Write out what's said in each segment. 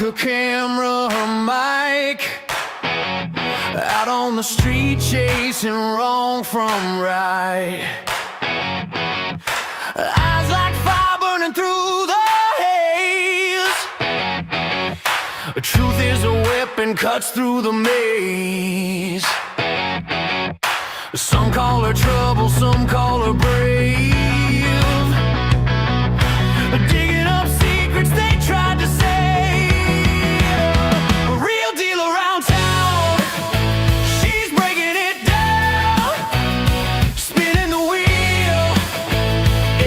a camera, a mic, out on the street chasing wrong from right. Eyes like fire burning through the haze. Truth is a weapon, cuts through the maze. Some call her trouble, some call her brave. Digging up secrets they tried to save. A real deal around town. She's breaking it down, spinning the wheel,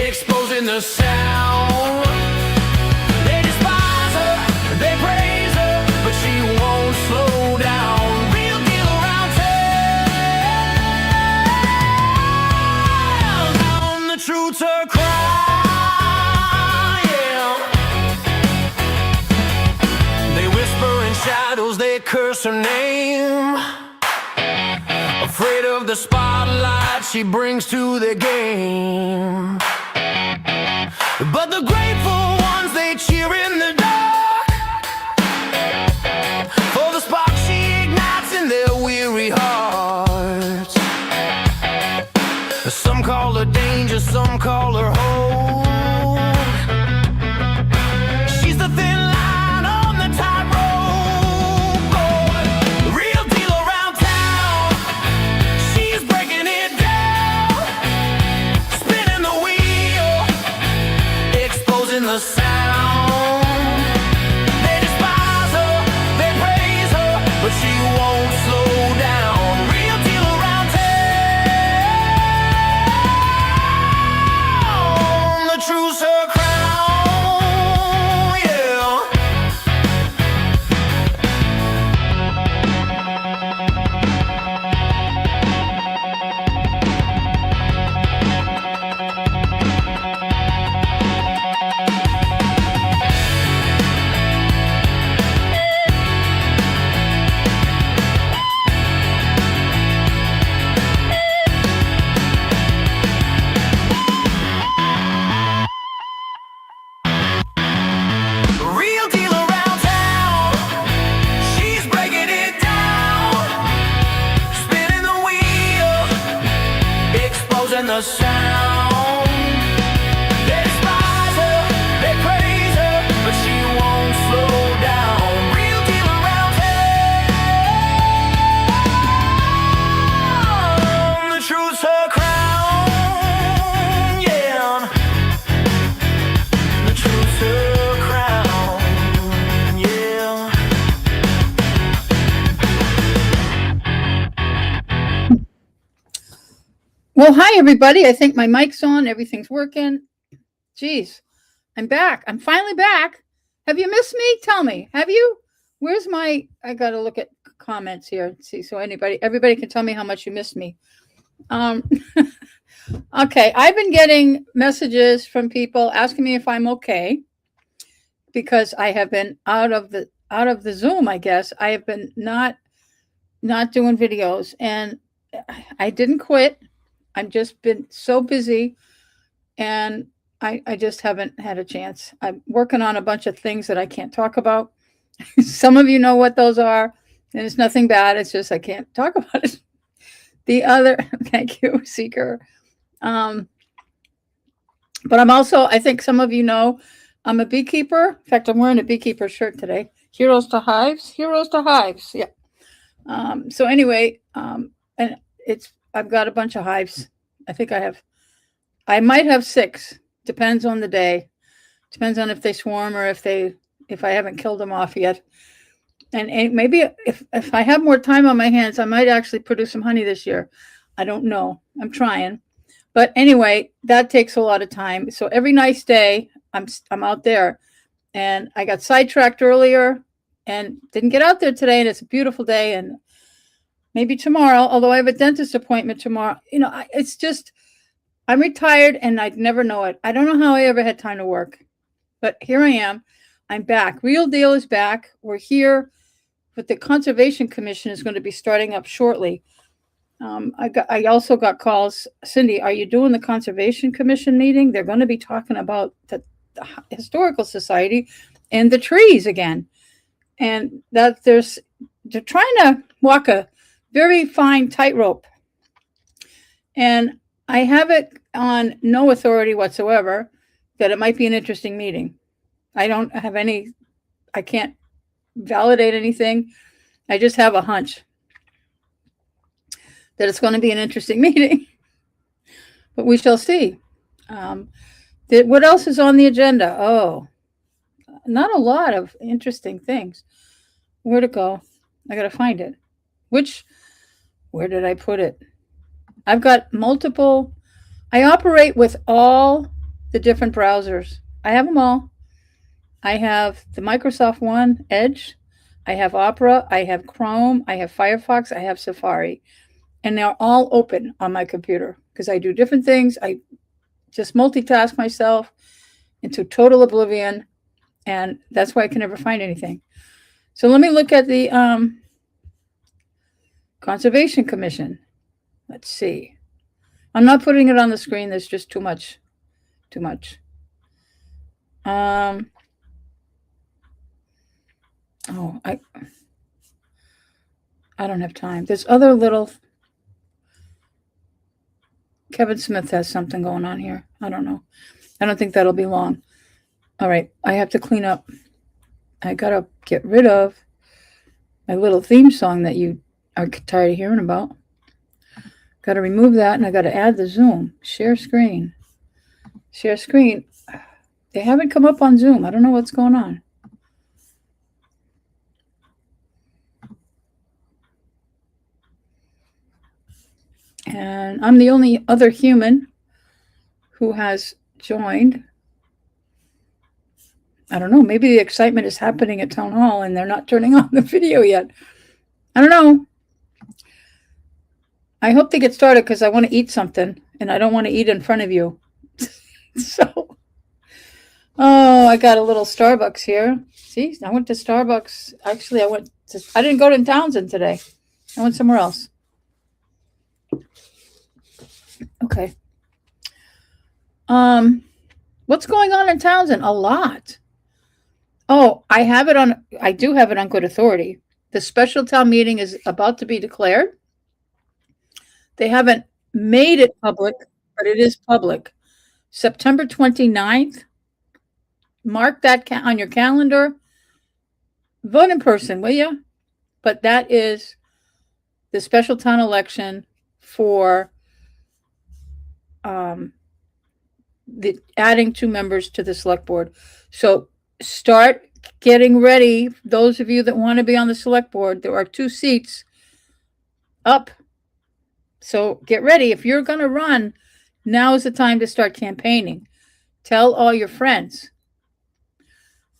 exposing the sound. They despise her, they praise her, but she won't slow down. Real deal around town. The truth's her cry. Shadows, they curse her name. Afraid of the spotlight she brings to the game. But the grateful ones, they cheer in the dark for the spark she ignites in their weary hearts. Some call her danger, some call her hope. She's the thin line on the tightrope. The sound. They despise her, they praise her, but she won't slow down. Real deal around town. The truth's her crown, yeah. The sound. They despise her, they praise her, but she won't slow down. Real deal around town. The truth's her crown, yeah. The truth's her crown, yeah. Well, hi, everybody. I think my mic's on. Everything's working. Geez, I'm back. I'm finally back. Have you missed me? Tell me. Have you? Where's my... I got to look at comments here and see so everybody can tell me how much you missed me. Okay, I've been getting messages from people asking me if I'm okay because I have been out of the Zoom, I guess. I have been not doing videos, and I didn't quit. I've just been so busy, and I just haven't had a chance. I'm working on a bunch of things that I can't talk about. Some of you know what those are, and it's nothing bad. It's just I can't talk about it. The other, thank you, Seeker. But I'm also, I think some of you know, I'm a beekeeper. In fact, I'm wearing a beekeeper shirt today. Heroes to hives. Yeah. So anyway, and I've got a bunch of hives. I think I might have 6. Depends on the day. Depends on if they swarm or if I haven't killed them off yet. And maybe if I have more time on my hands, I might actually produce some honey this year. I don't know. I'm trying. But anyway, that takes a lot of time. So every nice day, I'm out there. And I got sidetracked earlier and didn't get out there today. And it's a beautiful day. And maybe tomorrow, although I have a dentist appointment tomorrow. You know, it's just, I'm retired and I'd never know it. I don't know how I ever had time to work. But here I am. I'm back. Real Deal is back. We're here. But the Conservation Commission is going to be starting up shortly. I also got calls. Cindy, are you doing the Conservation Commission meeting? They're going to be talking about the Historical Society and the trees again. and that they're trying to walk a very fine tightrope. And I have it on no authority whatsoever that it might be an interesting meeting. I don't have any, I can't validate anything. I just have a hunch that it's going to be an interesting meeting, but we shall see. What else is on the agenda? Oh, not a lot of interesting things. Where to go? I got to find it. Where did I put it? I've got multiple. I operate with all the different browsers. I have them all. I have the Microsoft One Edge. I have Opera. I have Chrome. I have Firefox. I have Safari. And they're all open on my computer because I do different things. I just multitask myself into total oblivion. And that's why I can never find anything. So let me look at the Conservation Commission. Let's see. I'm not putting it on the screen. There's just too much. Oh, I don't have time. There's other little. Kevin Smith has something going on here. I don't know. I don't think that'll be long. All right. I have to clean up. I got to get rid of my little theme song that you are tired of hearing about. Got to remove that, and I got to add the Zoom. Share screen. Share screen. They haven't come up on Zoom. I don't know what's going on. And I'm the only other human who has joined. I don't know. Maybe the excitement is happening at Town Hall and they're not turning on the video yet. I don't know. I hope they get started because I want to eat something and I don't want to eat in front of you. So, oh, I got a little Starbucks here. See, I went to Starbucks. Actually, I didn't go to Townsend today. I went somewhere else. Okay. What's going on in Townsend? A lot. Oh, I do have it on good authority. The special town meeting is about to be declared. They haven't made it public, but it is public. September 29th. Mark that on your calendar. Vote in person, will you? But that is the special town election for the adding 2 members to the select board. So start getting ready. Those of you that want to be on the select board, there are 2 seats up. So get ready. If you're going to run, now is the time to start campaigning. Tell all your friends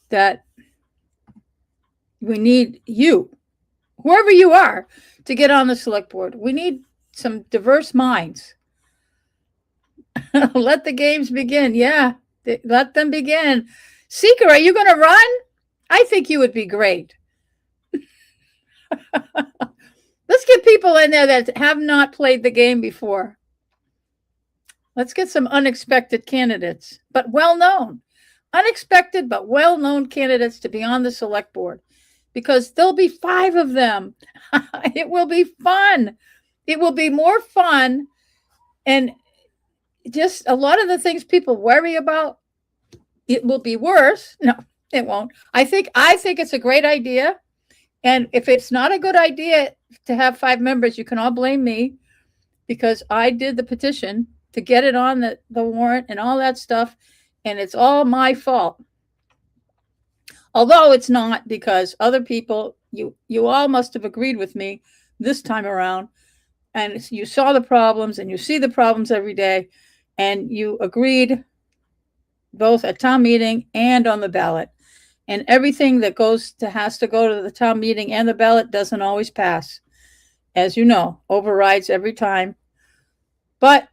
that we need you, whoever you are, to get on the select board. We need some diverse minds. Let the games begin. Yeah, let them begin. Seeker, are you going to run? I think you would be great. Let's get people in there that have not played the game before. Let's get some unexpected candidates, but well-known. Unexpected, but well-known candidates to be on the select board because there'll be 5 of them. It will be fun. It will be more fun. And just a lot of the things people worry about, it will be worse. No, it won't. I think it's a great idea. And if it's not a good idea to have 5 members, you can all blame me because I did the petition to get it on the warrant and all that stuff. And it's all my fault. Although it's not, because other people, you all must have agreed with me this time around. And you saw the problems and you see the problems every day. And you agreed both at town meeting and on the ballot. And everything that has to go to the town meeting and the ballot doesn't always pass. As you know, overrides every time. But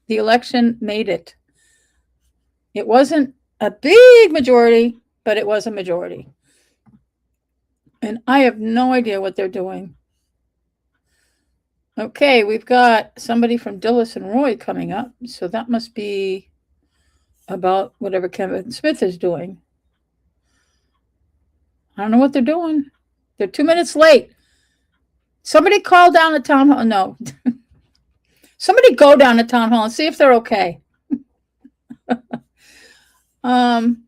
the election made it. It wasn't a big majority, but it was a majority. And I have no idea what they're doing. Okay, we've got somebody from Dillis and Roy coming up. So that must be about whatever Kevin Smith is doing. I don't know what they're doing. They're 2 minutes late. Somebody call down the town hall. No. Somebody go down to town hall and see if they're okay. um,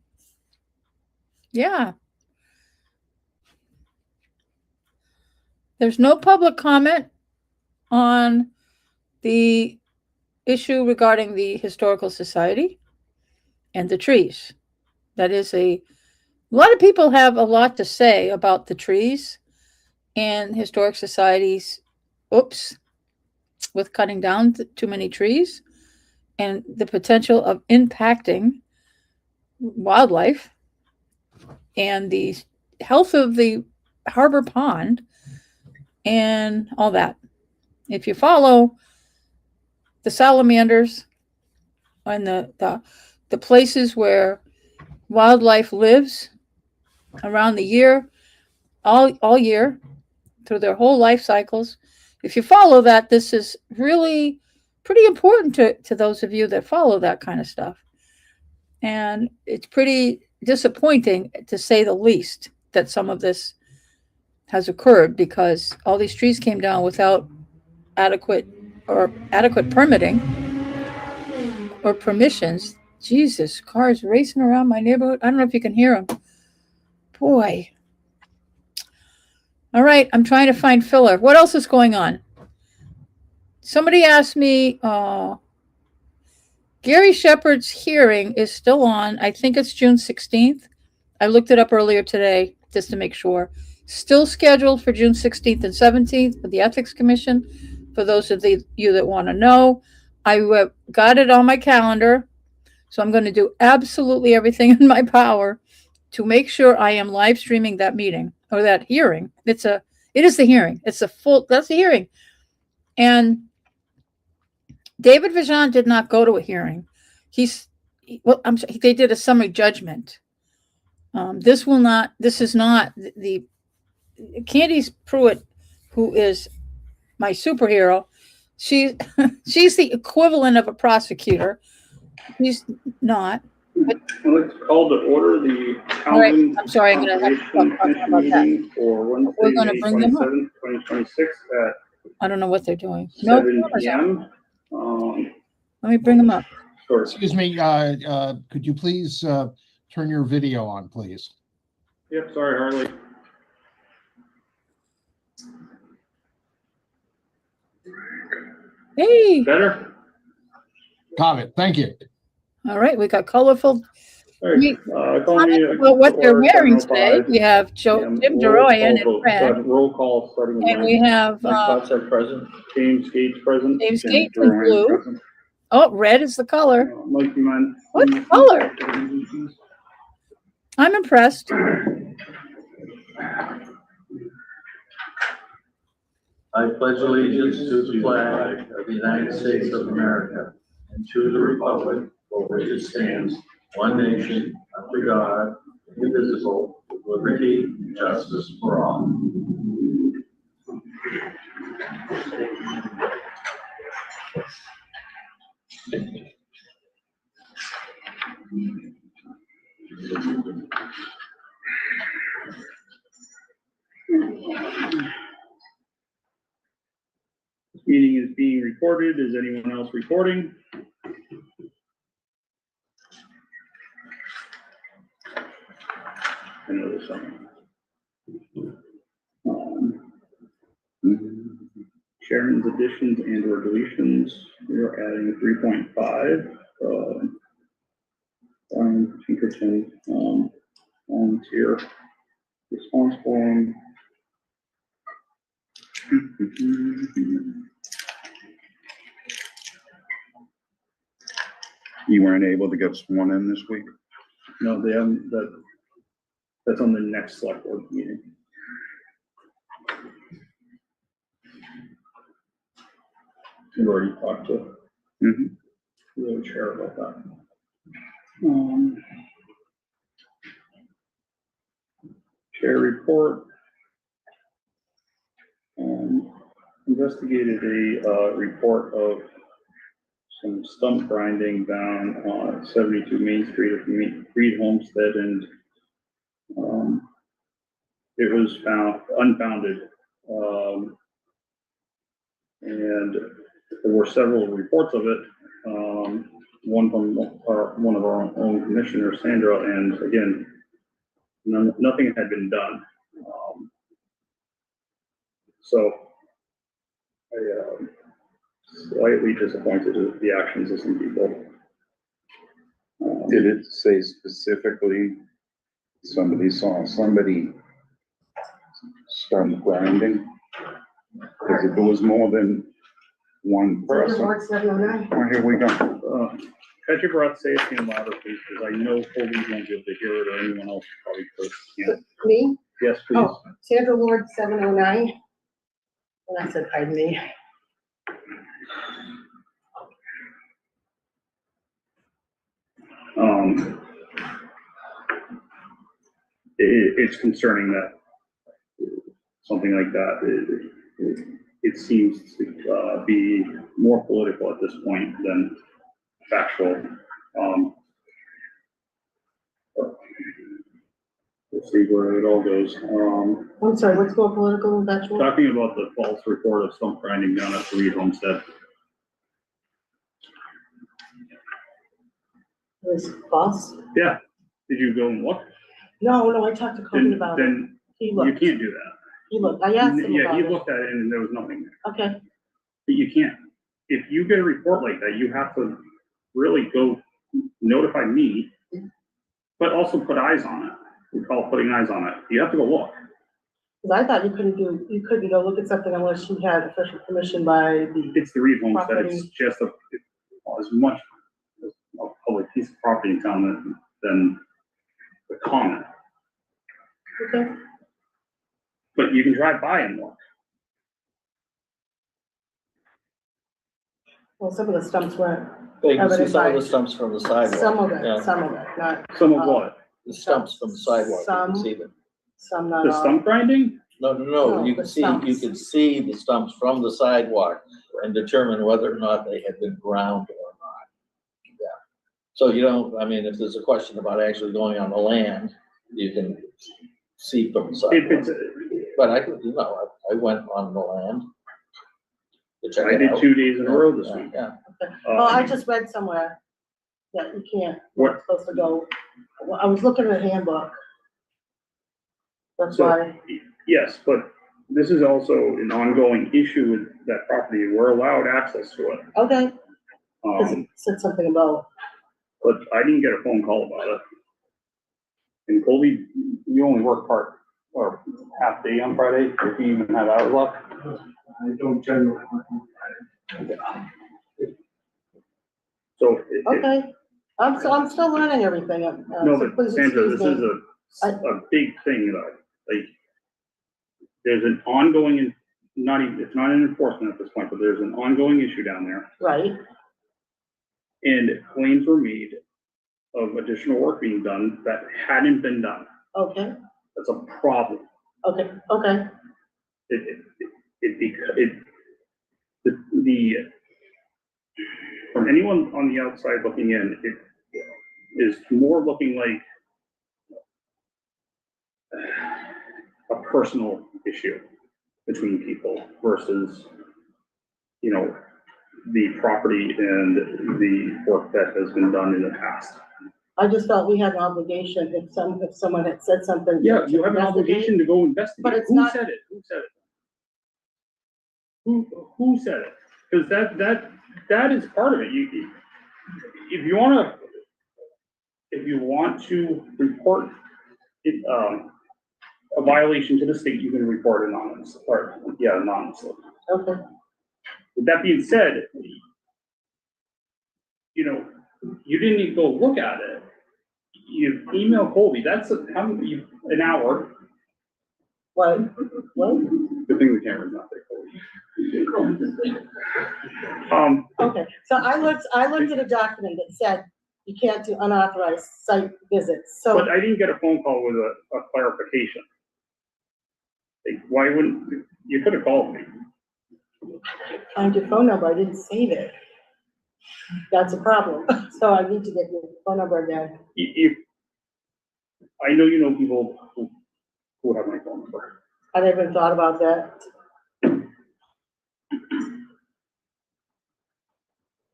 yeah. There's no public comment on the issue regarding the Historical Society and the trees. That is a lot of people have a lot to say about the trees and historic societies. Oops, with cutting down too many trees and the potential of impacting wildlife and the health of the harbor pond and all that. If you follow the salamanders and the places where wildlife lives around the year, all year, through their whole life cycles, if you follow that, this is really pretty important to those of you that follow that kind of stuff. And it's pretty disappointing, to say the least, that some of this has occurred, because all these trees came down without adequate permitting or permissions. Jesus, cars racing around my neighborhood. I don't know if you can hear them. Boy. All right, I'm trying to find filler. What else is going on? Somebody asked me, Gary Shepard's hearing is still on. I think it's June 16th. I looked it up earlier today just to make sure. Still scheduled for June 16th and 17th with the Ethics Commission. For those of you that want to know, I got it on my calendar. So I'm going to do absolutely everything in my power to make sure I am live streaming that meeting or that hearing. It is the hearing. That's the hearing. And David Vigeant did not go to a hearing. They did a summary judgment. This is not the Candice Pruitt, who is my superhero. She's the equivalent of a prosecutor. She's not. I'd like to call to order the Townsend. I'm sorry, I'm going to have to stop talking about that. For Wednesday, We're going to May bring them up. 2026 at I don't know what they're doing. 7 p.m. Let me bring them up. Sorry. Excuse me, could you please turn your video on, please? Yep, sorry, Harley. Hey. Better? Got it. Thank you. All right, we got colorful. Right. Well, what they're wearing today, we have Jim DeRoyan in red. Roll call starting with And we have present. James Gates present. James Gates in blue. Present. Oh, red is the color. Mike, you mind? What color? I'm impressed. I pledge allegiance to the flag of the United States of America and to the republic for which it stands, one nation, under God, indivisible, with liberty and justice for all. This meeting is being recorded. Is anyone else recording? I know there's something. Sharon's additions and or deletions. We are adding 3.5. Pinkerton, volunteer response form. You weren't able to get sworn in this week? No, they haven't. That's on the next select board meeting. We've already talked to the chair about that. Chair report. Investigated a report of some stump grinding down on 72 Main Street at the Reed Homestead and it was found unfounded. And there were several reports of it, one from one of our own commissioners, Sandra, and again, nothing had been done. So I slightly disappointed with the actions of some people. Did it say specifically somebody saw somebody start grinding? Because if it was more than one person, oh, here we go. Catch your breath, say it again louder, please, because I know Colby won't be able to hear it, or anyone else probably can't. Me? Yes, please. Oh, Sandra Ward, 709. And I said, pardon me. It's concerning that something like that, it seems to be more political at this point than factual. We'll see where it all goes. I'm sorry, what's more political than factual? Talking about the false report of stump grinding down at the Reed Homestead. This false? Yeah, did you go and look? No, I talked to Colby Then, about it. then He you looked, can't do that. he looked, I asked him Yeah, about he it. looked at it and there was nothing there. Okay, But you can't, if you get a report like that, you have to really go notify me, but also put eyes on it. We call it putting eyes on it. You have to go look. because I thought you couldn't go look at something unless you had official permission by the, It's the Reed Homestead, it's Property. just as much a public piece of property in town than the common. okay, But you can drive by and look. well, some of the stumps weren't, You can see Evidence some of by- the stumps from the sidewalk. some of Yeah. it, not, Some of Uh, what? The stumps from the sidewalk, you can Some. see them. some not The all. stump grinding? No, No, you the can see, you stumps. can see the stumps from the sidewalk and determine whether or not they had been ground or not. Yeah. So you don't, I mean, if there's a question about actually going on the land, you can see from the If sidewalk. it's, But I went on the land to check I it did out. 2 days in a row this week. Yeah, Well, I just read somewhere that you can't, What? you're supposed to go, well, I was looking at a handbook. That's So- why, Yes, but this is also an ongoing issue with that property. We're allowed access to it. okay, because Um, it said something about, but I didn't get a phone call about it. And Colby, you only work part or half day on Friday, if you even have hours left. I don't generally work on Friday. So, okay, I'm still learning everything. no, So but please Sandra, excuse this is me. a big thing though. Like, there's an ongoing, it's not an enforcement at this point, but there's an ongoing issue down there. Right, And claims were made of additional work being done that hadn't been done. okay, That's a problem. okay, From anyone on the outside looking in, it is more looking like a personal issue between people versus, the property and the work that has been done in the past. I just thought we had an obligation if someone had said something. Yeah, you have an to obligation to go investigate. But it's Who not- said it? Who said it? Who said it? Because that is part of it. If you want to report it, a violation to the state, you can report it anonymously, anonymously. Okay, With that being said, you didn't even go look at it. You email Colby, that's an hour. what? Good thing the camera's not there, Colby. Okay, so I looked at a document that said you can't do unauthorized site visits, so, But I didn't get a phone call with a clarification. Like, why wouldn't, you could have called me. find your phone number, I didn't save it. That's a problem, so I need to get your phone number again. I know you know people who who would have my phone number. I never even thought about that.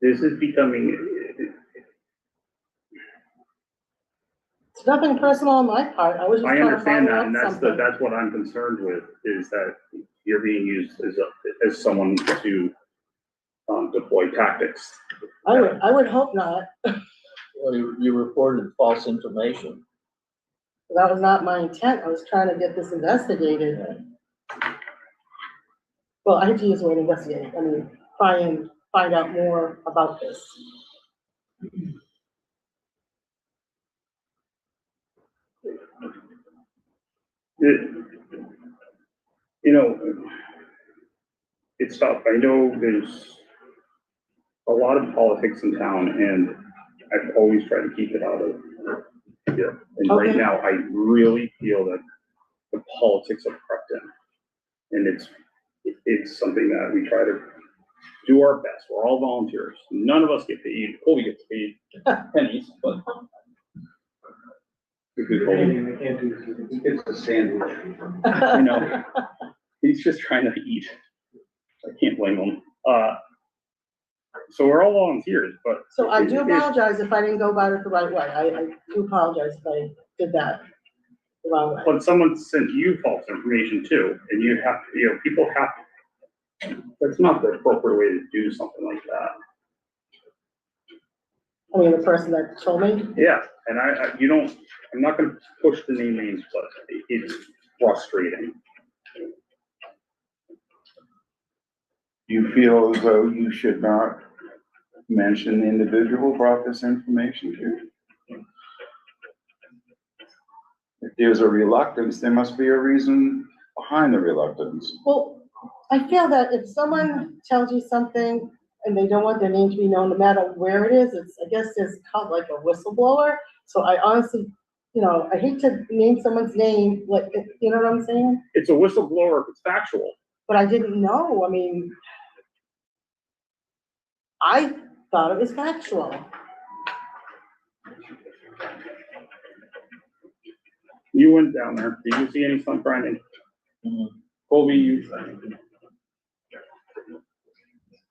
This is becoming, It's nothing personal on my part. I was just I trying to understand follow that, up and something. that's what I'm concerned with, is that you're being used as someone to deploy tactics. I would hope not. Well, you reported false information. That was not my intent. I was trying to get this investigated. Well, I hate to use the word investigate. I mean, try and find out more about this. You know, it's tough. I know there's a lot of politics in town, and I've always tried to keep it out of here. And right Okay. now, I really feel that the politics have crept in. And it's something that we try to do our best. We're all volunteers. None of us get paid. Colby gets paid pennies, but. I can't do. He gets a sandwich. You know, he's just trying to eat. I can't blame him. So we're all volunteers, but. So I do apologize if I didn't go about it the right way. I do apologize if I did that the wrong way. But someone sent you false information too, and you have, people have, that's not the appropriate way to do something like that. I mean, the person that told me, Yeah, and I'm not gonna push the names, but it's frustrating. You feel as though you should not mention the individual who brought this information to you? If there's a reluctance, there must be a reason behind the reluctance. well, I feel that if someone tells you something and they don't want their name to be known, no matter where it is, I guess it's called like a whistleblower. So I honestly, I hate to name someone's name, like, you know what I'm saying? It's a whistleblower if it's factual. But I didn't know. I mean, I thought it was factual. You went down there. Did you see any sun grinding? Colby,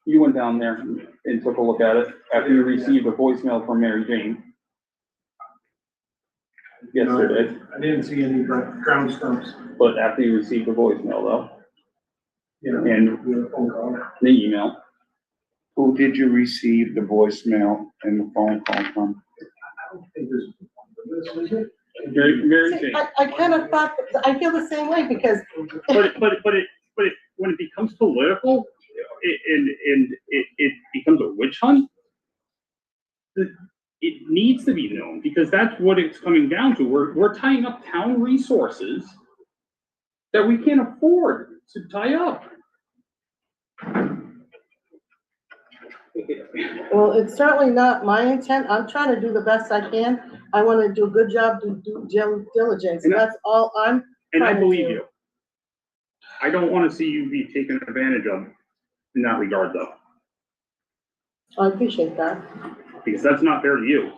you went down there and took a look at it after you received a voicemail from Mary Jane. Yesterday, I didn't see any ground stumps, but after you received the voicemail though, and the phone call. the email, Who did you receive the voicemail and the phone call from? I don't think there's, is it? Mary See, Jane. I kind of thought, I feel the same way because, But when it becomes political, it becomes a witch hunt. It needs to be known, because that's what it's coming down to. We're tying up town resources that we can't afford to tie up. well, it's certainly not my intent. I'm trying to do the best I can. I want to do a good job, do due diligence. And that's all I'm And I trying to believe do. you. I don't want to see you be taken advantage of in that regard, though, I appreciate that. because that's not fair to you.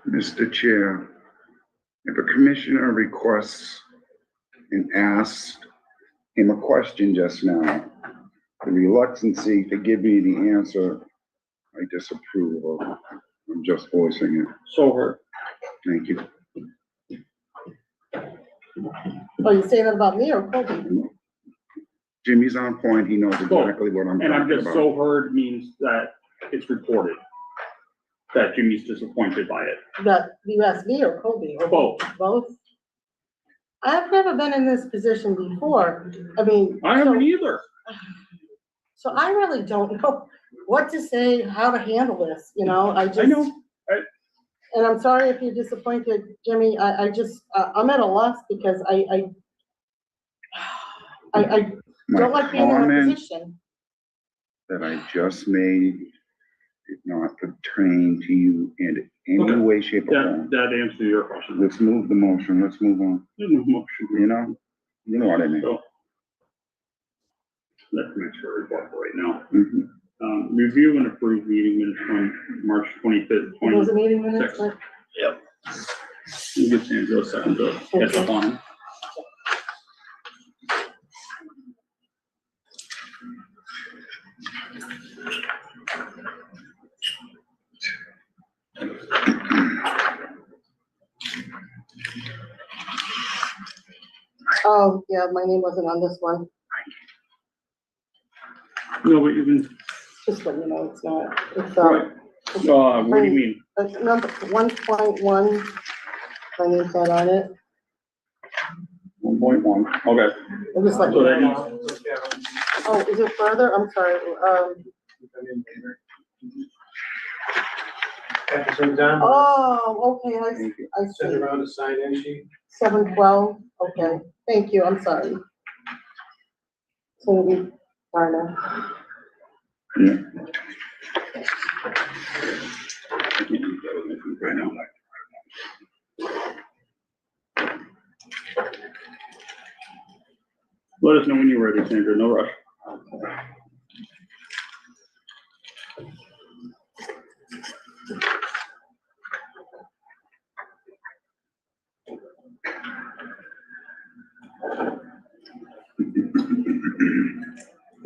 Mr. Chair, if a commissioner requests and asks him a question just now, the reluctancy to give me the answer, I disapprove of. I'm just voicing it. So hurt. Thank you. Oh, you saying that about me or Colby? Jimmy's on point. He knows exactly what I'm And I'm talking just about. so heard means that it's reported that Jimmy's disappointed by it. That you asked me or Colby? Or Both. Both? I've never been in this position before. I mean. I haven't either. So I really don't know what to say, how to handle this, I just. I know. And I'm sorry if you're disappointed, Jimmy. I just, I'm at a loss because I My don't like being in a comment position. that I just made did not pertain to you in any Okay. way, shape, or form. That answers your question. Let's move the motion. Let's move on. There's no motion. You know what I mean. So, that's my short report for right now. Mhm. Review and approve meeting minutes from March 25th, Those are meeting minutes, 26. Yep. You get Sandra a second to catch up on him. Oh, yeah, my name wasn't on this one. No, but you can, Just let you know, it's not. It's, right. What do you mean? number 1.1, my name's not on it. 1.1, okay. I'm just letting So you that know. needs, Oh, is it further? I'm sorry. Episode down, Oh, okay, thank you. I send see. around a sign-in sheet. 712, okay, thank you, I'm sorry. So we, Darna. Yeah. I can't use that with my food right now. Let us know when you're ready, Sandra, no rush.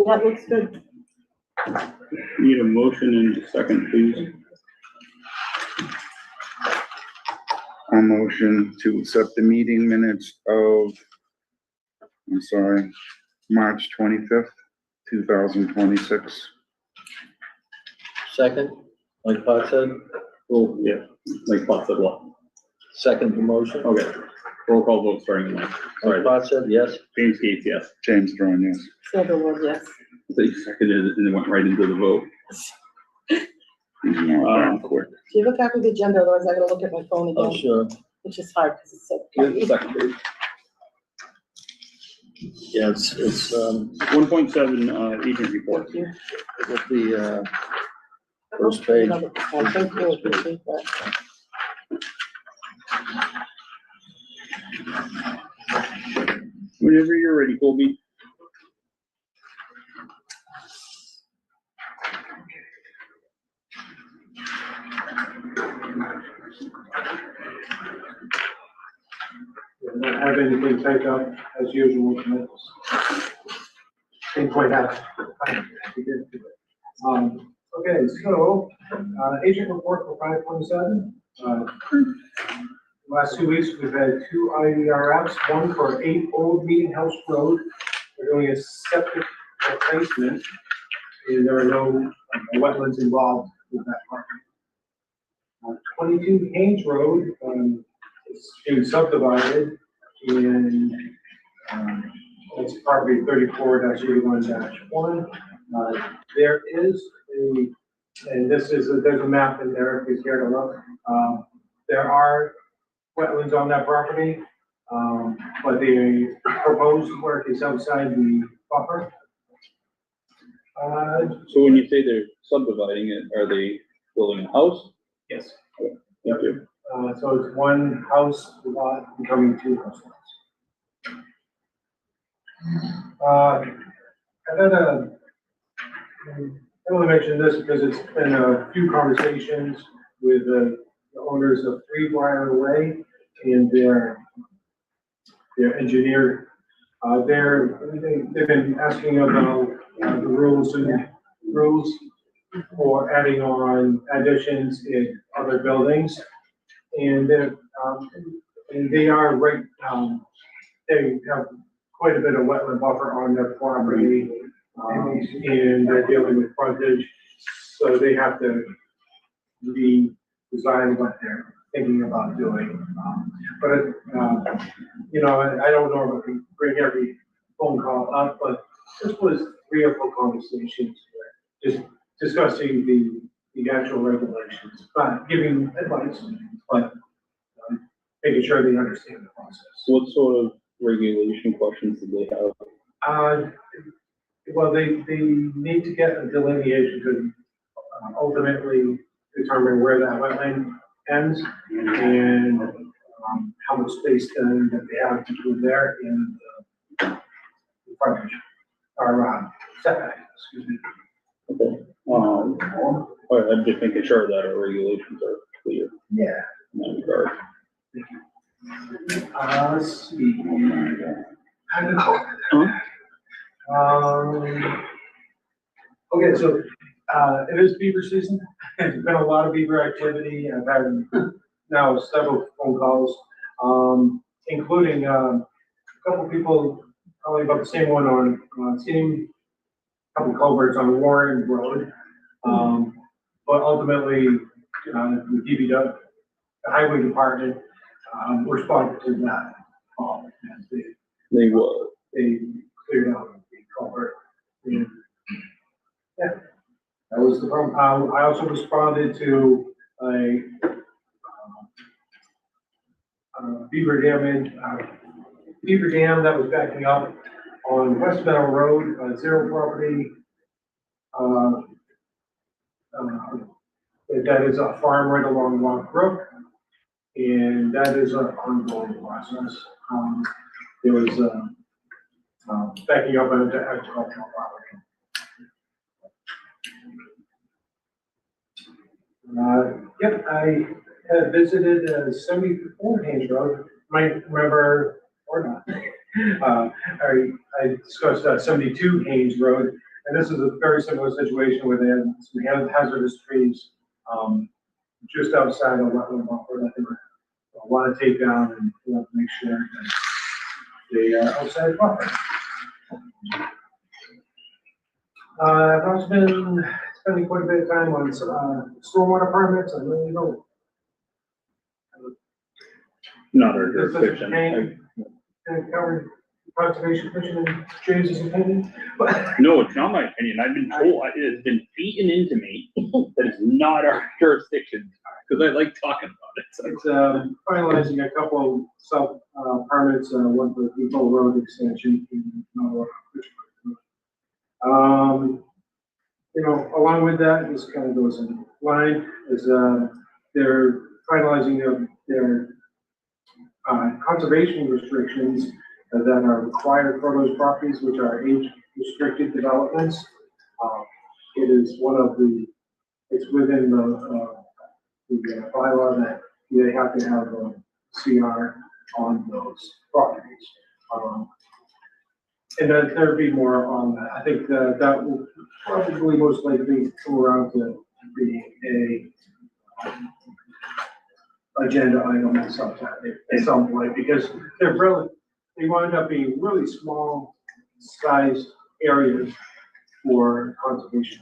That looks good. Need a motion in a second, please. A motion to accept the meeting minutes of, I'm sorry, March 25th, 2026. Second, like Pat said, Oh, yeah, like Bob said, what? second the motion. Okay, roll call vote starting with Mike. Sorry, Like Pat said, yes. James Gates, yes. James Thorne, yes. Sandra Wood, yes. So you seconded it and it went right into the vote. He's not that quick. Do you have a copy of the agenda, otherwise I gotta look at my phone Oh, again, sure. which is hard, because it's so. Here's the second page. Yeah, it's, 1.7, agent report. Thank you. with the, first page. Thank you, appreciate that. Whenever you're ready, Colby. Don't have anything typed up as usual with minutes. Didn't quite have. We did. Okay, so, agent report for 527. Last 2 weeks, we've had 2 IDRFs, one for 8 Old Meeting House Road. We're doing a septic replacement, and there are no wetlands involved with that property. 22 Haynes Road, is being subdivided, and, it's property 34-81-1. There is and this is, there's a map in there if you care to look. There are wetlands on that property, but the proposed work is outside the buffer. So when you say they're subdividing it, are they building a house? Yes. Thank you. So it's one house lot becoming 2 house lots. I've had I want to mention this because it's been a few conversations with the owners of 3 Briar Way and their engineer. They've been asking about the rules for adding on additions in other buildings. And they are right, they have quite a bit of wetland buffer on their property. And they're dealing with frontage, so they have to redesign what they're thinking about doing. You know, I don't know if I can bring every phone call up, but this was 3 or 4 conversations where just discussing the actual regulations, not giving advice, but making sure they understand the process. What sort of regulation questions do they have? Well, they need to get a delineation to ultimately determine where that wetland ends and how much space then that they have between there and the frontage or setback, excuse me. Okay. All right, I'm just making sure that our regulations are clear. Yeah. in that regard. Let's see. I don't know. Okay, so, it is beaver season. There's been a lot of beaver activity. I've had now several phone calls, including, a couple people, probably about the same one on, same couple culverts on Warren Road. But ultimately, the DPW, the highway department, responded to that call. As They were. they cleared out the culvert. And, yeah, that was the problem. I also responded to a beaver dam that was backing up on West Meadow Road, zero property. That is a farm right along Rock Brook, and that is an ongoing process. There was, backing up onto agricultural property. Yep, I had visited 74 Haynes Road, might remember or not. I discussed 72 Haynes Road, and this is a very similar situation where they had some hazardous trees just outside of wetland buffer that they want to take down and make sure that they are outside buffer. I've also been spending quite a bit of time on stormwater permits. I really don't. Not our This doesn't jurisdiction. pertain to cover conservation commission and James's opinion, but No, it's not my opinion. I've been told, it has been beaten into me that it's not our jurisdiction, because I like talking about it. So. it's finalizing a couple self permits, one for the Depot Road extension. Along with that, this kind of goes in line, is they're finalizing their conservation restrictions that are required for those properties, which are age-restricted developments. It is it's within the bylaw that they have to have a CR on those properties. And there'd be more on that. I think that will probably most likely come around to being a agenda item at some time, at some point, because they wind up being really small sized areas for conservation.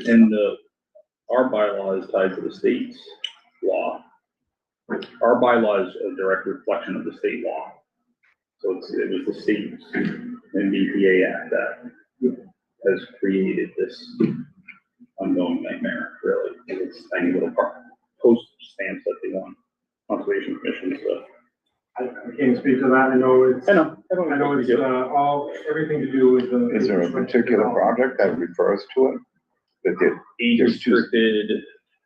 And our bylaw is tied to the state's law. Our bylaw is a direct reflection of the state law. So it was the state's NDPA Act that has created this ongoing nightmare, really. It's tiny little postage stamps that they want conservation commission stuff. I can't speak to that. I know it's everything to do with the. Is there a particular project that refers to it? That Age restricted,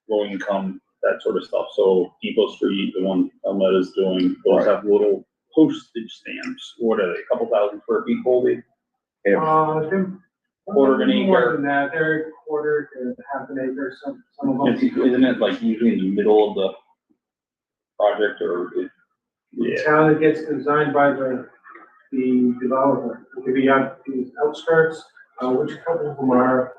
low income, that sort of stuff. So Depot Street, the one Elmet is doing, those have little postage stamps. What are they, a couple thousand square feet, Colby? Quarter of an acre. More than that, they're quarter to half an acre, some of them. Isn't it like usually in the middle of the project or? The town that gets designed by the developer. It could be on the outskirts, which a couple of them are.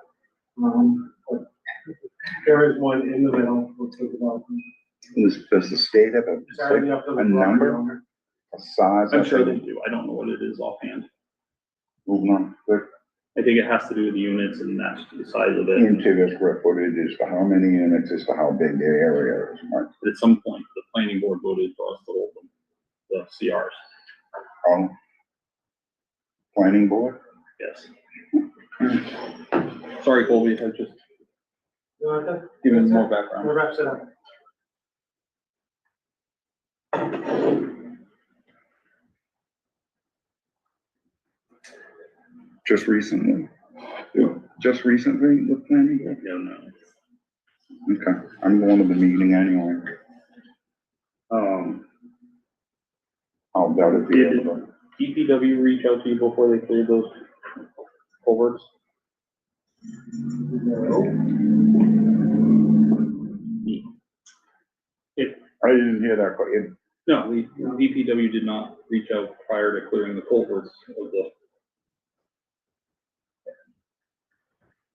There is one in the middle. We'll take about. Does the state have Entirely up to the a number, property owner. a size? I'm sure they do. I don't know what it is offhand. Moving on, quick, I think it has to do with the units and that's the size of it. into the square footage as to how many units, as to how big the area is, right? At some point, the planning board voted for us to hold them, the CRs. Planning board? Yes. Sorry, Colby, I just That's given more that background. wraps it up. Just recently? Just recently, the planning board? Yeah, no. Okay, I'm going to the meeting anyway. I'll doubt it be able to. DPW reach out to you before they clear those culverts? I didn't hear that. No, the DPW did not reach out prior to clearing the culverts of the.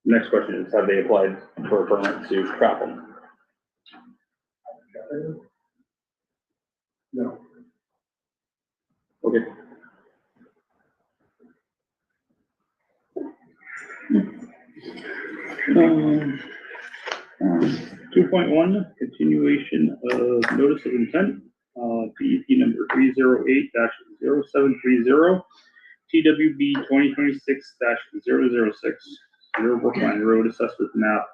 Next question is, have they applied for a permit to trap them? No. Okay. Um, 2.1, continuation of notice of intent, DEP number 308-0730, TWB 2026-006, Zero Brookline Road assessment map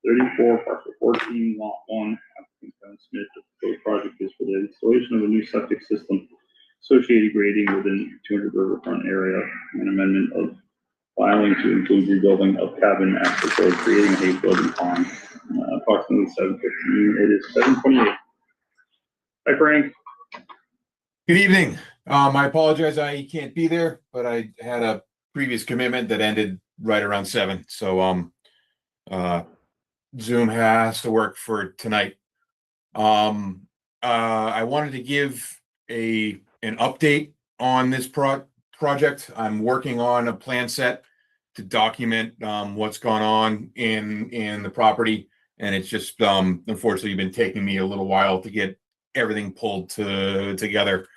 34, parcel 14, lot 1. Applicant Kevin Smith, the proposed project is for the installation of a new septic system, associated grading within 200 riverfront area, and amendment of filing to include rebuilding of cabin access road, creating a hay floating pond. Approximately 7:15. It is 7:28. Hi, Frank. Good evening. I apologize I can't be there, but I had a previous commitment that ended right around 7. So Zoom has to work for tonight. I wanted to give an update on this project. I'm working on a plan set to document what's gone on in the property, and it's just unfortunately been taking me a little while to get everything pulled together.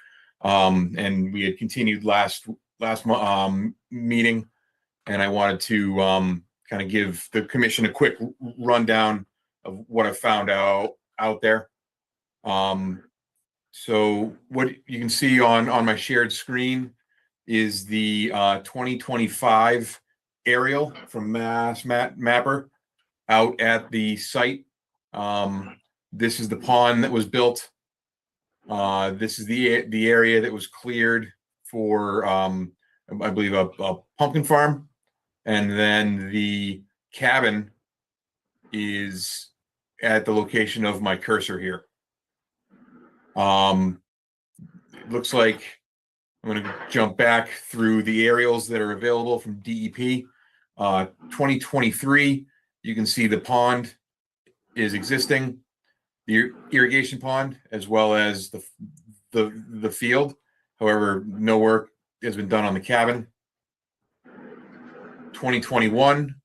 And we had continued last meeting, and I wanted to kind of give the commission a quick rundown of what I found out there. So what you can see on my shared screen is the 2025 aerial from Mass Mapper out at the site. This is the pond that was built. This is the area that was cleared for, I believe, a pumpkin farm, and then the cabin is at the location of my cursor here. It looks like I'm going to jump back through the aerials that are available from DEP. 2023, you can see the pond is existing, the irrigation pond, as well as the field. However, no work has been done on the cabin. 2021,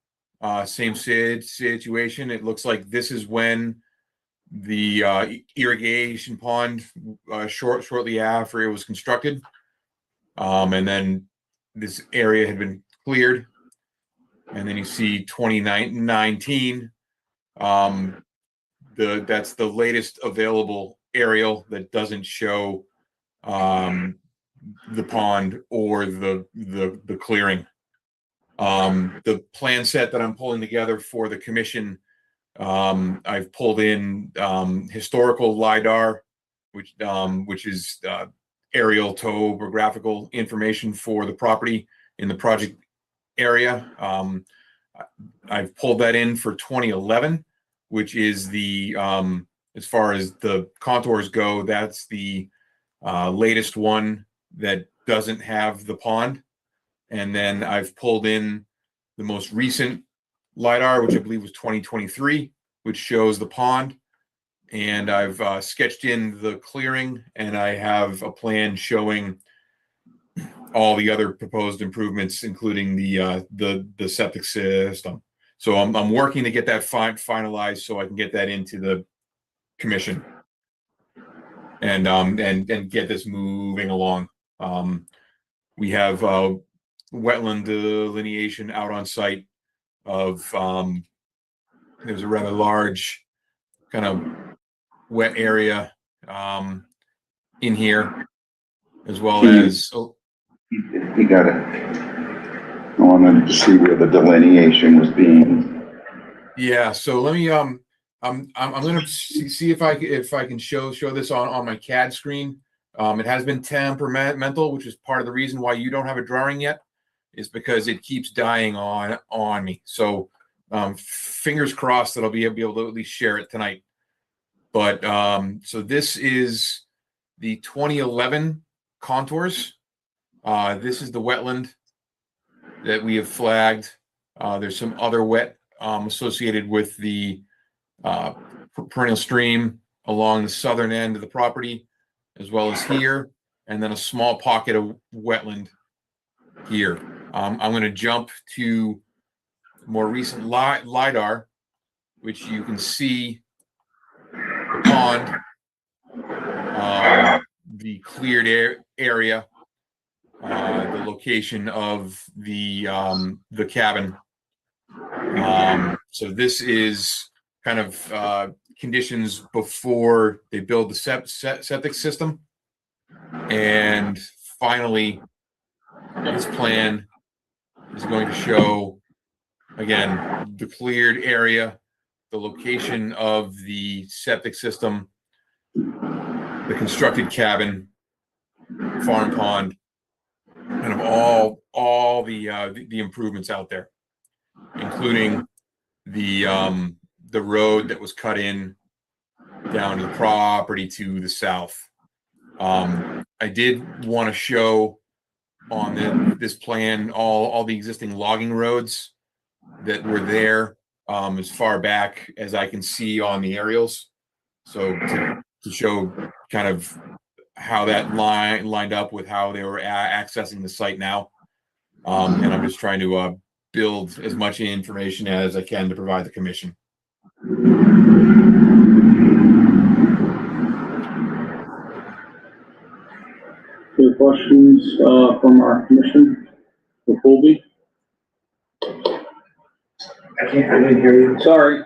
same situation. It looks like this is when the irrigation pond shortly after it was constructed. And then this area had been cleared. And then you see 2019, that's the latest available aerial that doesn't show the pond or the clearing. The plan set that I'm pulling together for the commission, I've pulled in historical LiDAR, which is aerial topographical information for the property in the project area. I've pulled that in for 2011, which is the as far as the contours go, that's the latest one that doesn't have the pond. And then I've pulled in the most recent LiDAR, which I believe was 2023, which shows the pond. And I've sketched in the clearing, and I have a plan showing all the other proposed improvements, including the septic system. So I'm working to get that finalized so I can get that into the commission and get this moving along. We have wetland delineation out on site of there's a rather large kind of wet area in here, as well as You got it. I wanted to see where the delineation was being. yeah. So let me I'm gonna see if I can show this on my CAD screen. It has been temperamental, which is part of the reason why you don't have a drawing yet, is because it keeps dying on me. So fingers crossed that I'll be able to at least share it tonight. But so this is the 2011 contours. This is the wetland that we have flagged. There's some other wet associated with the perennial stream along the southern end of the property, as well as here, and then a small pocket of wetland here. I'm going to jump to more recent LiDAR, which you can see the pond, the cleared area, the location of the cabin. So this is kind of conditions before they build the septic system. And finally, this plan is going to show, again, the cleared area, the location of the septic system, the constructed cabin, farm pond, kind of all the improvements out there, including the road that was cut in down to the property to the south. I did want to show on this plan all the existing logging roads that were there as far back as I can see on the aerials. So to show kind of how that lined up with how they were accessing the site now. And I'm just trying to build as much information as I can to provide the commission. Any questions from our commission for Colby? I didn't hear you. Sorry.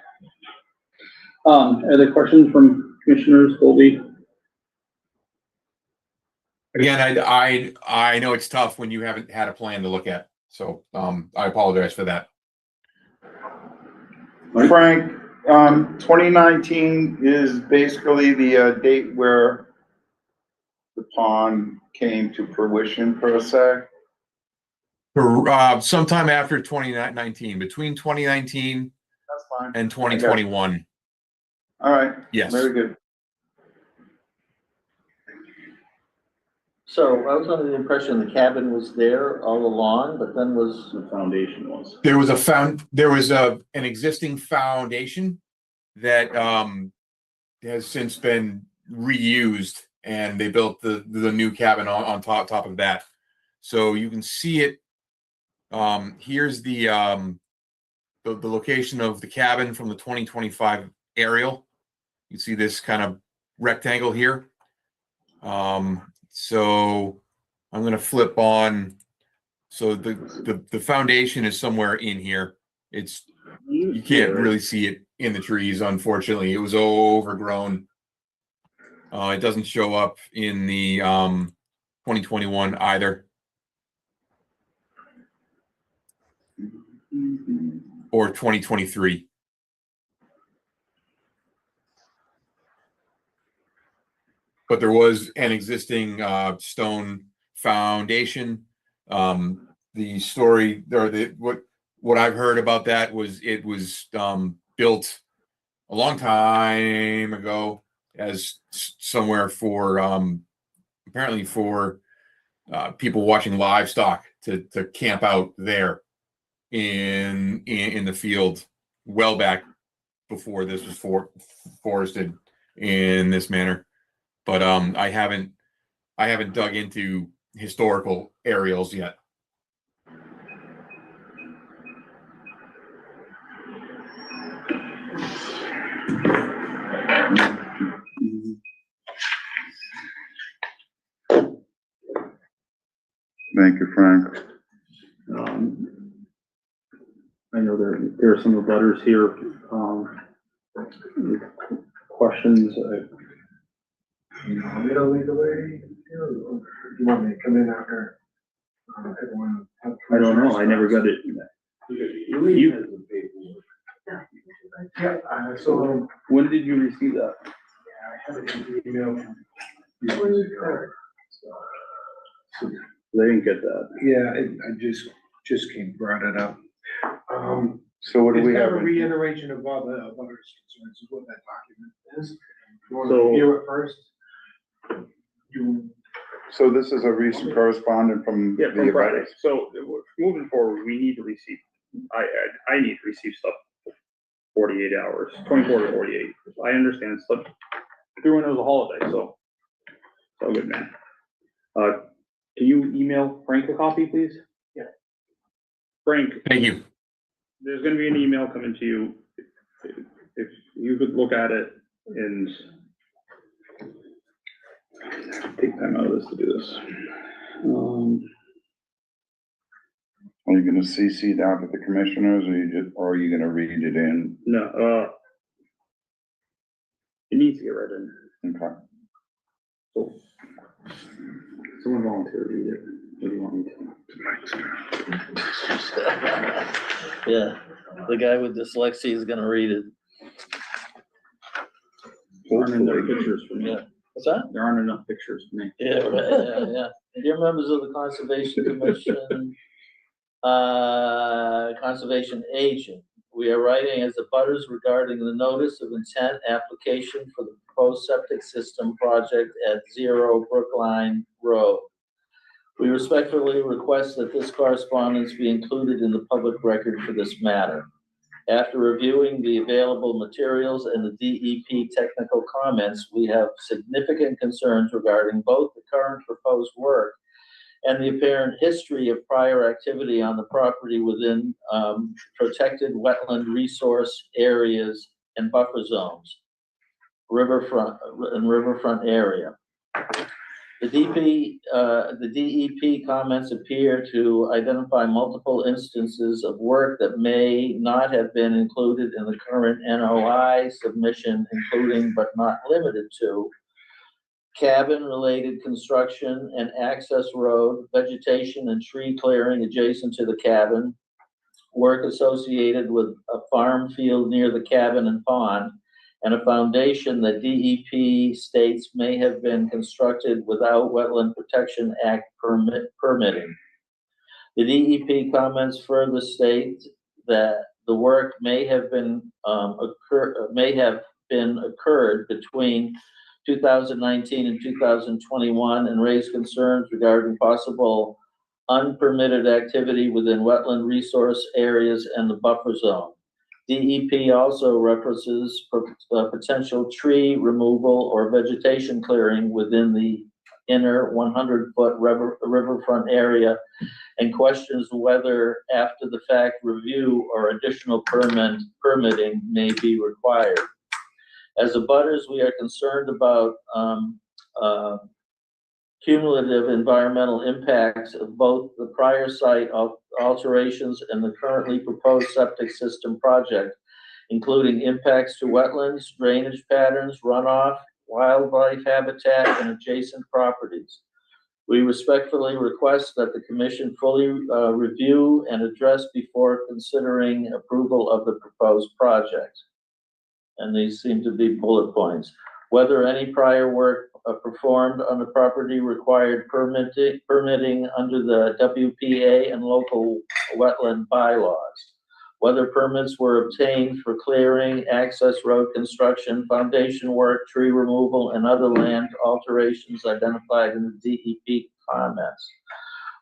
Other questions from commissioners, Colby? Again, I know it's tough when you haven't had a plan to look at, so I apologize for that. Frank, 2019 is basically the date where the pond came to fruition, per se. Sometime after 2019, between 2019 That's fine. and 2021. All right. Yes. Very good. So I was under the impression the cabin was there all along, but then was. The foundation was. There was an existing foundation that has since been reused, and they built the new cabin on top of that. So you can see it. Here's the location of the cabin from the 2025 aerial. You see this kind of rectangle here. So I'm going to flip on. So the foundation is somewhere in here. You can't really see it in the trees, unfortunately. It was overgrown. It doesn't show up in the 2021 either. Or 2023. But there was an existing stone foundation. The story, or what I've heard about that was it was built a long time ago as somewhere for apparently for people watching livestock to camp out there in the field, well back before this was forested in this manner. But I haven't dug into historical aerials yet. Thank you, Frank. I know there are some of the letters here. Questions? You want me to lead the way? Or do you want me to come in after everyone? I don't know. I never got it. Yeah, so, When did you receive that? yeah, I have it in the email. They didn't get that. Yeah, I just brought it up. So what do It's we kind have? of a reiteration of all the others concerns is what that document is. You want So- to hear it first? So this is a recent correspondence from Yeah, the from Friday. abutters. So moving forward, we need to receive, I need to receive stuff 48 hours, 24 to 48. I understand stuff through when it was a holiday, so. It's all good, man. Can you email Frank a copy, please? Yeah. Frank, Thank you. there's gonna be an email coming to you. If you could look at it and take time out of this to do this. Are you gonna CC it out to the commissioners, or are you gonna read it in? No, it needs to get read in. Okay. So, someone volunteer to read it. What do you want me to? Yeah, the guy with dyslexia is gonna read it. There aren't enough pictures for me. Yeah. What's that? There aren't enough pictures for me. Yeah, right, yeah. Dear members of the Conservation Commission, Conservation Agent, we are writing as the butters regarding the notice of intent application for the proposed septic system project at 0 Brookline Road. We respectfully request that this correspondence be included in the public record for this matter. After reviewing the available materials and the DEP technical comments, we have significant concerns regarding both the current proposed work and the apparent history of prior activity on the property within protected wetland resource areas and buffer zones, riverfront area. The DEP comments appear to identify multiple instances of work that may not have been included in the current NOI submission, including but not limited to cabin-related construction and access road, vegetation and tree clearing adjacent to the cabin, work associated with a farm field near the cabin and pond, and a foundation that DEP states may have been constructed without Wetland Protection Act permitting. The DEP comments further state that the work may have been occurred between 2019 and 2021 and raised concerns regarding possible unpermitted activity within wetland resource areas and the buffer zone. DEP also references potential tree removal or vegetation clearing within the inner 100-foot riverfront area and questions whether after the fact review or additional permitting may be required. As abutters, we are concerned about cumulative environmental impacts of both the prior site alterations and the currently proposed septic system project, including impacts to wetlands, drainage patterns, runoff, wildlife habitat, and adjacent properties. We respectfully request that the commission fully review and address before considering approval of the proposed project. And these seem to be bullet points. Whether any prior work performed on the property required permitting under the WPA and local wetland bylaws. Whether permits were obtained for clearing, access road construction, foundation work, tree removal, and other land alterations identified in the DEP comments.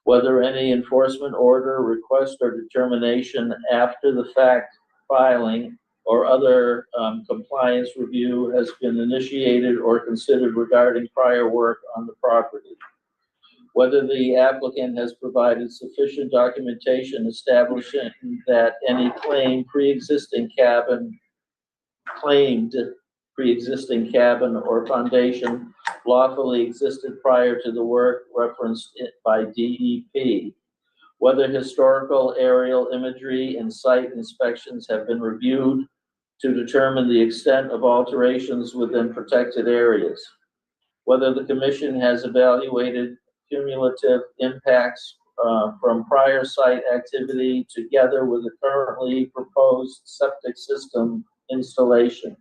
Whether any enforcement order, request, or determination after the fact filing or other compliance review has been initiated or considered regarding prior work on the property. Whether the applicant has provided sufficient documentation establishing that any claimed pre-existing cabin or foundation lawfully existed prior to the work referenced by DEP. Whether historical aerial imagery and site inspections have been reviewed to determine the extent of alterations within protected areas. Whether the commission has evaluated cumulative impacts from prior site activity together with the currently proposed septic system installation.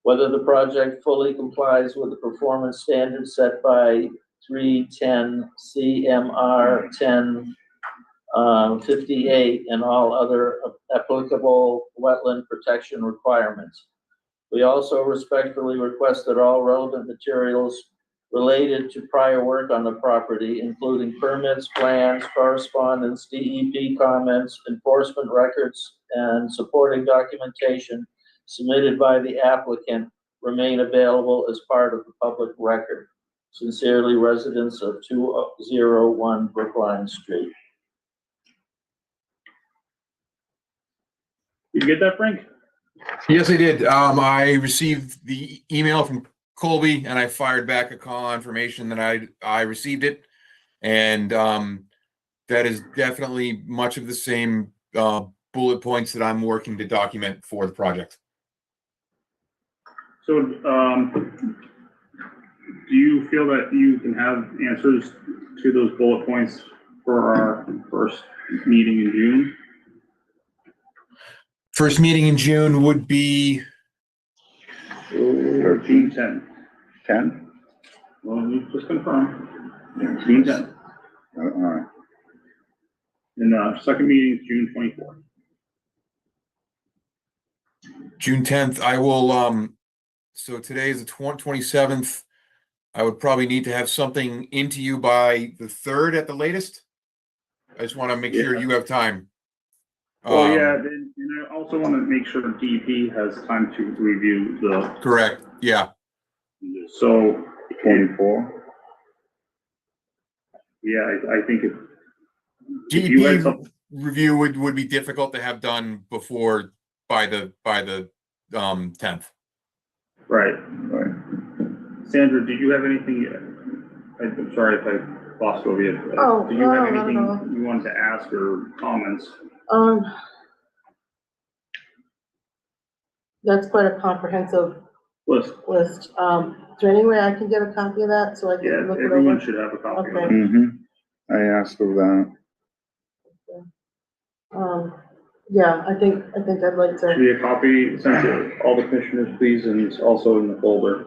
Whether the project fully complies with the performance standards set by 310 CMR 1058 and all other applicable wetland protection requirements. We also respectfully request that all relevant materials related to prior work on the property, including permits, plans, correspondence, DEP comments, enforcement records, and supporting documentation submitted by the applicant remain available as part of the public record. Sincerely, residents of 201 Brookline Street. Did you get that, Frank? Yes, I did. I received the email from Colby and I fired back a confirmation that I received it. And that is definitely much of the same bullet points that I'm working to document for the project. So, do you feel that you can have answers to those bullet points for our first meeting in June? First meeting in June would be June 10th. 10? Well, you just confirm. June 10th. All right. And second meeting is June 24th. June 10th. I will, so today is the 27th. I would probably need to have something into you by the 3rd at the latest. I just want to make sure you have time. Well, yeah, and I also want to make sure DEP has time to review the. Correct. Yeah. So. 24? Yeah, I think if you had DEP something. review would be difficult to have done before by the 10th. Right. Right. Sandra, did you have anything? I'm sorry if I glossed over you. Oh, Did you have no, not at anything all. you wanted to ask or comments? That's quite a comprehensive List. list. Is there any way I can get a copy of that so I Yeah, can look it everyone over? should have a copy of Okay. it. Mm-hmm. I asked for that. Yeah, I think I'd like Should to. be a copy sent to all the commissioners, please, and it's also in the folder.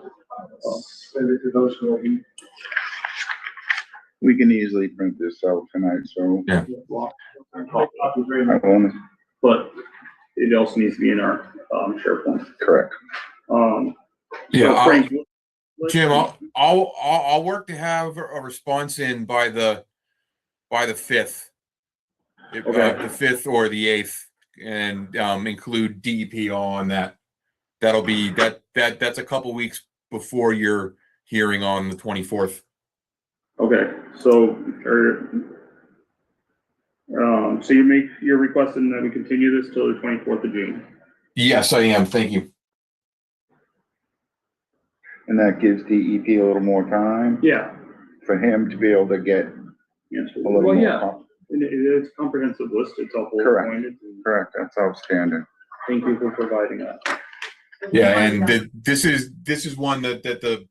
Send it to those who are in. We can easily print this out tonight, so Yeah. I won't, But it also needs to be in our SharePoint. correct. Yeah. So Frank, Jim, I'll work to have a response in by the 5th. Okay. The 5th or the 8th, and include DEP on that. That'll be that's a couple weeks before your hearing on the 24th. okay, so you're requesting that we continue this till the 24th of June. Yes, I am. Thank you. And that gives DEP a little more time Yeah. for him to be able to get Yes. a little Well, more. yeah, and it's a comprehensive list. It's all bullet Correct. pointed. Correct, that's outstanding. Thank you for providing that. Yeah, and this is one that the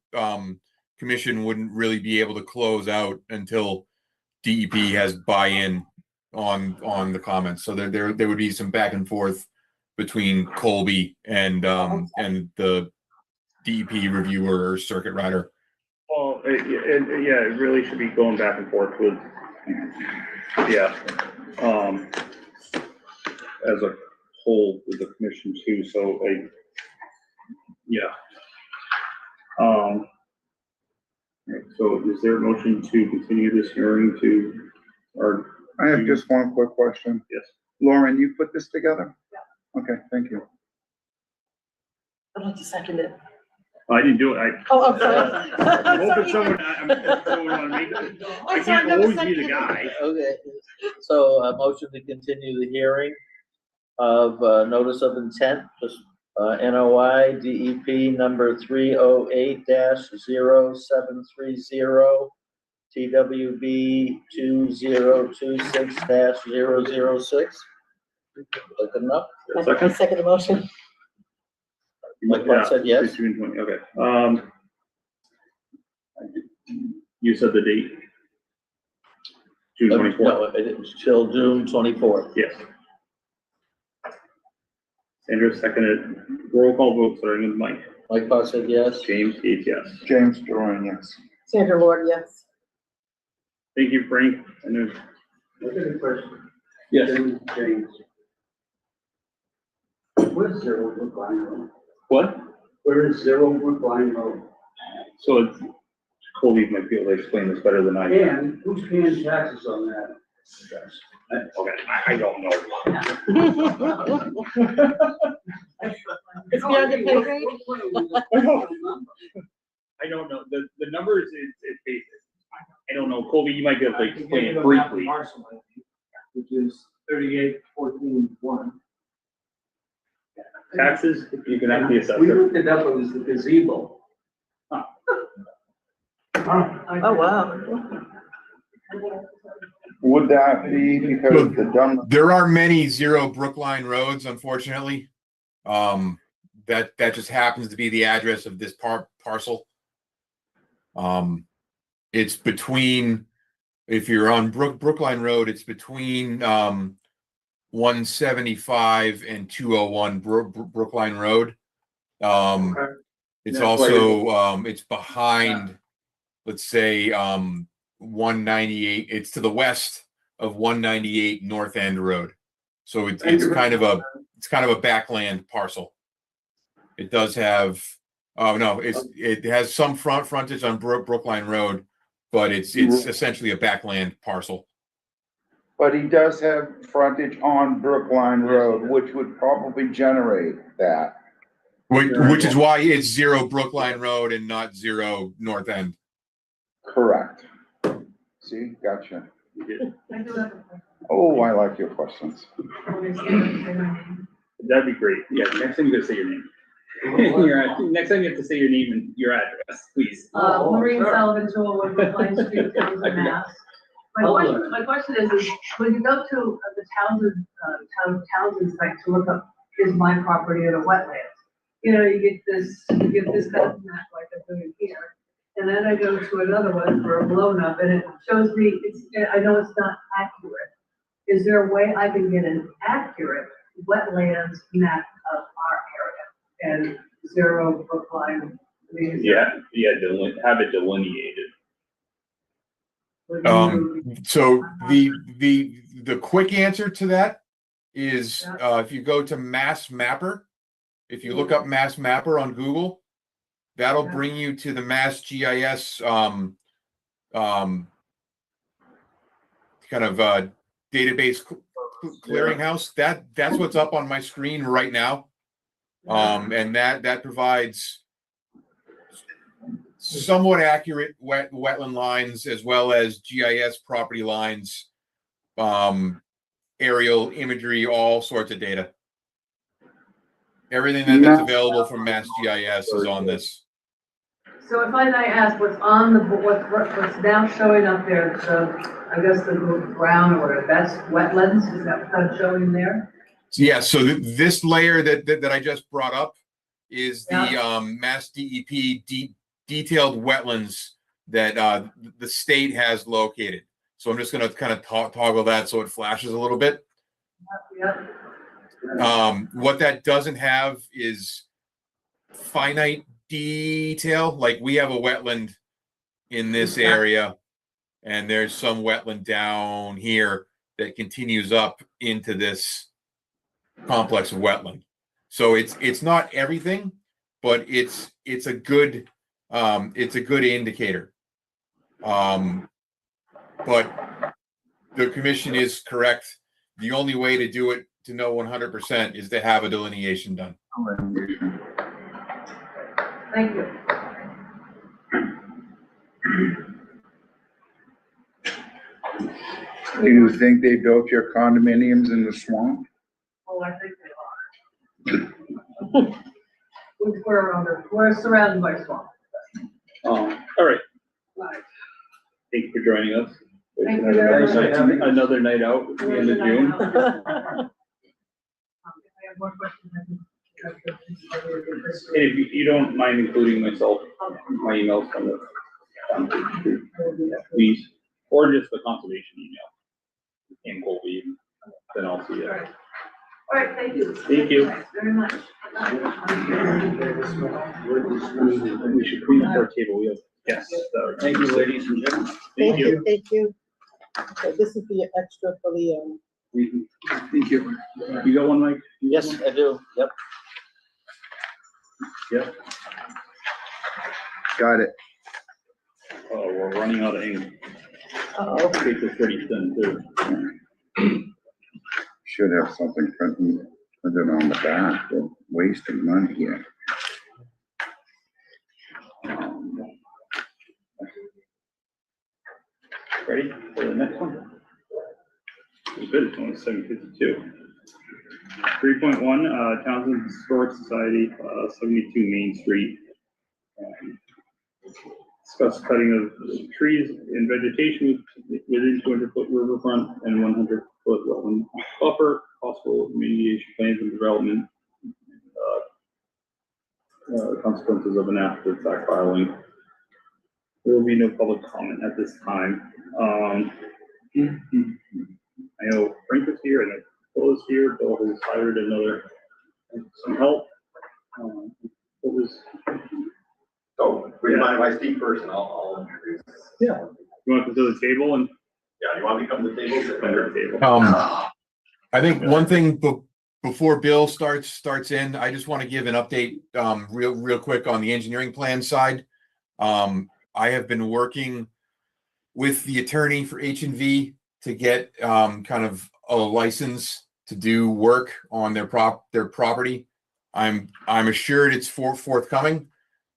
commission wouldn't really be able to close out until DEP has buy-in on the comments. So there would be some back and forth between Colby and the DEP reviewer or circuit rider. Well, it really should be going back and forth with, as a whole with the commission too, so so is there a motion to continue this hearing to, or? I have just one quick question. Yes. Lauren, you put this together? Okay, thank you. I'd like to second it. I didn't do it, Oh, I'm sorry. I'm hoping someone wanna make it. I can't always be the guy. Okay, so a motion to continue the hearing of notice of intent, NOI DEP number 308-0730, TWB 2026-006. Looking up. I Second? second the motion. Mike Clark said yes. June 20, okay. You said the date? June 24th? No, it's till June 24th. Yes. Sandra seconded. Roll call vote, starting with Mike. Mike Clark said yes. James Gates, yes. James Duran, yes. Sandra Lord, yes. Thank you, Frank. I know. Okay, question. Yes. James. Where's Zero Brookline Road? What? Where is Zero Brookline Road? So it's, Colby might be able to explain this better than I can. And who's paying taxes on that? Okay, I don't know. It's beyond your pay grade? I don't know, the numbers is basic. I don't know, Colby, you might be able to explain it briefly. Which is 38,14,1. Taxes, you can ask the We assessor. looked it up, it was the gazebo. Oh, wow. Would that be because the dumb, There are many 0 Brookline roads, unfortunately. That just happens to be the address of this parcel. It's between, if you're on Brookline Road, it's between 175 and 201 Brookline Road. It's That's also it's behind, let's say 198. It's to the west of 198 North End Road. So it's kind of a backland parcel. It does have it has some frontage on Brookline Road, but it's essentially a backland parcel. but he does have frontage on Brookline Road, which would probably generate that. Which is why it's 0 Brookline Road and not 0 North End. Correct. See, gotcha. Oh, I like your questions. That'd be great. Yeah, next time you gotta say your name. Next time you have to say your name and your address, please. Maureen Sullivan, 201 Brookline Street, Townsend, Mass. My question is when you go to the Townsend site to look up, is my property in a wetland? You know, you get this kind of map like I'm doing here. And then I go to another one for a blown up and it shows me, I know it's not accurate. Is there a way I can get an accurate wetlands map of our area and 0 Brookline? Yeah, have it delineated. So the quick answer to that is if you go to Mass Mapper, if you look up Mass Mapper on Google, that'll bring you to the Mass GIS kind of database clearinghouse. That's what's up on my screen right now, and that provides somewhat accurate wetland lines as well as GIS property lines, aerial imagery, all sorts of data. Everything that's available from Mass GIS is on this. So if I may ask, what's on the, what's now showing up there, I guess the brown or whatever, that's wetlands, is that kind of showing there? Yeah, so this layer that I just brought up is the Mass DEP detailed wetlands that the state has located. So I'm just going to kind of toggle that so it flashes a little bit. Yep. What that doesn't have is finite detail. Like we have a wetland in this area, and there's some wetland down here that continues up into this complex of wetland. So it's not everything, but it's a good indicator. But the commission is correct. The only way to do it to know 100% is to have a delineation done. Thank you. Do you think they built your condominiums in the swamp? Oh, I think they are. We're surrounded by swamp. All right. Right. Thank you for joining us. Thank you very much. Another night out at the end of June. If I have more questions, I can. And if you don't mind including myself, my email's from the please, or just the conservation email. And Colby, then I'll see you. All right, thank you. Thank you. Thanks very much. We should clean up our table. We have guests. Thank you, ladies and gentlemen. Thank you. Thank you. Okay, this is the extra for the, Thank you. You got one, Mike? Yes, I do. Yep. Yep. Got it. Oh, we're running out of ink. uh-oh. Paper's pretty thin too. Should have something printed Put it on the back, we're wasting money here. Ready for the next one? It's good, it's only 7:52. 3.1, Townsend Historic Society, 72 Main Street. Discuss cutting of trees and vegetation within 200-foot riverfront and 100-foot wetland buffer, possible remediation plans and development, consequences of an after fact filing. There will be no public comment at this time. I know Frank is here, and Bill is here. Bill has hired some help. What was? So, would you mind if I speak first and I'll introduce? Yeah. You want to go to the table and? Yeah, you want me to come to the table? Come to the table. I think one thing before Bill starts in, I just want to give an update, real quick on the engineering plan side. I have been working with the attorney for H&V to get kind of a license to do work on their property. I'm assured it's forthcoming,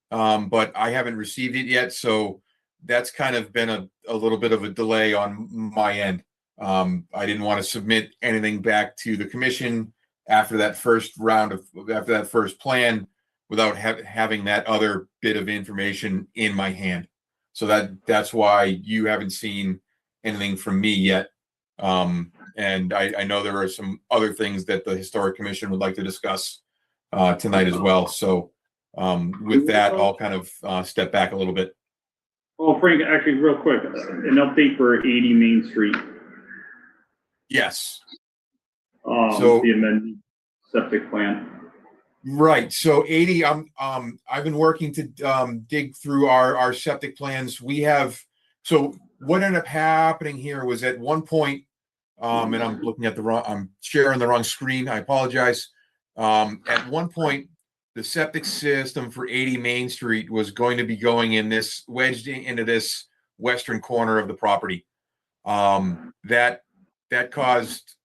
but I haven't received it yet, so that's kind of been a little bit of a delay on my end. I didn't want to submit anything back to the commission after that first plan without having that other bit of information in my hand. So that's why you haven't seen anything from me yet. And I know there are some other things that the Historic Commission would like to discuss tonight as well. So with that, I'll kind of step back a little bit. Oh, Frank, actually, real quick, an update for 80 Main Street. Yes. So the amended septic plan. Right. So 80, I've been working to dig through our septic plans. We have, so what ended up happening here was at one point, and I'm looking at I'm sharing the wrong screen. I apologize. At one point, the septic system for 80 Main Street was going to be going in this, wedged into this western corner of the property. That caused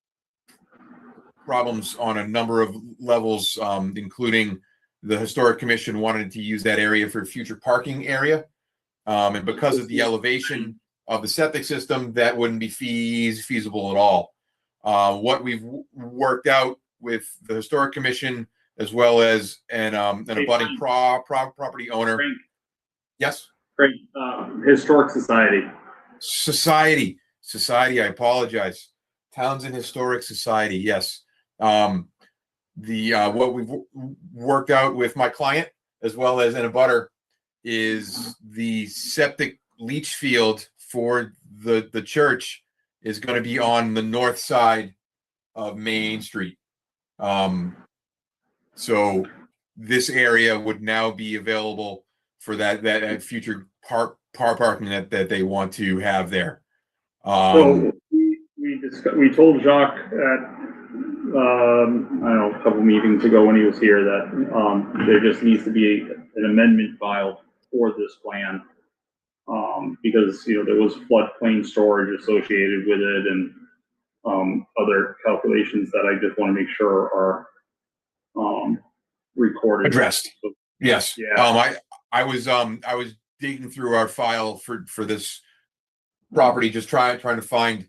problems on a number of levels, including the Historic Commission wanted to use that area for future parking area. And because of the elevation of the septic system, that wouldn't be feasible at all. What we've worked out with the Historic Commission, as well as an abutting property owner. Frank. Yes. Great. Historic Society. Society, I apologize. Townsend Historic Society, yes. What we've worked out with my client as well as an abutter is the septic leach field for the church is going to be on the north side of Main Street. So this area would now be available for that future parking that they want to have there. So we told Jacques at I don't know, a couple meetings ago when he was here that there just needs to be an amendment filed for this plan, because there was floodplain storage associated with it and other calculations that I just want to make sure are recorded. Addressed. So, yes. Yeah. I was digging through our file for this property, just trying to find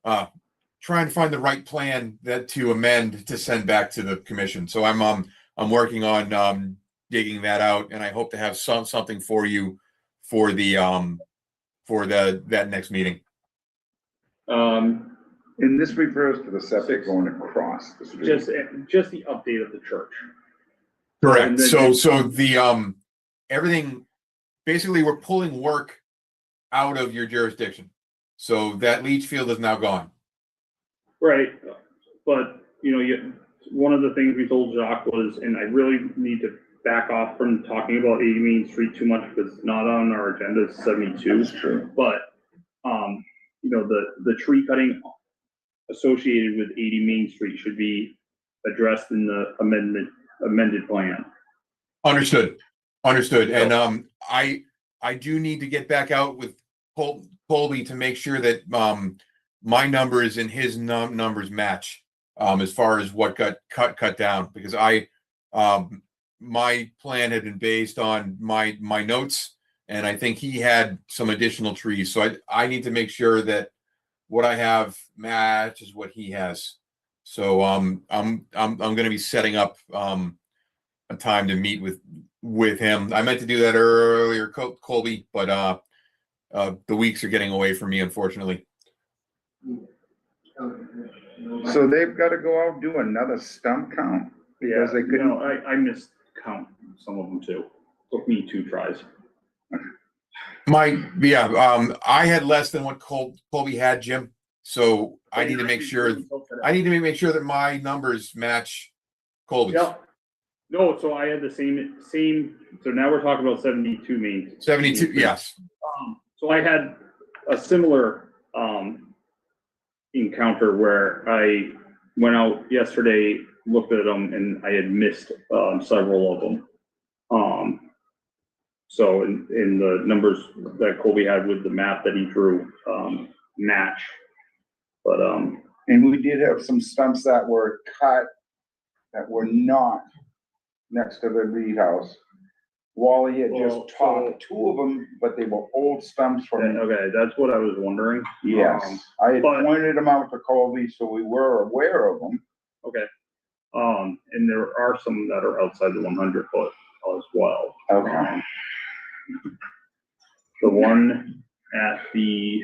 the right plan to amend to send back to the commission. So I'm working on digging that out, and I hope to have something for you for that next meeting. And this refers to the septic going across the street. Just the update of the church. Correct. So the everything, basically we're pulling work out of your jurisdiction. So that leach field is now gone. Right, but one of the things we told Jacques was, and I really need to back off from talking about 80 Main Street too much because it's not on our agenda. It's 72. That's true. But the tree cutting associated with 80 Main Street should be addressed in the amended plan. Understood. And I do need to get back out with Colby to make sure that my numbers and his numbers match. as far as what got cut down, because my plan had been based on my notes, and I think he had some additional trees. So I need to make sure that what I have matches what he has. So I'm going to be setting up a time to meet with him. I meant to do that earlier, Colby, but the weeks are getting away from me, unfortunately. So they've got to go out and do another stump count? Yeah, Because they couldn't. no, I missed count some of them too. Took me 2 tries. I had less than what Colby had, Jim. So I need to make sure that my numbers match Colby's. Yeah. No, so I had the same, so now we're talking about 72 main. 72, yes. So I had a similar, encounter where I went out yesterday, looked at them, and I had missed, several of them. So in the numbers that Colby had with the map that he drew, match. But, And we did have some stumps that were cut that were not next to the Reed house. Wally had Well, just topped 2 of them, but they were old stumps from. okay, that's what I was wondering. Yes, I had but- pointed them out to Colby, so we were aware of them. Okay. And there are some that are outside the 100 foot as well. Okay. The one at the,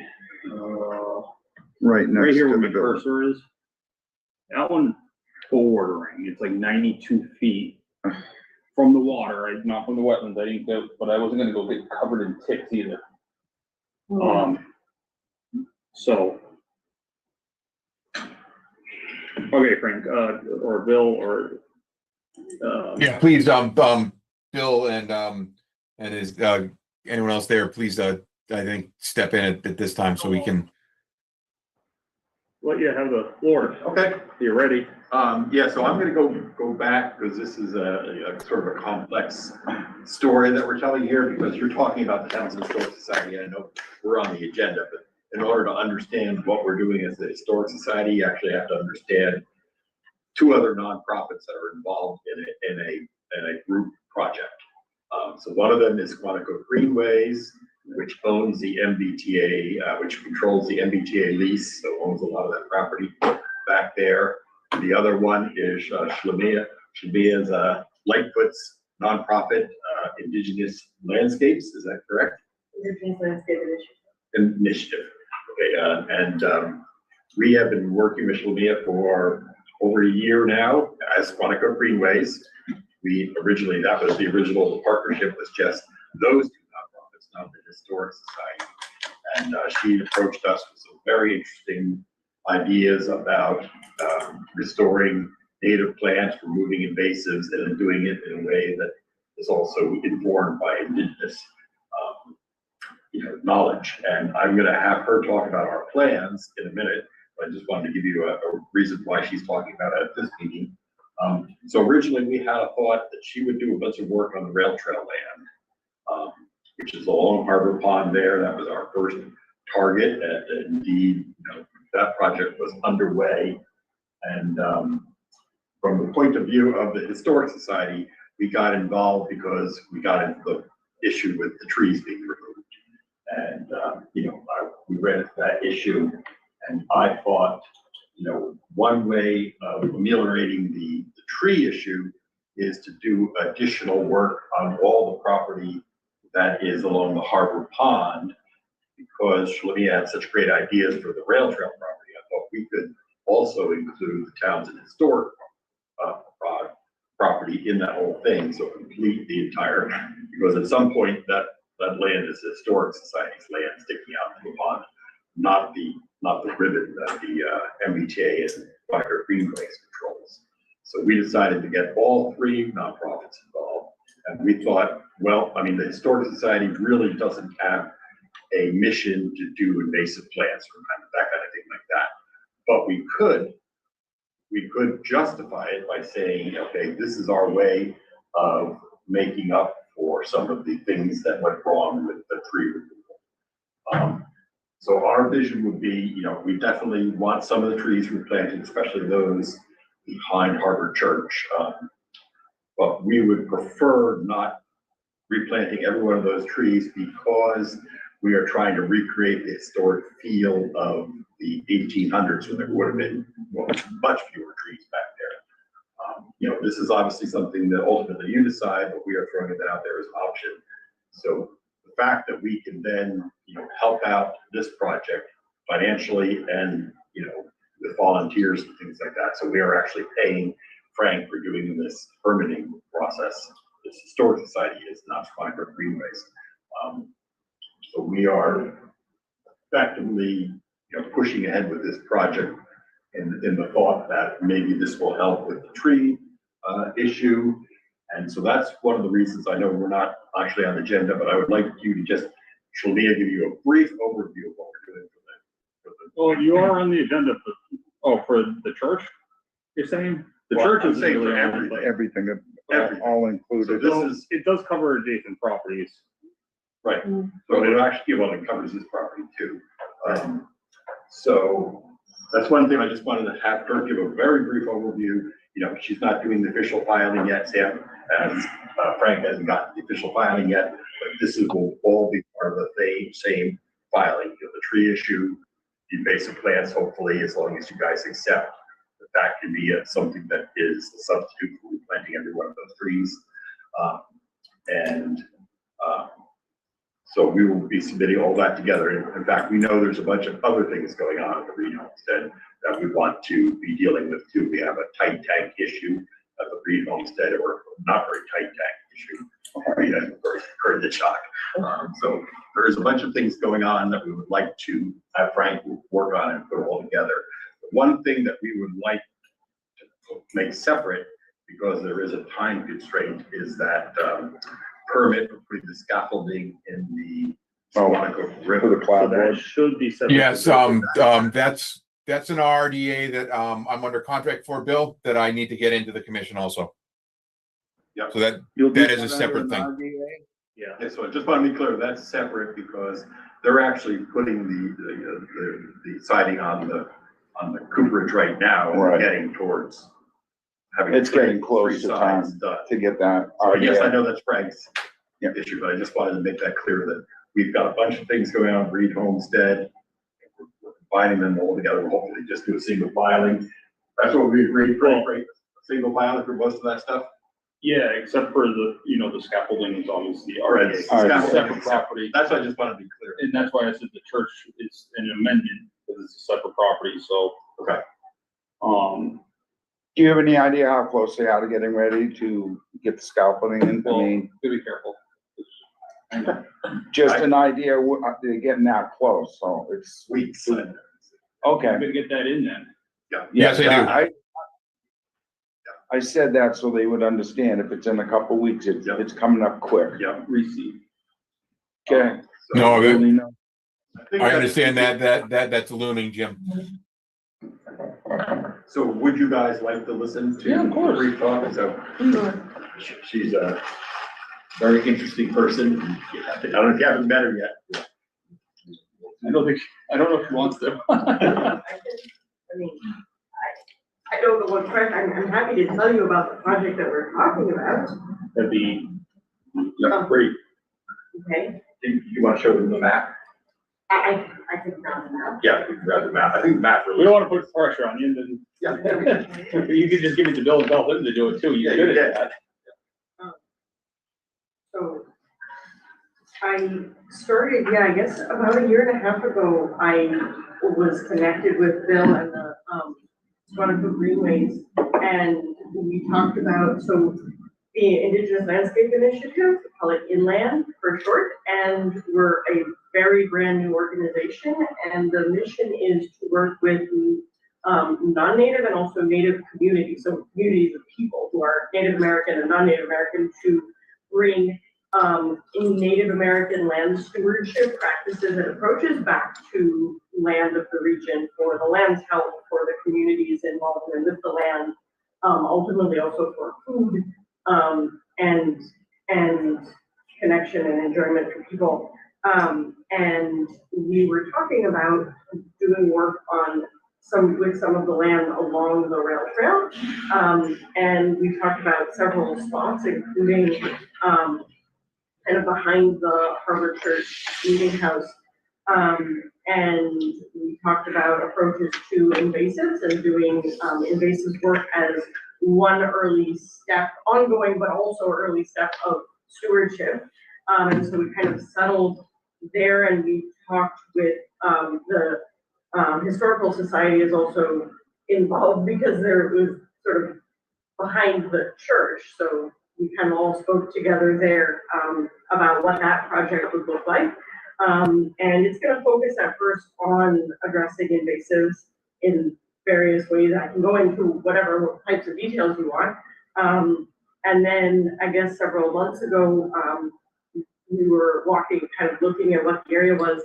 Right right next here to where the my building. cursor is, that one bordering, it's like 92 feet from the water, not from the wetlands, I didn't go, but I wasn't gonna go get covered in ticks either. So. Okay, Frank, or Bill, or. Yeah, please, Bill and his anyone else there, please, I think step in at this time so we can. Let you have the floor. Okay. You're ready. Yeah, so I'm gonna go back, because this is a sort of a complex story that we're telling here, because you're talking about the Townsend Historic Society. I know we're on the agenda, but in order to understand what we're doing as the Historic Society, you actually have to understand 2 other nonprofits that are involved in a group project. So one of them is Quantico Greenways, which owns the MBTA, which controls the MBTA lease, so owns a lot of that property back there. The other one is Shlamia. Shlamia is Lightfoot's nonprofit, Indigenous Landscapes, is that correct? Indigenous Landscape Initiative. Initiative. Okay, and we have been working with Shlamia for over a year now as Quantico Greenways. That was the original partnership, was just those 2 nonprofits, not the Historic Society. And she approached us with some very interesting ideas about restoring native plants, removing invasives, and doing it in a way that is also informed by indigenous knowledge. And I'm going to have her talk about our plans in a minute. But I just wanted to give you a reason why she's talking about it at this meeting. So originally we had a thought that she would do a bunch of work on the rail trail land, which is along Harbor Pond there. That was our first target. And indeed, that project was underway. And from the point of view of the Historic Society, we got involved because we got into the issue with the trees being removed. And, we read that issue, and I thought, one way of ameliorating the tree issue is to do additional work on all the property that is along the Harbor Pond, because Shlamia had such great ideas for the rail trail property. I thought we could also include the Townsend Historic property in that whole thing, so complete the entire, because at some point that land is the Historic Society's land sticking out of the pond, not the ribbon that the MBTA and Quantico Greenways controls. So we decided to get all 3 nonprofits involved, and we thought, well, the Historic Society really doesn't have a mission to do invasive plants or that kind of thing like that. But we could justify it by saying, okay, this is our way of making up for some of the things that went wrong with the tree removal. So our vision would be, you know, we definitely want some of the trees replanted, especially those behind Harbor Church. But we would prefer not replanting every one of those trees because we are trying to recreate the historic feel of the 1800s when there would have been, well, much fewer trees back there. You know, this is obviously something that ultimately you decide, but we are throwing it out there as an option. So the fact that we can then, you know, help out this project financially and, you know, with volunteers and things like that. So we are actually paying Frank for doing this permitting process. This historic society is not Feinberg Greenways. So we are effectively, you know, pushing ahead with this project in the thought that maybe this will help with the tree issue. And so that's one of the reasons. I know we're not actually on the agenda, but I would like you to just, Shalia, give you a brief overview of what we're doing for the. Well, you are on the agenda for the church, you're saying? The Well, church I'm is saying for really everything. Everything, Everything. all So included. this is, It does cover adjacent properties. right, so it actually, well, it covers this property too. So that's one thing I just wanted to have her give a very brief overview. You know, she's not doing the official filing yet, Sam, as Frank hasn't gotten the official filing yet, but this will all be part of the same filing, you know, the tree issue, the invasive plants, hopefully, as long as you guys accept that can be something that is a substitute for replanting every one of those trees. So we will be submitting all that together. In fact, we know there's a bunch of other things going on at the Reed Homestead that we want to be dealing with too. We have a tight tank issue at the Reed Homestead, or not very tight tank issue. Reed has heard the shock. So there is a bunch of things going on that we would like to have Frank work on and put all together. One thing that we would like to make separate, because there is a time constraint, is that permit for putting the scaffolding in the Squanico River. For the clapboard. Should be separate. Yes, that's an RDA that, I'm under contract for, Bill, that I need to get into the commission also. Yep. So that is a separate thing. Yeah. Yeah, so I just want to be clear, that's separate because they're actually putting the siding on the cooperage right now and Right. getting towards having. It's getting three close to sides time done. to get that. So yes, I RDA. know that's Frank's Yeah. issue, but I just wanted to make that clear that we've got a bunch of things going on, Reed Homestead. We're combining them all together, we'll hopefully just do a single filing. That's what we agreed, Frank, right? Single filing for most of that stuff. Yeah, except for the scaffolding is obviously Right, already scaffolding separate is property. That's why I just wanted to be clear. And that's why I said the church is an amendment, because it's a separate property, so. Okay. Do you have any idea how close they are to getting ready to get the scaffolding in? I Well, mean, be careful. just an idea, they're getting that close, so it's, Weeks. I'm okay. gonna get that in then. Yes, I do. I said that so they would understand if it's in a couple weeks, it's coming up quick. Yeah. Receive. Okay. No, Really no- think I that's- understand that's looming, Jim. So would you guys like to listen to? Yeah, of course. Brief talk? So she's a very interesting person. I don't know if you haven't met her yet. I don't know if she wants to. I mean, I don't know what question, I'm happy to tell you about the project that we're talking about, That'd be, yeah, great. okay? You want to show them the map? I think not now. Yeah, we can grab the map. I think the map We really. don't wanna put pressure on you, then. Yeah. You could just give it to Bill and tell him to do it too. You Yeah, could. you did. So I started, yeah, I guess about a year and a half ago, I was connected with Bill and the, Squanico Greenways, and we talked about, so the Indigenous Landscape Initiative, we call it Inland for short, and we're a very brand new organization, and the mission is to work with non-native and also native communities, so communities of people who are Native American and non-Native American, to bring in Native American land stewardship practices and approaches back to land of the region for the land's health, for the communities involved in with the land, ultimately also for food, and connection and enjoyment for people. And we were talking about doing work on with some of the land along the rail trail. And we talked about several spots, including, kind of behind the Harbor Church meeting house. And we talked about approaches to invasives and doing, invasives work as one early step, ongoing, but also early step of stewardship. And so we kind of settled there, and we talked with, the Historical Society is also involved because there was sort of behind the church. So we kind of all spoke together there, about what that project would look like. And it's gonna focus at first on addressing invasives in various ways. I can go into whatever types of details you want. And then I guess several months ago, we were walking, kind of looking at what the area was.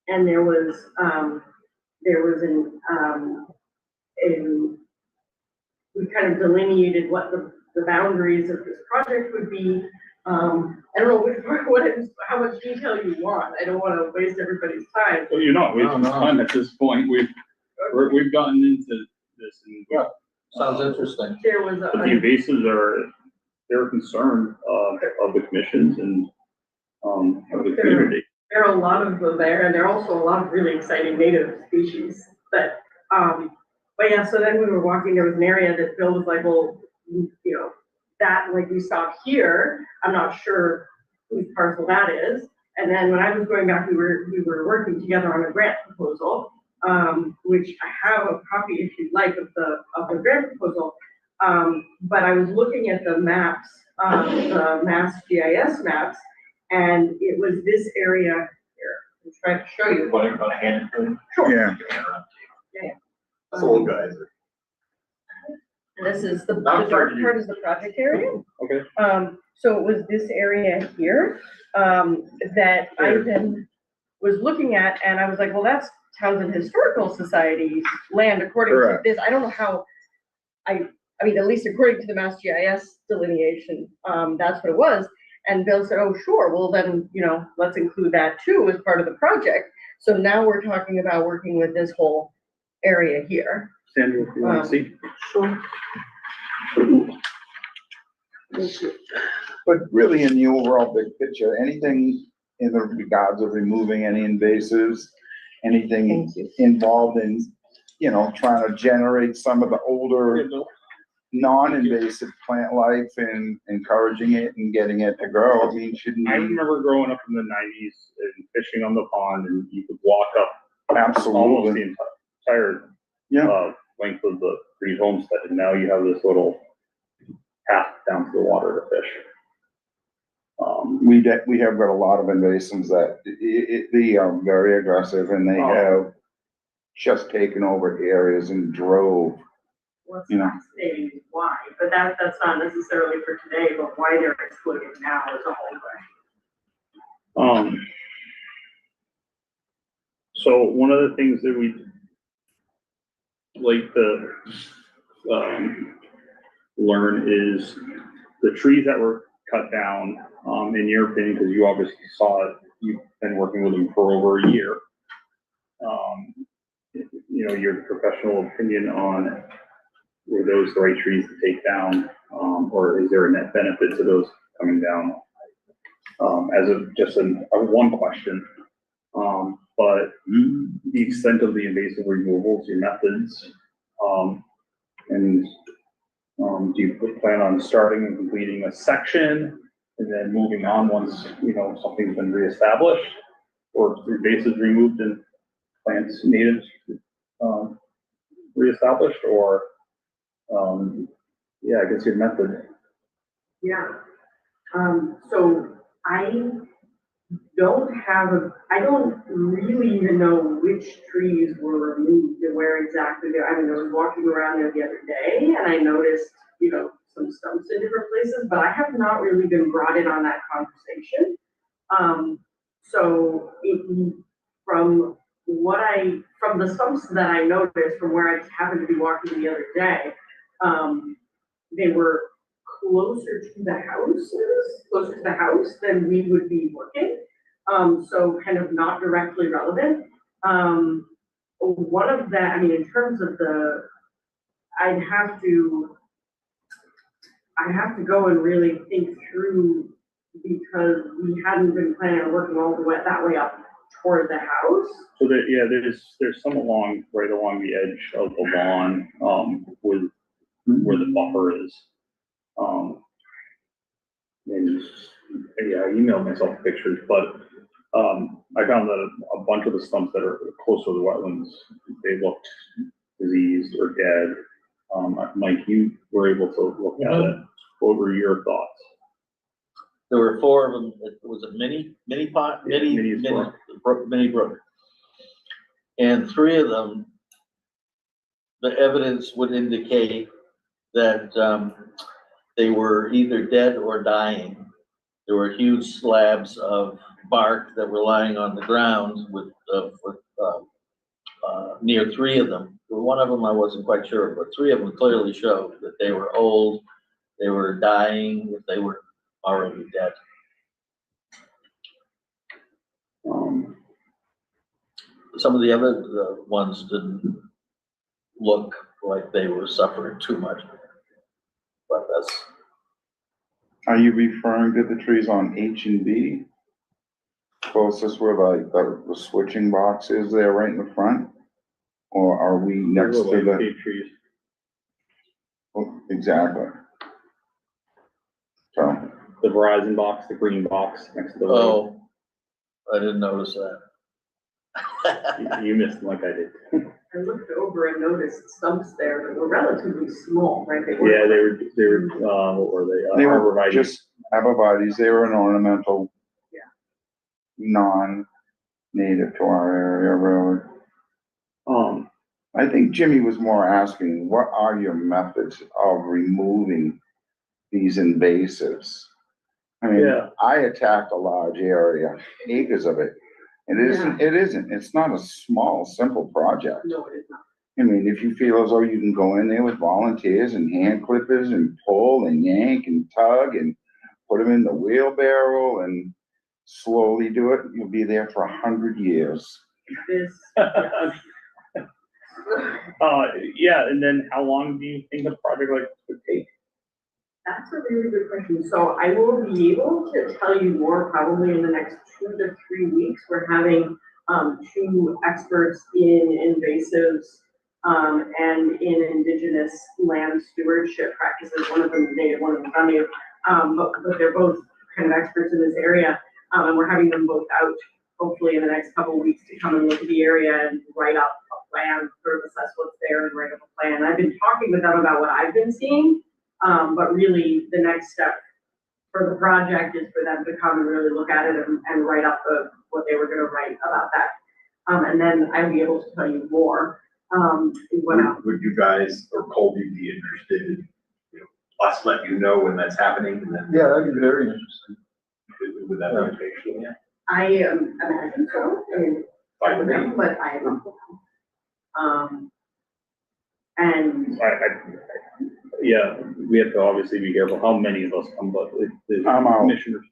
And there was we kind of delineated what the boundaries of this project would be. I don't know how much detail you want. I don't want to waste everybody's time. Well, you're not wasting time at this point. We've gotten into this and. Yeah. Sounds interesting. There was But the invasives they're a concern of the commissions and, of the community. there are a lot of them there, and there are also a lot of really exciting native species. But yeah, so then we were walking, there was an area that Bill was like, well, you know, that, like, we stopped here, I'm not sure whose parcel that is. And then when I was going back, we were working together on a grant proposal, which I have a copy if you'd like of the grant proposal. But I was looking at the maps, the Mass GIS maps, and it was this area here. I'm trying to show you. What, about a hand? Sure. Yeah. Yeah. That's old guys. And this is the Not dark for you. part is the project area. Okay. So it was this area here, that I then was looking at, and I was like, well, that's Townsend Historical Society's land according to Correct. this. I don't know how, I mean, at least according to the Mass GIS delineation, that's what it was. And Bill said, oh, sure, well then, you know, let's include that too as part of the project. So now we're talking about working with this whole area here. Sandra, if you want to see. Sure. But really, in the overall big picture, anything in the regards of removing any invasives, anything involved in, you know, trying to generate some of the older non-invasive plant life and encouraging it and getting it to grow, I mean, shouldn't I be. remember growing up in the 90s and fishing on the pond, and you could walk up almost Absolutely. the entire Yeah. length of the Reed homestead, and now you have this little path down to the water to fish. We have got a lot of invasives that they are very aggressive, and they have just taken over areas and drove. What's You know. fascinating is why, but that's not necessarily for today, but why they're excluded now is a whole question. So one of the things that we like to learn is the trees that were cut down, in your opinion, because you obviously saw it, you've been working with them for over a year. You know, your professional opinion on were those the right trees to take down, or is there a net benefit to those coming down? As a just a one question, but the extent of the invasive removals, your methods, and do you plan on starting and completing a section and then moving on once, you know, something's been reestablished, or invasives removed and plants natives reestablished, or yeah, I guess your method. Yeah, so I don't really even know which trees were removed and where exactly I mean, I was walking around there the other day and I noticed, you know, some stumps in different places, but I have not really been brought in on that conversation. So from the stumps that I noticed from where I just happened to be walking the other day, they were closer to the house, then we would be working. So kind of not directly relevant. One of that, I mean, in terms of I'd have to go and really think through, because we hadn't been planning on working all the way that way up toward the house. So there, yeah, there's some right along the edge of the lawn, where the buffer is. And yeah, I emailed myself pictures, but, I found that a bunch of the stumps that are close to the wetlands, they looked diseased or dead. Mike, you were able to look at it. What were your thoughts? There were 4 of them. It was a mini pot, Yeah, mini brook. And 3 of them, the evidence would indicate that, they were either dead or dying. There were huge slabs of bark that were lying on the ground near 3 of them. One of them I wasn't quite sure, but 3 of them clearly showed that they were old, they were dying, if they were already dead. Some of the other ones didn't look like they were suffering too much, but that's. Are you referring to the trees on H and B? Closest where like the switching box is there right in the front? Or are we next to the? Trees. Oh, exactly. So, The Verizon box, the green box next to the road. Oh, I didn't notice that. You missed them like I did. I looked over and noticed stumps there that were relatively small, right? Yeah, they were, what were they? they were Arborvitae. just abrevieties, they were an ornamental. Yeah. Non-native to our area, really. I think Jimmy was more asking, what are your methods of removing these invasives? I mean, Yeah. I attacked a large area, acres of it. It's not a small, simple project. No, it is not. I mean, if you feel as though you can go in there with volunteers and hand clippers and pull and yank and tug and put them in the wheelbarrow and slowly do it, you'll be there for 100 years. Yeah, and then how long do you think a project like this would take? That's a really good question. So I will be able to tell you more probably in the next 2 to 3 weeks. We're having 2 experts in invasives and in indigenous land stewardship practices. One of them is native, one of them is non-native, but they're both kind of experts in this area. And we're having them both out hopefully in the next couple of weeks to come and look at the area and write up a plan, sort of assess what's there and write up a plan. I've been talking with them about what I've been seeing. But really the next step for the project is for them to come and really look at it and write up what they were gonna write about that. And then I'll be able to tell you more. Would you guys or Colby be interested in, us let you know when that's happening and then? Yeah, that'd be very interesting. Would that be okay? Yeah. I imagine so, I mean, I don't know, but I don't know. And Yeah, we have to obviously be careful how many of us come, but the I'm out. commissioners.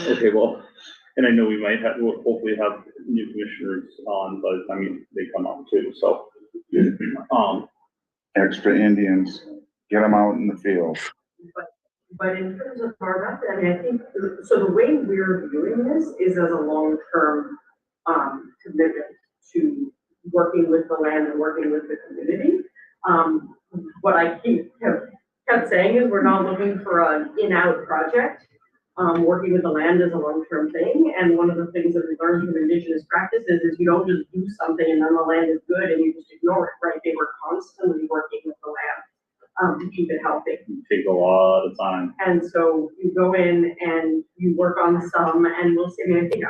Okay, well, and I know we might we'll hopefully have new commissioners on by the time they come on too, so. Extra Indians, get them out in the field. But in terms of our method, I mean, I think, so the way we're viewing this is as a long-term commitment to working with the land and working with the community. What I kept saying is we're not looking for an in-out project. Working with the land is a long-term thing, and one of the things that we learned from indigenous practices is you don't just do something and then the land is good and you just ignore it, right? They were constantly working with the land to keep it healthy. It takes a lot of time. And so you go in and you work on some, and we'll see. I mean, I think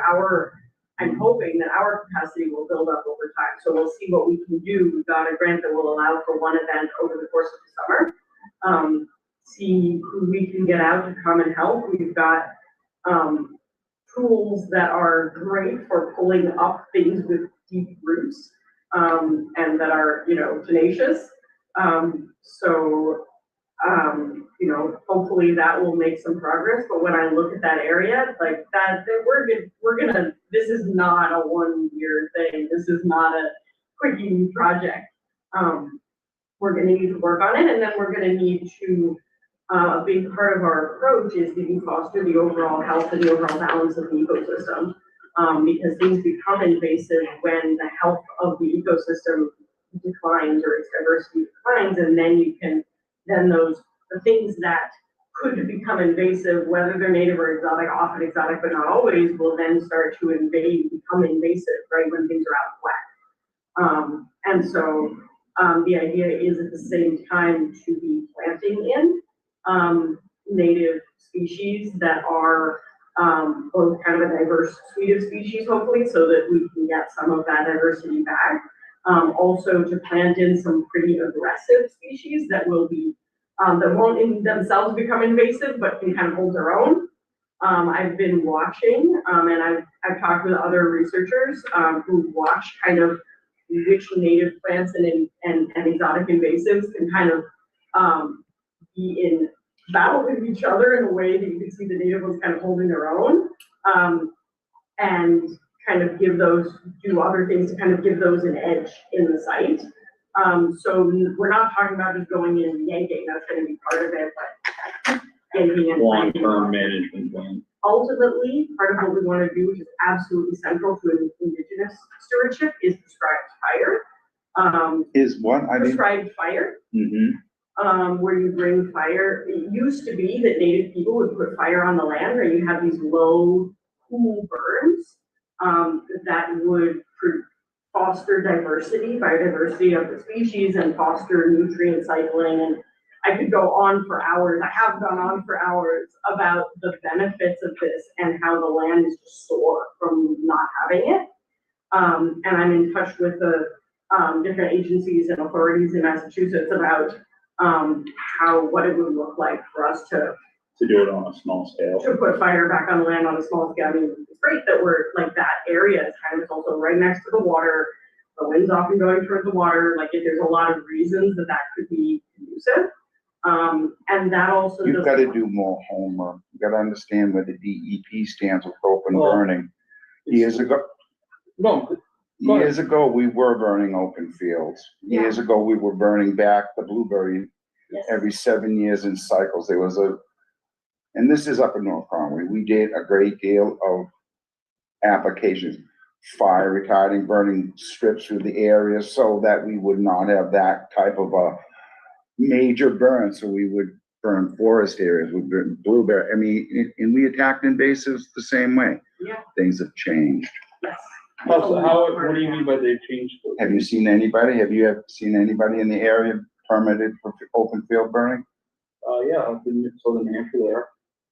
I'm hoping that our capacity will build up over time. So we'll see what we can do. We've got a grant that will allow for one event over the course of the summer. See who we can get out to come and help. We've got tools that are great for pulling up things with deep roots. and that are, you know, tenacious. So, you know, hopefully that will make some progress, but when I look at that area, like that, this is not a 1 year thing. This is not a quickie project. We're gonna need to work on it, and then we're gonna need to, a big part of our approach is to foster the overall health and the overall balance of the ecosystem. Because things become invasive when the health of the ecosystem declines or its diversity declines, and then the things that could become invasive, whether they're native or exotic, often exotic, but not always, will then start to become invasive, right, when things are out of whack. And so, the idea is at the same time to be planting in, native species that are, both kind of a diverse suite of species, hopefully, so that we can get some of that diversity back. Also to plant in some pretty aggressive species that will be, that won't in themselves become invasive, but can kind of hold their own. I've been watching, and I've talked with other researchers, who watch kind of which native plants and exotic invasives can kind of, be in battle with each other in a way that you can see the native ones kind of holding their own, and kind of do other things to kind of give those an edge in the site. So we're not talking about just going in and yanking, that's gonna be part of it, but yanking and planting. Long-term management plan. Ultimately, part of what we wanna do, which is absolutely central to an indigenous stewardship, is prescribed fire. Is what? I didn't. Prescribed fire. Mm-hmm. Where you bring fire. It used to be that native people would put fire on the land, or you have these low, cool burns, that would foster biodiversity of the species and foster nutrient cycling. And I could go on for hours, I have gone on for hours about the benefits of this and how the land is just sore from not having it. And I'm in touch with the different agencies and authorities in Massachusetts about what it would look like for us to do it on a small scale. to put fire back on the land on a small scale. I mean, it's great that we're, like, that area is kind of, it's also right next to the water. The wind's often going towards the water, like, there's a lot of reasons that could be conducive. And that also. You've got to do more homework. You got to understand where the DEP stands with open burning. Years ago, we were burning open fields. Years ago, we were burning back the blueberry every 7 years in cycles. There was and this is up in North Conway, we did a great deal of applications, fire retarding, burning strips through the area so that we would not have that type of a major burn. So we would burn forest areas, we burn blueberry. I mean, and we attacked invasives the same way. Yeah. Things have changed. Yes. What do you mean by they've changed? Have you seen anybody? Have you ever seen anybody in the area permitted for open field burning? Yeah, I've been in Southern Hampshire there.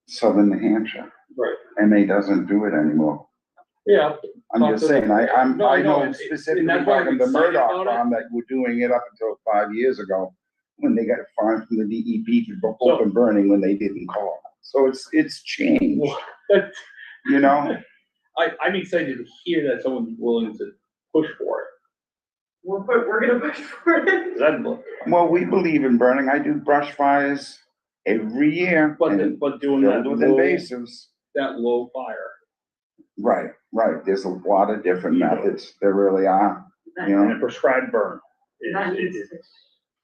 Southern New Hampshire. Right. MA doesn't do it anymore. Yeah. I'm just saying, I know and specifically that's why I'm from the excited Murdoch about it. farm that were doing it up until 5 years ago, when they got fined from the DEP for open burning when they didn't call. So it's changed, you know? I'm excited to hear that someone's willing to push for it. We're gonna push for it. Well, we believe in burning. I do brush fires every year. But doing that filled with low, invasives. that low fire. Right. There's a lot of different methods. There really are. You And know, a prescribed burn.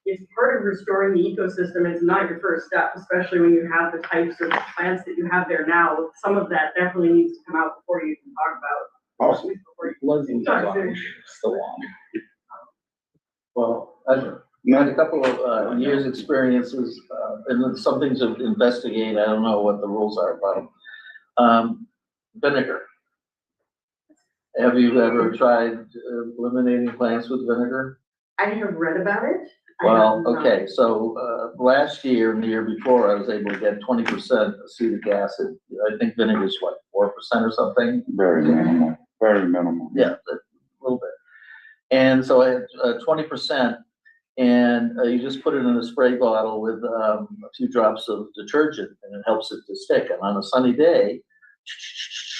It's part of restoring the ecosystem. It's not your first step, especially when you have the types of plants that you have there now. Some of that definitely needs to come out before you can talk about. Also, Leslie's still on. Well, I've had a couple of years' experiences, and then some things to investigate. I don't know what the rules are about. Vinegar. Have you ever tried eliminating plants with vinegar? I have read about it. Well, okay, so last year and the year before, I was able to get 20% acetic acid. I think vinegar is what, 4% or something? very minimal, very minimal. Yeah, a little bit. And so I had 20%, and you just put it in a spray bottle with a few drops of detergent, and it helps it to stick. And on a sunny day,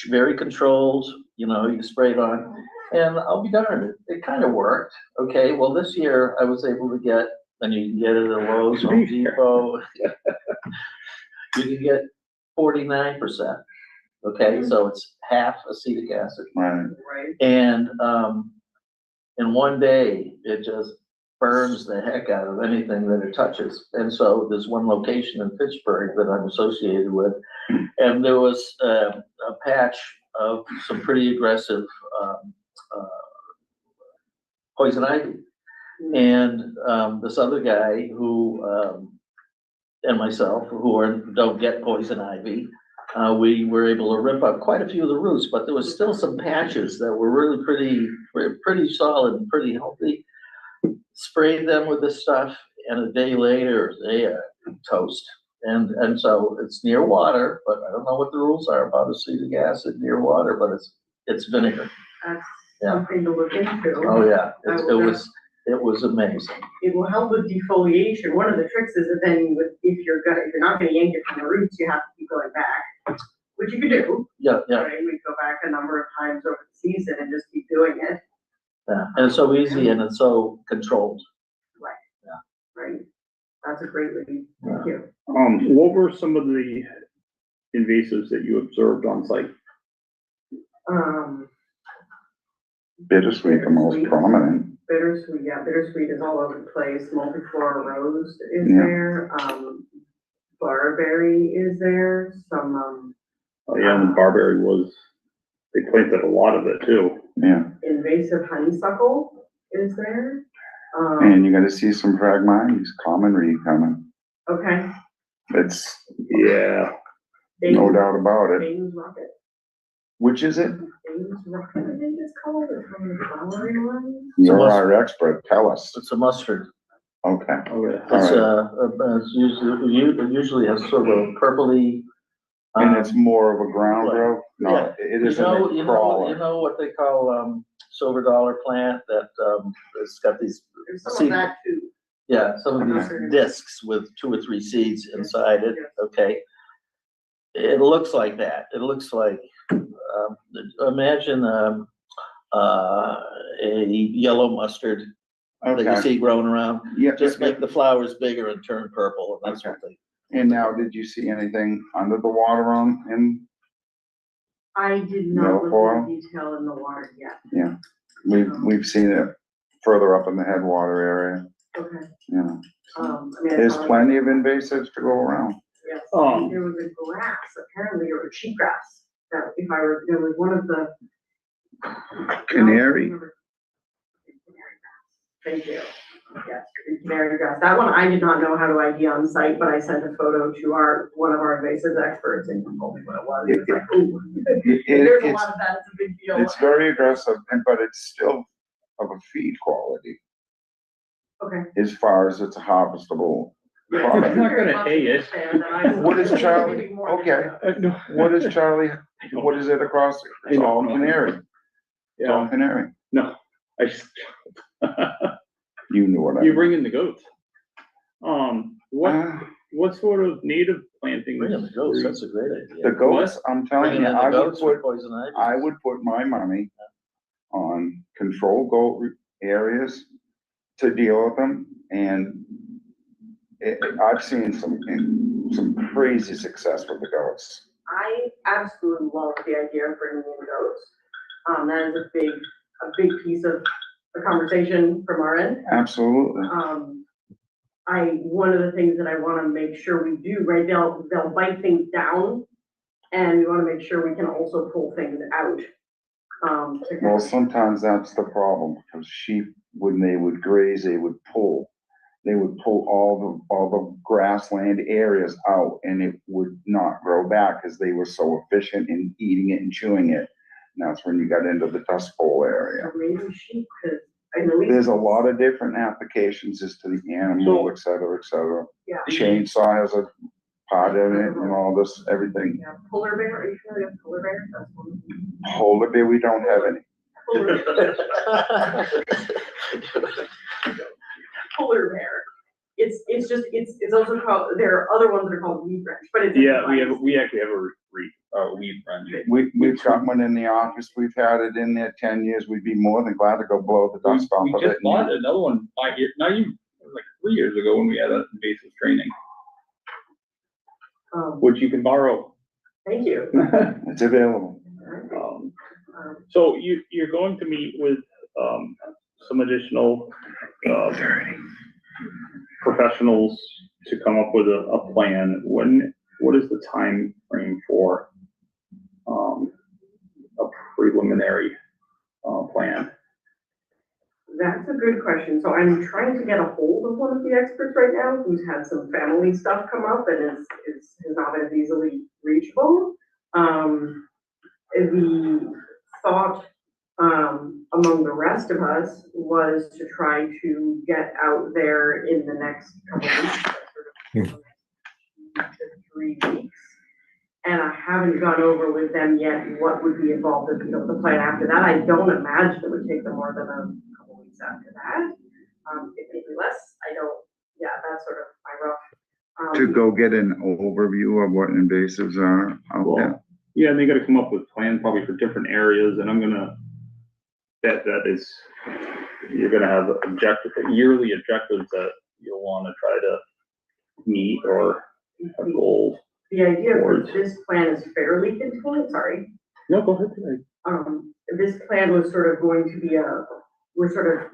very controlled, you know, you spray it on, And I'll be darned, it kind of worked. Okay, well, this year I was able to get, and you can get it at Lowe's, Home Depot. You can get 49%. Okay, so it's half acetic acid. Right. Right. And in one day, it just burns the heck out of anything that it touches. And so there's one location in Pittsburgh that I'm associated with, and there was a patch of some pretty aggressive poison ivy. And this other guy who and myself, don't get poison ivy, we were able to rip up quite a few of the roots, but there was still some patches that were really pretty solid and pretty healthy. Sprayed them with this stuff, and a day later, they are toast. And so it's near water, but I don't know what the rules are about acetic acid near water, but it's vinegar. That's Yeah. something to look into. Oh, yeah, it was amazing. It will help with defoliation. One of the tricks is that then if you're not gonna yank it from the roots, you have to keep going back, which you could do. Yeah, yeah, Right? We go back a number of times over the season and just keep doing it. yeah. And it's so easy and it's so controlled. Right? That's a great lead. Thank you. What were some of the invasives that you observed on site? Bittersweet, the most prominent. Bittersweet, yeah, bittersweet is all over the place. Multiflora rose is Yeah. there. Barberry is there. Some, Oh, yeah, and barberry they planted a lot of it too. Yeah, invasive honeysuckle is there. and you're gonna see some Phragmites, common reed coming. Okay. It's Yeah. no doubt about it. Baines rocket. Which is it? Baines rocket, I think it's called. It's from the flowery one. You're must- our expert, tell us. It's a mustard. Okay. Okay. It's All it's usually has sort of a purpley. And it's more of a ground Right. growth? Yeah. No, it You isn't know, a you crawler. know what they call silver dollar plant that it's got these, There's some See- of that too. yeah, some of these Okay. discs with 2 or 3 seeds inside it. Okay, it looks like that. It looks like imagine a yellow mustard that you Okay, see growing around. yeah, Just make the flowers bigger and turn purple, and that's what they. and now, did you see anything under the water I did not look Milfoil? at detail in the water yet. Yeah, we've seen it further up in the headwater area, Okay. you know. I mean, I There's saw- plenty of invasives to go around. Yes, Um, there was a grass, apparently, or a cheatgrass, that there was one of the. Canary. Canary grass. Thank you. Yes, canary grass. That one I did not know how to ID on site, but I sent a photo to one of our invasive experts and he told me what it was. He was like, ooh. There's a lot of that, it's a big deal. It's very aggressive, but it's still of a feed quality Okay. as far as it's a harvestable It's product. not gonna hay it. What is Charlie? Okay. No. What is Charlie, what is it across? It's all canary. It's all Yeah, canary. no, I just, You knew what I. you bring in the goats. What, Uh, what sort of native plantings? Bring in the goats, that's a great idea. The goats, I'm telling Bringing you, in the I would goats with put, poison ivy. I would put my money on control goat areas to deal with them, and I've seen some crazy success with the goats. I absolutely love the idea of bringing in goats. That is a big piece of the conversation from our end. Absolutely. One of the things that I wanna make sure we do, right, they'll bite things down. And we wanna make sure we can also pull things out. Well, sometimes that's the problem, because sheep, when they would graze, they would pull all the grassland areas out, and it would not grow back, because they were so efficient in eating it and chewing it. And that's when you got into the dust bowl area. Or maybe sheep, cause I know. There's a lot of different applications as to the animal, et cetera, et cetera. Yeah. Chainsaw has a part in it and all this, everything. Yeah, polar bear, are you familiar with polar bear? That's one. Polar bear, we don't have any. Polar bear. It's also called, there are other ones that are called weed wrench, but it's. Yeah, we actually have a weed frenzy. We've got one in the office. We've had it in there 10 years. We'd be more than glad to go blow the dust off We of just it. bought another one 5 years, not even, like 3 years ago when we had a basic training, which you can borrow. Thank you. It's available. So you're going to meet with, some additional, professionals to come up with a plan. What is the time frame for, a preliminary, plan? That's a good question. So I'm trying to get a hold of one of the experts right now who's had some family stuff come up and is not as easily reachable. The thought, among the rest of us was to try to get out there in the next couple of weeks, sort of 2 to 3 weeks. And I haven't gone over with them yet what would be involved in, the plan after that. I don't imagine it would take them more than a couple weeks after that. It may be less, yeah, that's sort of my rough. To go get an overview of what invasives are out there. Yeah, and they gotta come up with plans probably for different areas, and I'm gonna bet that is, you're gonna have yearly objectives that you'll wanna try to meet or have goals. The idea for Words. this plan is fairly contained, sorry. No, go ahead. This plan was sort of going to be we're sort of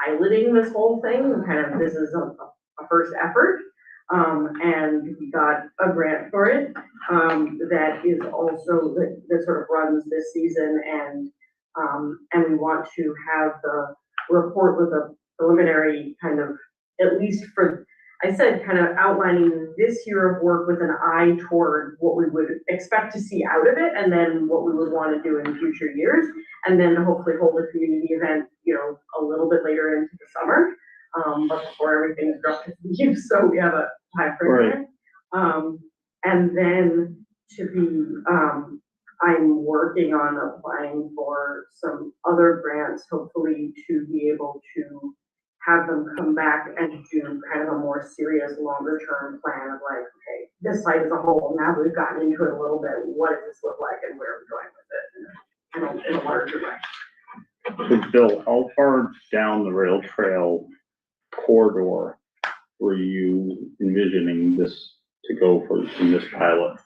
piloting this whole thing, and kind of, this is a first effort. And we got a grant for it, that is also, that sort of runs this season, and we want to have the report with a preliminary kind of, at least for, I said, kind of outlining this year of work with an eye toward what we would expect to see out of it, and then what we would want to do in future years, and then hopefully hold a community event, a little bit later into the summer, but before everything's dropped into leaves, so we have a time frame there. And then to be, I'm working on applying for some other grants, hopefully to be able to have them come back and do kind of a more serious, longer term plan of like, okay, this site as a whole, now we've gotten into it a little bit, what does this look like and where are we going with it in a larger way. So Bill, how far down the rail trail corridor were you envisioning this to go in this pilot?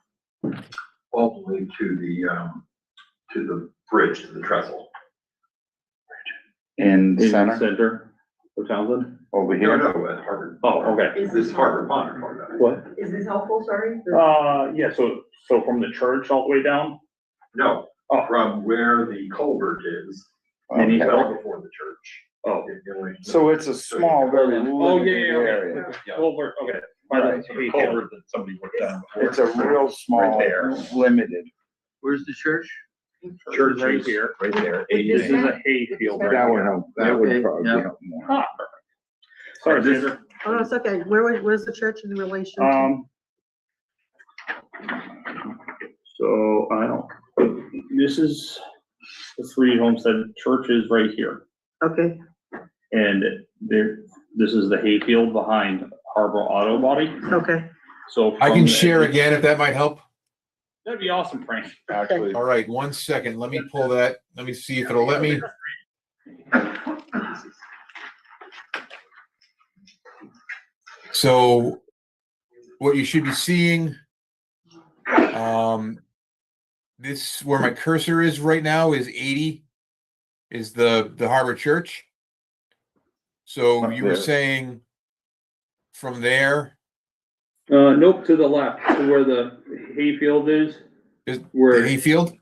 All the way to the bridge, to the trestle. In the In the center, center of Townsend? over No, here. no, at Harvard. Oh, okay. This is Harvard Pond, I'm talking about. What? Is this helpful, sorry? Yeah, so from the church all the way down? No, Oh. from where the culvert is, And he's Okay. well before the church. Oh. So it's a small, very Oh, limited yeah, okay. area. Yeah. Culvert, okay. Right. The culvert that somebody put down before. It's a real small, Right there. limited. Where's the church? Church right here. Right there. This is a hay field right That would here. help. That would Okay, probably yeah. help more. Ah, perfect. Sorry, Sandra. Oh, it's okay. Where's the church in relation to? So I don't, this is the Three Homestead Church is right here. Okay, And this is the hayfield behind Harbor Auto Body. okay. So. I from can the- share again if that might help. That'd be awesome, Frank. Actually, All right, 1 second. Let me pull that. Let me see if it'll let me. So what you should be seeing, this, where my cursor is right now is 80, is the Harbor Church. So Up you were there. saying from there, Nope, to the left, to where the hayfield is. is the Where, hayfield?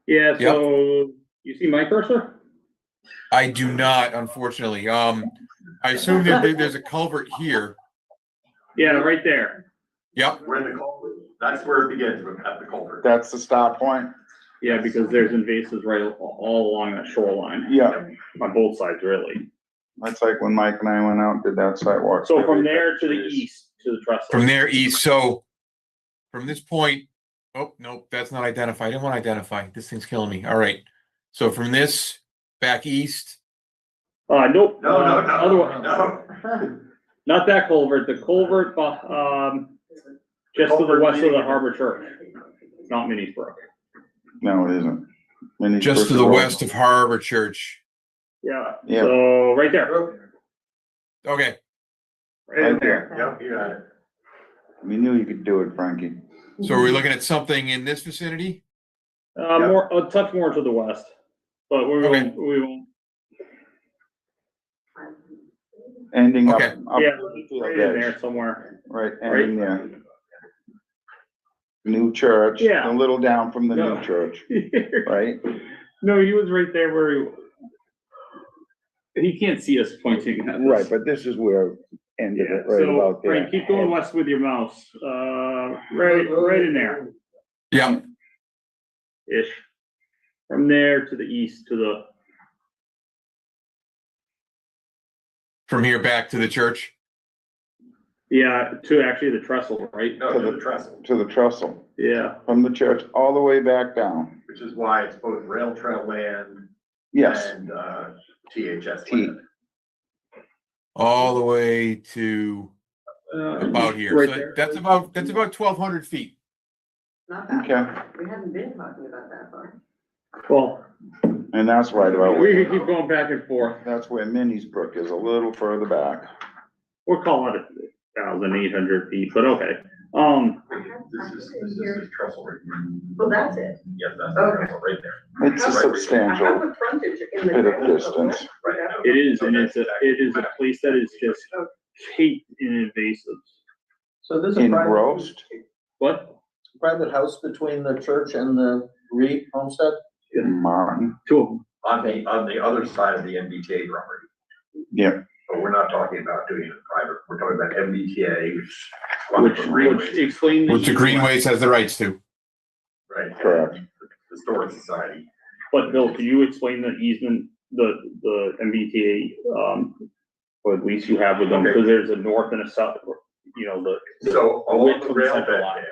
yeah, so you see my cursor? I do not, unfortunately. I assume there's a culvert here. Yeah, right there. Yep. Where the culvert, that's where it begins, at the culvert. that's the start point. Yeah, because there's invasives right all along that shoreline. Yeah, On both sides, really. that's like when Mike and I went out, and did that sidewalk. So from there to the east, to the trestle. From there east, so from this point, oh, nope, that's not identified. I didn't want to identify. This thing's killing me. All right. So from this back east, Nope. No, Other one. no. Not that culvert, the culvert, just to the west of the Harbor Church. It's not Minnie's Brook. No, it isn't. Minnie's Just Brook to is the all- west of Harbor Church. Yeah, Yeah. so right there. Okay, Right there. Yep, you got it. We knew you could do it, Frankie. so are we looking at something in this vicinity? More, a touch more to the west, but we Okay. won't, we won't, Ending up, Okay. up yeah, the field right in edge, there somewhere. right, ending there. New church, Yeah. a little down from the No. new church, right? No, he was right there where he can't see us pointing at this. Right, but this is where end of Yeah, it, right so, about there. right, keep going west with your mouse, right in there, Yeah, ish. From there to the east, to the, from here back to the church. yeah, to actually the trestle, right? No, to the trestle, To the trestle, Yeah, from the church all the way back down. which is why it's both rail trail land Yes, and, THS T. land. All the way to about here. Right So there. that's about 1,200 feet. Not that okay, far. We haven't been talking about that far. well, and that's right about, we could keep going back and forth. that's where Minnie's Brook is, a little further back. We'll call it 1,800 feet, but okay. This is the trestle right here. Well, that's it. Yes, that's the Okay. trestle right there. It's a Right. I have substantial the frontage in the. bit of distance. Right. It is, and it is a place that is just caked in invasives. So there's a private, Engrossed, What? private house between the church and the Reed homestead? Martin, Two of them. On the other side of the MBTA property. yeah, But we're not talking about doing it private, we're talking about MBTA, which. Which explain. Which the Greenways has the rights to. Right. correct. Historic Society. But Bill, can you explain the easement, the MBTA, or at least you have with them, Okay. because there's a north and a south, you know, So along width the of rail bed central line.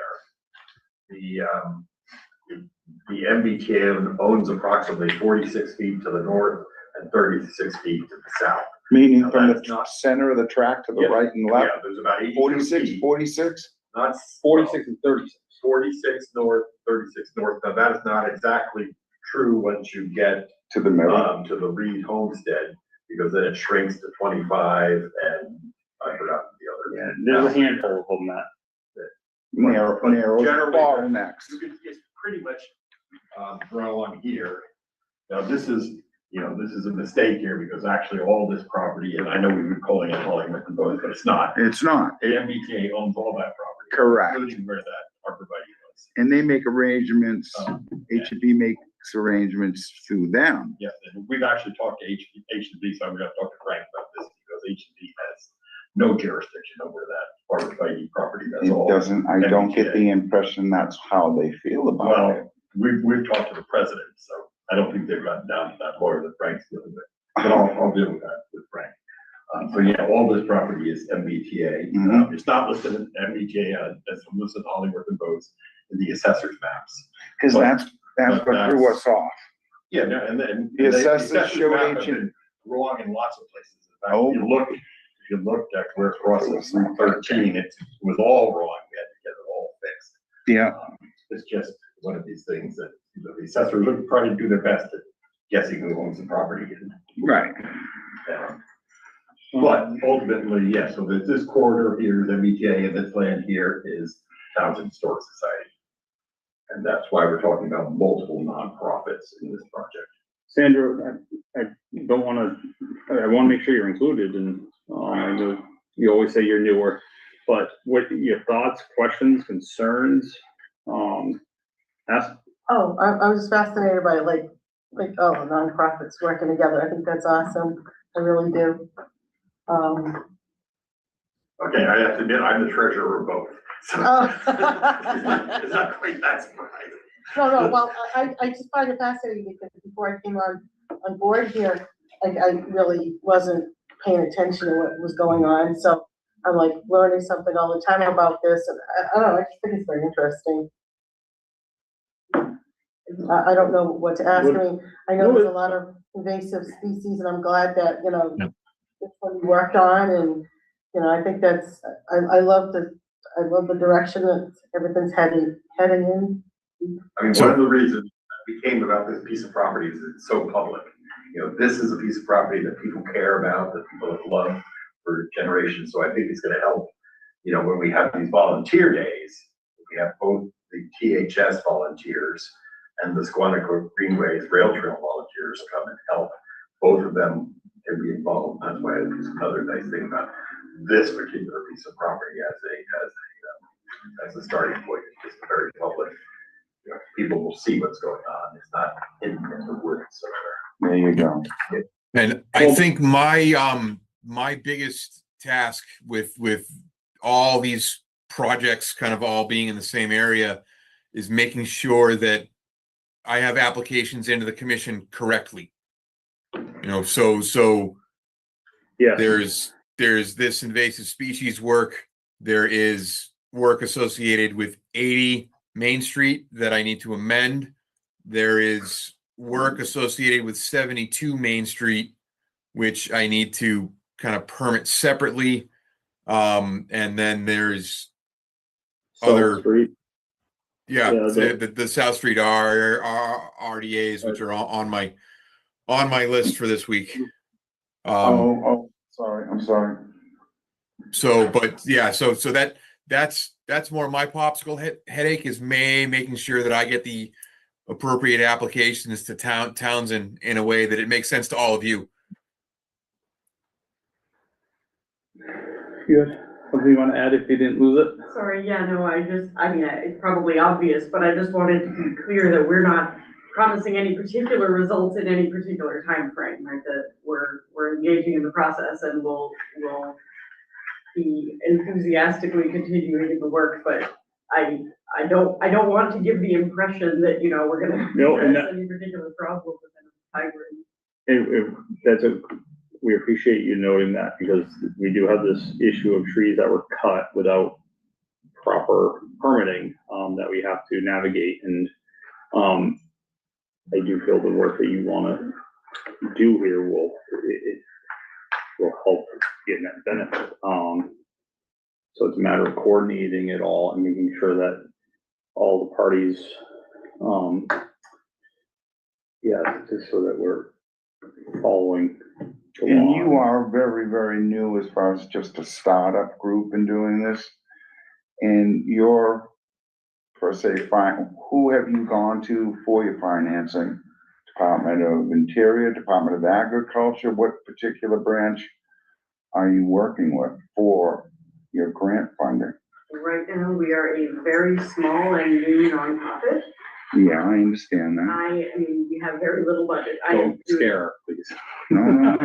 there, the MBTA owns approximately 46 feet to the north and 36 feet to the south. Meaning Now, from that's the not- center of the track to the Yeah. right and Yeah, left, there's about 82 46, feet, 46? not 46 and 36. 46 north, 36 north. Now, that is not exactly true once you get To the middle. to the Reed homestead, because then it shrinks to 25 and I forgot the other. Yeah, there's a handful of them that. Narrow, But narrow generally, bottlenecks. You could, it's pretty much, draw on here. Now, this is, this is a mistake here, because actually all this property, and I know we've been calling it Hollingwood and Both, but it's not. It's not, The MBTA owns all that property. Correct. Including where that arborvitae was. and they make arrangements, Yeah. H-E-B makes arrangements through them. Yes, and we've actually talked to H&B, so I'm gonna talk to Frank about this, because H&B has no jurisdiction over that arborvitae property, that's It all. doesn't, I don't get MBTA. the impression that's how they feel about it. Well, we've talked to the president, so I don't think they've gotten down to that lawyer that Frank's dealing with, but I'll deal with that with Frank. So yeah, all this property is MBTA. Mhm. It's not listed in MBTA, it's listed in Hollingworth and Boats in the assessor's maps. Cause But- that's what threw us off. Yeah, no, and then. The assessors showed map have ancient- been wrong in lots of places. In fact, Oh. if you looked at where it crosses Route 13, it was all wrong. We had to get it all fixed. Yeah, It's just one of these things that, the assessors would probably do their best at guessing who owns the property. right. But ultimately, yes, so this corridor here is MBTA, and this land here is Townsend Historic Society. And that's why we're talking about multiple nonprofits in this project. Sandra, I don't wanna, I wanna make sure you're included, and, I know you always say you're newer, but what your thoughts, questions, concerns, ask. Oh, I was fascinated by oh, nonprofits working together. I think that's awesome. I really do. Okay, I have to admit, I'm the treasurer of both. So Oh. it's not quite that surprising. No, well, I just find it fascinating because before I came on board here, I really wasn't paying attention to what was going on. So I'm like learning something all the time about this, and I don't know, I just think it's very interesting. I don't know what to ask. I mean, I know there's a lot of invasive species, and I'm glad that, it's what we worked on, and, I think that's, I love the direction that everything's heading in. I mean, So- one of the reasons we came about this piece of property is it's so public. You know, this is a piece of property that people care about, that people have loved for generations, so I think it's gonna help. You know, when we have these volunteer days, we have both the THS volunteers and the Squanico Greenways Rail Trail volunteers come and help. Both of them can be involved. That's why it's another nice thing about this particular piece of property as a starting point. It's just very public. You know, people will see what's going on. It's not hidden in the woods somewhere. There you go. And I think my biggest task with all these projects kind of all being in the same area is making sure that I have applications into the commission correctly. You know, so Yeah. there's this invasive species work. There is work associated with 80 Main Street that I need to amend. There is work associated with 72 Main Street, which I need to kind of permit separately. And then there's other, Street. yeah, Yeah, the South Street RDAs, which are on my list for this week. Sorry, I'm sorry. So, but yeah, so that's more my popsicle headache is making sure that I get the appropriate applications to Townsend in a way that it makes sense to all of you. Good. Something you want to add if you didn't lose it? Sorry, yeah, no, it's probably obvious, but I just wanted to be clear that we're not promising any particular results in any particular time frame, right? That we're engaging in the process and we'll be enthusiastically continuing the work, but I don't want to give the impression that, you know, we're gonna No, and address any particular problem within a time frame. We appreciate you noting that because we do have this issue of trees that were cut without proper permitting, that we have to navigate. And, I do feel the work that you want to do here will help get that benefit. So it's a matter of coordinating it all and making sure that all the parties, just so that we're following And along. you are very, very new as far as just a startup group in doing this. And you're, per se, who have you gone to for your financing? Department of Interior, Department of Agriculture, what particular branch are you working with for your grant funding? Right now, we are a very small and new nonprofit. Yeah, I understand that. I mean, we have very little budget. Don't scare her, please. No.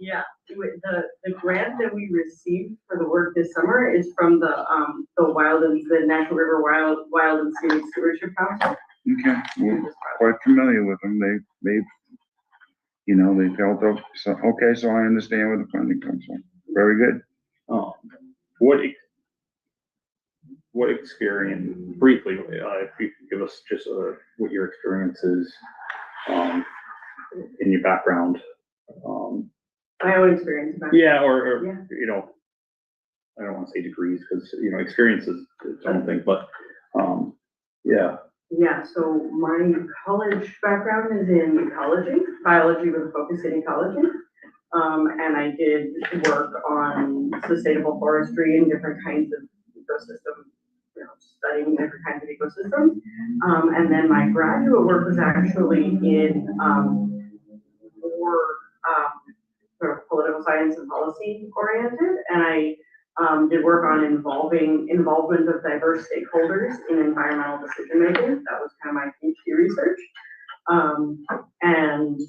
Yeah, the grant that we received for the work this summer is from the Natural River Wild and Scenic Stewardship Council. Okay, we're quite familiar with them. They felt, so I understand where the funding comes from. Very good. What experience, briefly, if you could give us just what your experience is, in your background. My own experience. Yeah, or, Yeah. you know, I don't want to say degrees because, you know, experience is its own thing, but, yeah. Yeah, so my college background is in ecology, biology with a focus in ecology. And I did work on sustainable forestry and different kinds of ecosystem, you know, studying different kinds of ecosystems. And then my graduate work was actually in more sort of political science and policy oriented. And I did work on involvement of diverse stakeholders in environmental decision making. That was kind of my PhD research. And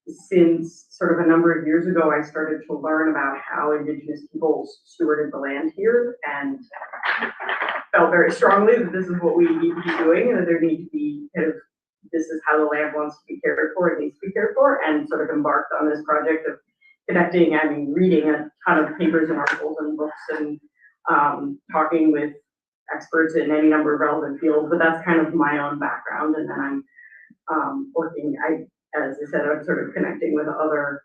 since sort of a number of years ago, I started to learn about how Indigenous peoples stewarded the land here and felt very strongly that this is what we need to be doing and that there need to be this is how the land wants to be cared for, it needs to be cared for, and sort of embarked on this project of reading a ton of papers and articles and books and talking with experts in any number of relevant fields, but that's kind of my own background. And then I'm as I said, I'm sort of connecting with other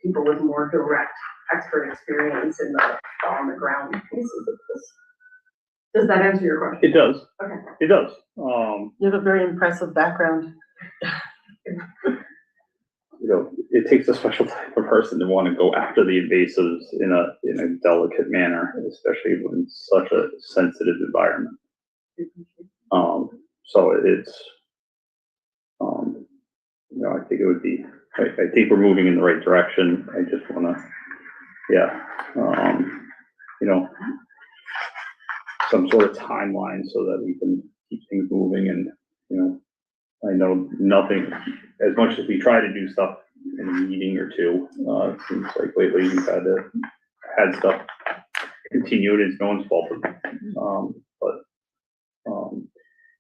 people with more direct expert experience in the on the ground pieces of this. Does that answer your question? It does. Okay. It does. You have a very impressive background. You know, it takes a special type of person to want to go after the invasives in a delicate manner, especially when it's such a sensitive environment. So it's, you know, I think it would be, I think we're moving in the right direction. I just want to, yeah, you know, some sort of timeline so that we can keep things moving. And, you know, I know nothing, as much as we try to do stuff in a meeting or two, it seems like lately we've had stuff continued. It's no one's fault.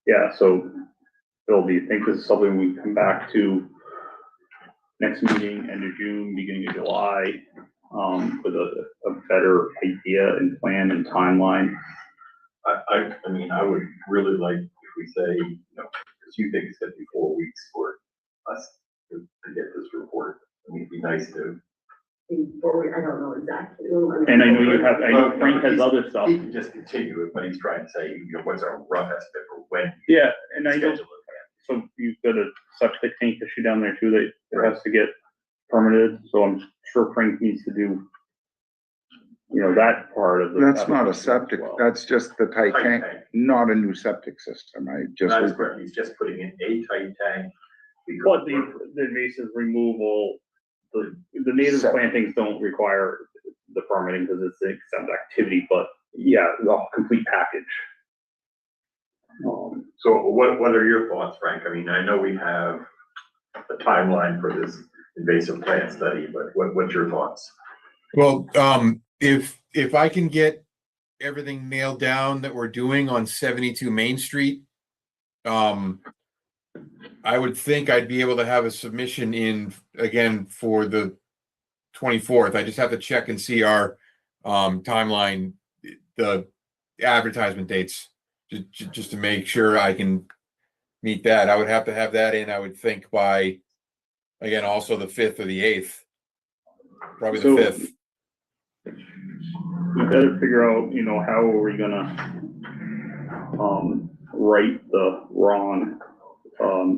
Yeah, so Bill, do you think this is something we come back to next meeting, end of June, beginning of July, with a better idea and plan and timeline? I mean, I would really like if we say, you know, because you think it's gonna be 4 weeks for us to get this report. I mean, it'd be nice to. I don't know exactly. And I know you have, I know Frank has other stuff. He can just continue it, but he's trying to say, you know, what's our rough estimate for when. Yeah, and I know, schedule it. so you've got a septic tank issue down there too, that has to get permitted, so I'm sure Frank needs to do, you know, that part of the. That's not a application as septic, well. that's just the tight Tight tank, tank. not a new septic system, right? Just, That is correct, he's just putting in a tight tank. But the invasive removal, the native Septic. plantings don't require the permitting because it's an exempt activity, but yeah, the complete package. So what are your thoughts, Frank? I mean, I know we have a timeline for this invasive plant study, but what's your thoughts? Well, if I can get everything nailed down that we're doing on 72 Main Street, I would think I'd be able to have a submission in again for the 24th. I just have to check and see our timeline, the advertisement dates, just to make sure I can meet that. I would have to have that in, I would think, by, again, also the 5th or the 8th, probably the So- 5th. We gotta figure out, you know, how are we gonna, right the wrong,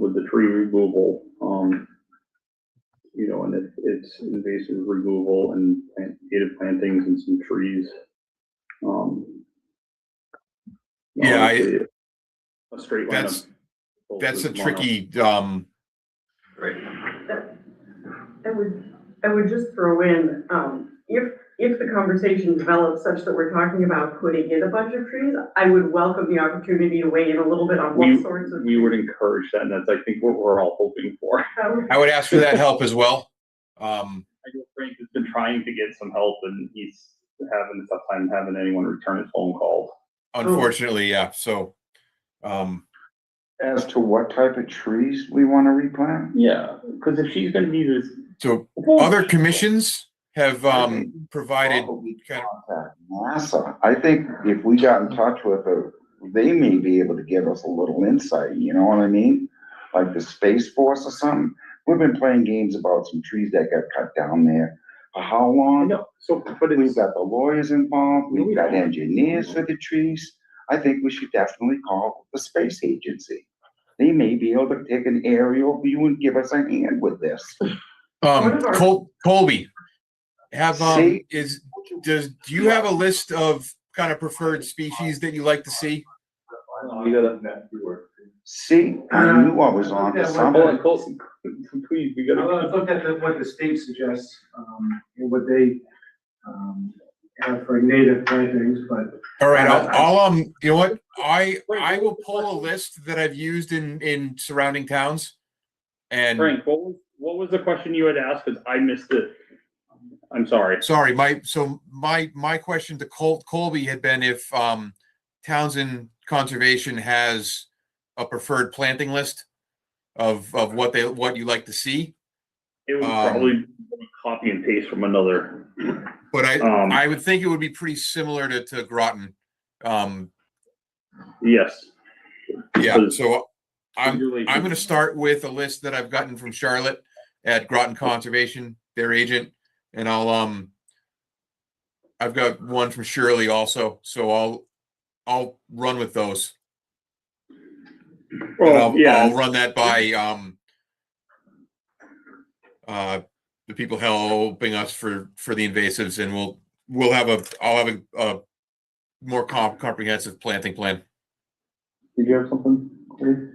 with the tree removal, you know, and it's invasive removal and native plantings and some trees. Yeah, obviously, a straight line. That's a tricky, Right. I would just throw in, if the conversation develops such that we're talking about putting in a bunch of trees, I would welcome the opportunity to weigh in a little bit on what sorts of. We would encourage that, and that's, I think, what we're all hoping for. I would ask for that help as well. I know Frank has been trying to get some help, and he's having a tough time having anyone return his phone calls. Unfortunately, yeah, so, as to what type of trees we want to replant? Yeah, because if she's gonna be this. so other commissions have provided Probably kind of, contact NASA. I think if we got in touch with her, they may be able to give us a little insight, you know what I mean? Like the Space Force or something. We've been playing games about some trees that got cut down there. For how I long? know, so, but We've it's, got the lawyers involved, No, we've we got don't. engineers for the trees. I think we should definitely call the space agency. They may be able to take an aerial view and give us a hand with this. Colby, have, See? do you have a list of kind of preferred species that you like to see? we gotta, See, I knew I was on to Yeah, hold something. on, Colton, please, we gotta. I've looked at what the state suggests, and what they, have for native plantings, but. All right, I'll you know what? I will pull a list that I've used in surrounding towns. And Frank, what was the question you had asked? Because I missed it. I'm sorry. sorry, my question to Colby had been if Townsend Conservation has a preferred planting list of what you like to see. It would probably be copy and paste from another. But I would think it would be pretty similar to Groton. Yes. Yeah, Because so I'm really- going to start with a list that I've gotten from Charlotte at Groton Conservation, their agent, and I've got one from Shirley also. So I'll run with those. And Well, yeah, I'll run that by the people helping us for the invasives, and I'll have a more comprehensive planting plan. did you have something, Corey?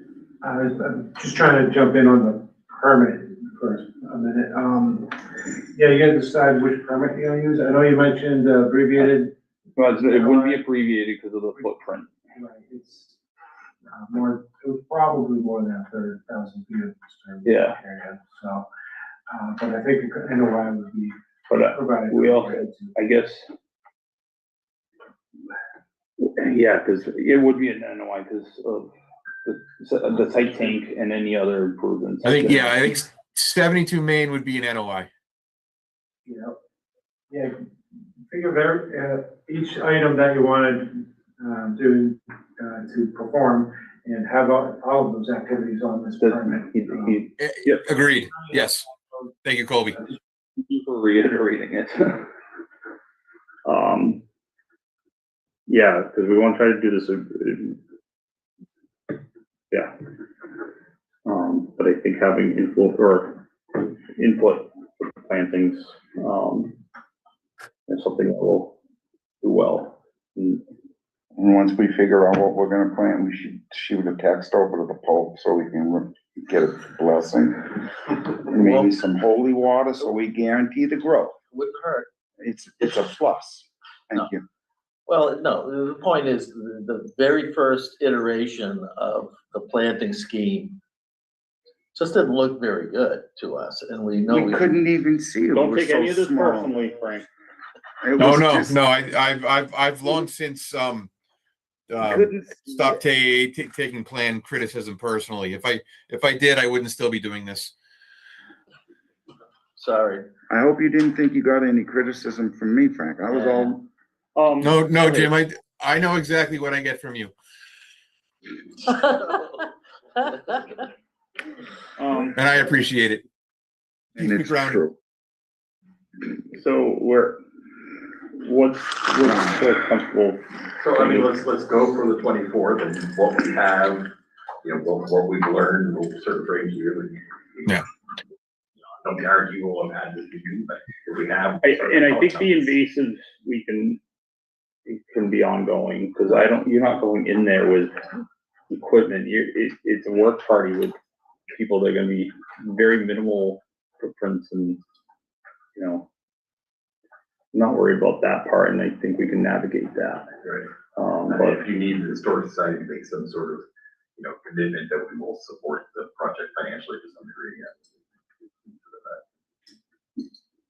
I'm just trying to jump in on the permit for a minute. Yeah, you gotta decide which permit you're gonna use. I know you mentioned abbreviated. Well, it wouldn't be abbreviated because of the footprint. Right, it's more, it was probably more than 30,000 feet of disturbed Yeah. area, so, but I think NOI would be But provided. we also, I guess, yeah, because it would be an NOI because of the site tank and any other improvements. I think 72 Main would be an NOI. Yeah, figure there, each item that you wanted to perform and have all of those activities on this permit. Yep. Agreed. Yes. Thank you, Colby. Thank you for reiterating it. Yeah, because we want to try to do this. Yeah. But I think having input for plantings is something that will do well. And once we figure out what we're gonna plant, we should shoot a text over to the Pope so we can get a blessing. And maybe some holy water so we guarantee the growth. Wouldn't hurt. It's a plus. Thank you. Well, no, the point is the very first iteration of the planting scheme just didn't look very good to us, and we know We couldn't even see it. Don't It was take any so of this small. personally, Frank. It No, was no, just- no. I've long since couldn't see stopped it. taking plan criticism personally. If I did, I wouldn't still be doing this. Sorry. I hope you didn't think you got any criticism from me, Frank. I was all, No, Jim. I know exactly what I get from you, and I appreciate it. and Keeps me it's grounded. true. So what's comfortable? So, I mean, let's go for the 24th and what we have, you know, what we've learned, we'll sort of bring here. Yeah. Don't guarantee we'll have had this review, but if we have. And I think the invasives, it can be ongoing, because you're not going in there with equipment. It's a work party with people that are gonna be very minimal footprints and, you know, not worried about that part, and I think we can navigate that. Right. But If you need the historic society to make some sort of, you know, commitment that we will support the project financially to some degree.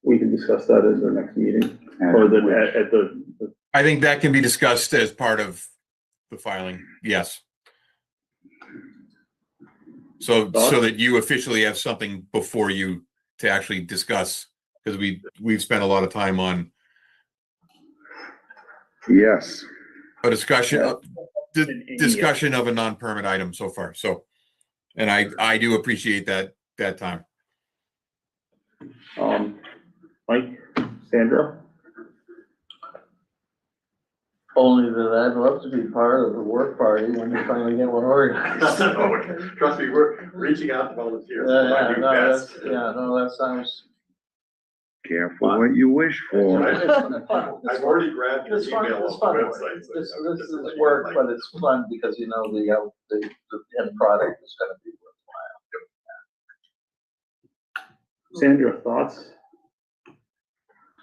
we can discuss that at the next meeting, or at the I think that can be discussed as part of the filing. Yes. So that you officially have something before you to actually discuss, because we've spent a lot of time on Yes. a discussion of a non-permit item so far. So, and I do appreciate that time. Mike, Sandra. Only that I'd love to be part of the work party when we finally get one organized. Trust me, we're reaching out to volunteers. That sounds. Careful what you wish for. I've already grabbed your It's fun, email it's off fun. the website. so This just to is let you work, know, but it's fun because you know the end product is gonna be worthwhile. Sandra, thoughts?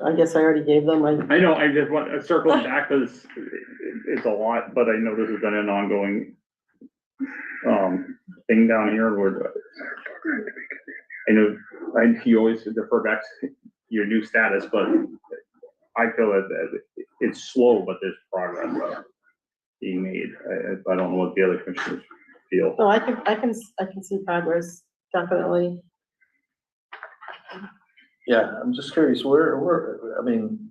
I guess I already gave them my, I know, I just want to circle back because it's a lot, but I know this has been an ongoing thing down here where I know you always defer back to your new status, but I feel that it's slow, but there's progress being made. I don't know what the other commissioners feel. no, I can see progress, definitely. Yeah, I'm just curious, I mean.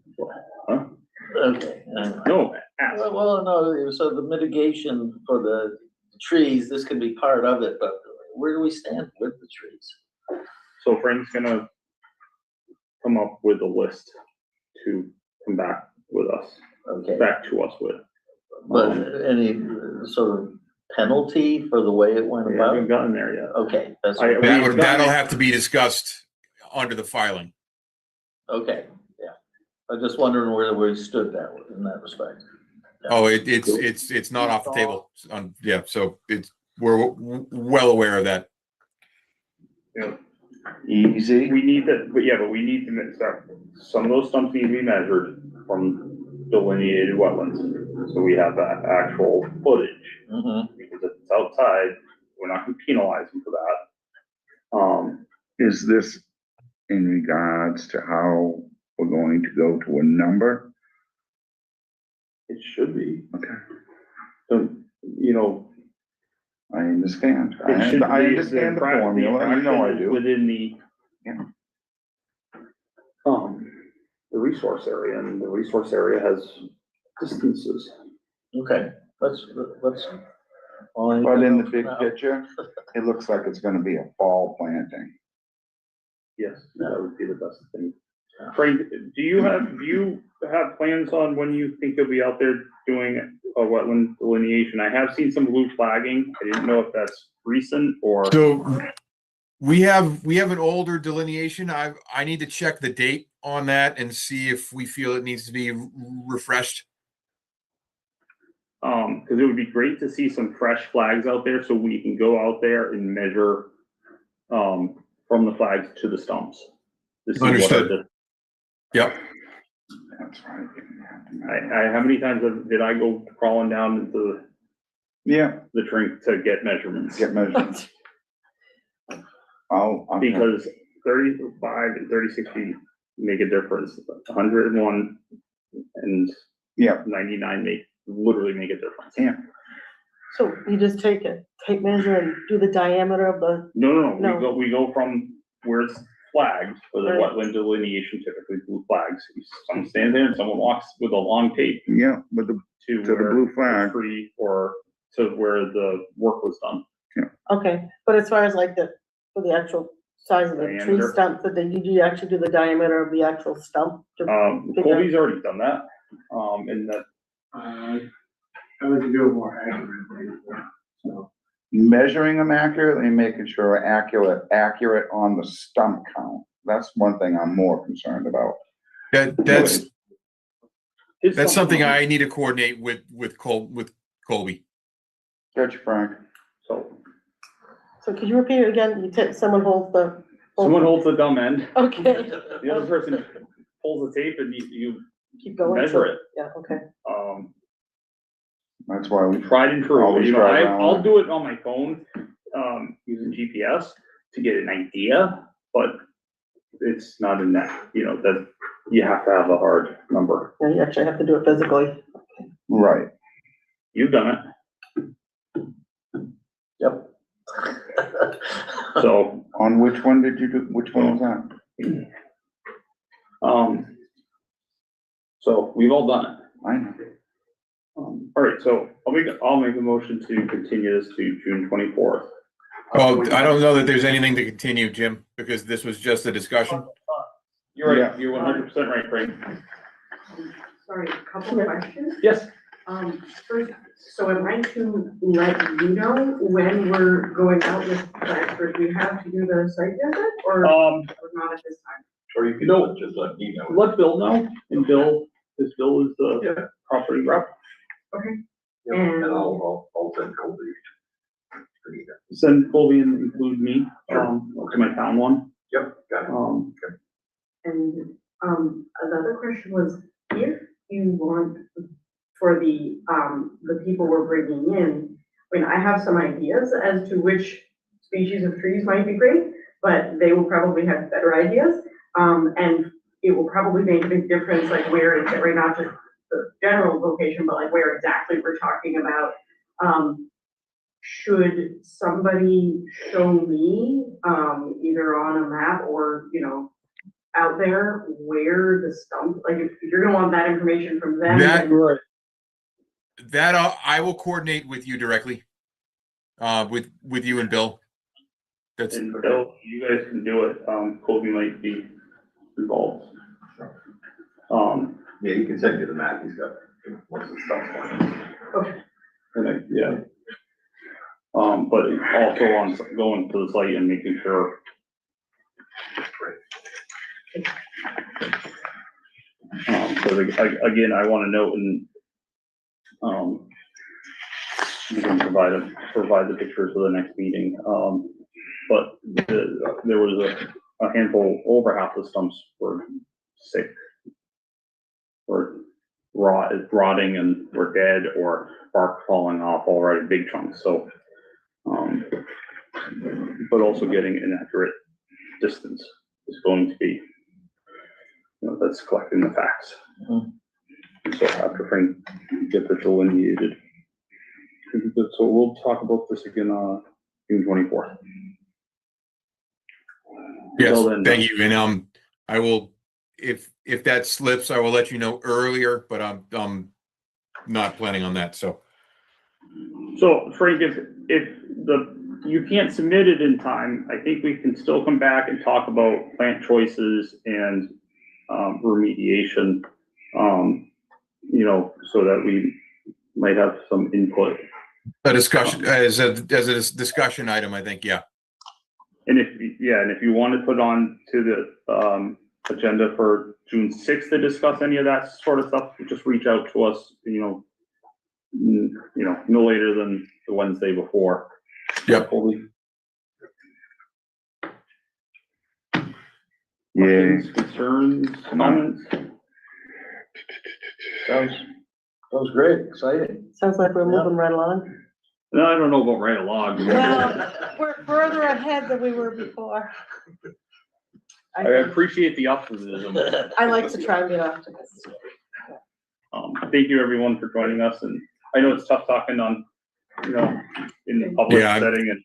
Huh? Okay. No, ask. Well, no, so the mitigation for the trees, this can be part of it, but where do we stand with the trees? So Frank's gonna come up with a list to come back with us, Okay. back to us with. But any sort of penalty for the way it went We haven't about? gotten there yet. Okay, that's, I- That'll have to be discussed under the filing. okay, yeah. I'm just wondering where we stood that in that respect. Oh, it's not off the table. Yeah, so we're well aware of that. Easy. We need to, but we need to start, some of those stumps need to be measured from delineated wetlands. So we have that actual footage, Mm-hmm. because if it's outside, we're not gonna penalize them for that. Is this in regards to how we're going to go to a number? It should be, Okay, so, you know, I understand. it should be. I understand the formula, you know I infraction is do. within the. Yeah. The resource area, and the resource area has distances. Okay, let's. But in the big picture, it looks like it's gonna be a fall planting. Yes, that would be the best thing. Frank, do you have plans on when you think you'll be out there doing a wetland delineation? I have seen some blue flagging. I didn't know if that's recent or. So we have an older delineation. I need to check the date on that and see if we feel it needs to be refreshed. Cause it would be great to see some fresh flags out there so we can go out there and measure, from the flags to the stumps. To see what Understood. are Yep. That's right. how many times did I go crawling down into Yeah, the tree to get measurements? get measured. Because 35 and 36 feet make a difference. 101 and Yeah, 99 literally make a difference. yeah. So you just take a tape measure and do the diameter of the, No, No. we go from where it's flagged for the Right. wetland delineation, typically blue flags. Someone stands there and someone walks with a long tape Yeah, with the, to the where blue the flag. tree or to where the work was done. okay, but as far as like for the actual size of the tree Diameter. stump, that then you actually do the diameter of the actual stump? to figure out- Colby's already done that. And that, I like to do it more accurately, so. Measuring them accurately, making sure accurate on the stump count. That's one thing I'm more concerned about. That's his something stump- I need to coordinate with Colby. Gotcha, Frank. So So could you repeat it again? Someone holds the. someone holds the dumb end, Okay, the other person pulls the tape and you keep going. measure it. Yeah, okay. That's why we Tried and true, Always you know, try around I'll it. do it on my phone, using GPS to get an idea, but it's not in that, you know, that you have to have a hard number. Yeah, you actually have to do it physically. right. You've done it, Yep. so, On which one did you do? Which one was that? so we've all done it. I know. All right, so I'll make a motion to continue this to June 24th. Well, I don't know that there's anything to continue, Jim, because this was just a discussion. You're right, Yeah. you're 100% right, Frank. Sorry, a couple of questions. Yes, First, so am I to let you know when we're going out with plans, or do we have to do the site visit, or not at this time? Or you can No. just let me know. let Bill know, and Bill is the property rep. Yeah, and I'll send Colby. Send Colby and include me, to my town one. Yep, got it. And, another question was, if you want, for the people we're bringing in, I mean, I have some ideas as to which species of trees might be great, but they will probably have better ideas. And it will probably make a big difference, like where it's, right, not just the general location, but like where exactly we're talking about. Should somebody show me, either on a map or, you know, out there where the stump, like if you're gonna want that information from them. That I will coordinate with you directly, with you and Bill. That's And Bill, you guys can do it, Colby might be involved. Yeah, you can send me the map he's got. Most of the stuff. And I, yeah. But also on going to the site and making sure. So again, I want to note and, you can provide the pictures for the next meeting. But there was a handful, over half the stumps were sick, or rotting and were dead, or bark falling off already, big chunks. So, but also getting an accurate distance is going to be, that's collecting the facts. So after Frank get the delineated. So we'll talk about this again, June 24th. Yes, Until then, thank you. And I will, if that slips, I will let you know earlier, but I'm not planning on that. So Frank, if you can't submit it in time, I think we can still come back and talk about plant choices and remediation. So that we might have some input. a discussion as a discussion item, I think. Yeah. And if you want to put on to the agenda for June 6th to discuss any of that sort of stuff, just reach out to us, no later than the Wednesday before. Yep. Questions, concerns, comments? Sounds great, exciting. Sounds like we're moving right along. No, I don't know about right along. Well, we're further ahead than we were before. I appreciate the optimism. I like to try and be an optimist. Thank you everyone for joining us, and I know it's tough talking on, in the public setting, and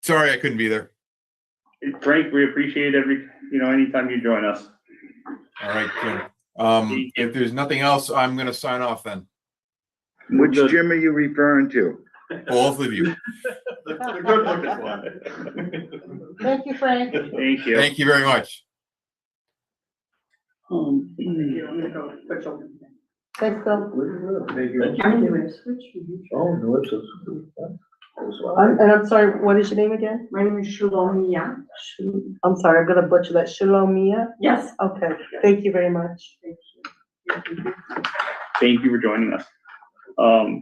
Sorry I couldn't be there. Frank, we appreciate anytime you join us. All right, Jim. If there's nothing else, I'm gonna sign off then. Which Jim are you referring to? Both of you. The good looking one. Thank you, Frank. Thank you. Thank you very much. Thanks, Bill. Thank you. Oh, no, it's And I'm sorry, what is your name again? My name is Shalomia. I'm sorry, I'm gonna butcher that. Shalomia? Yes. Okay, thank you very much. Thank you for joining us. All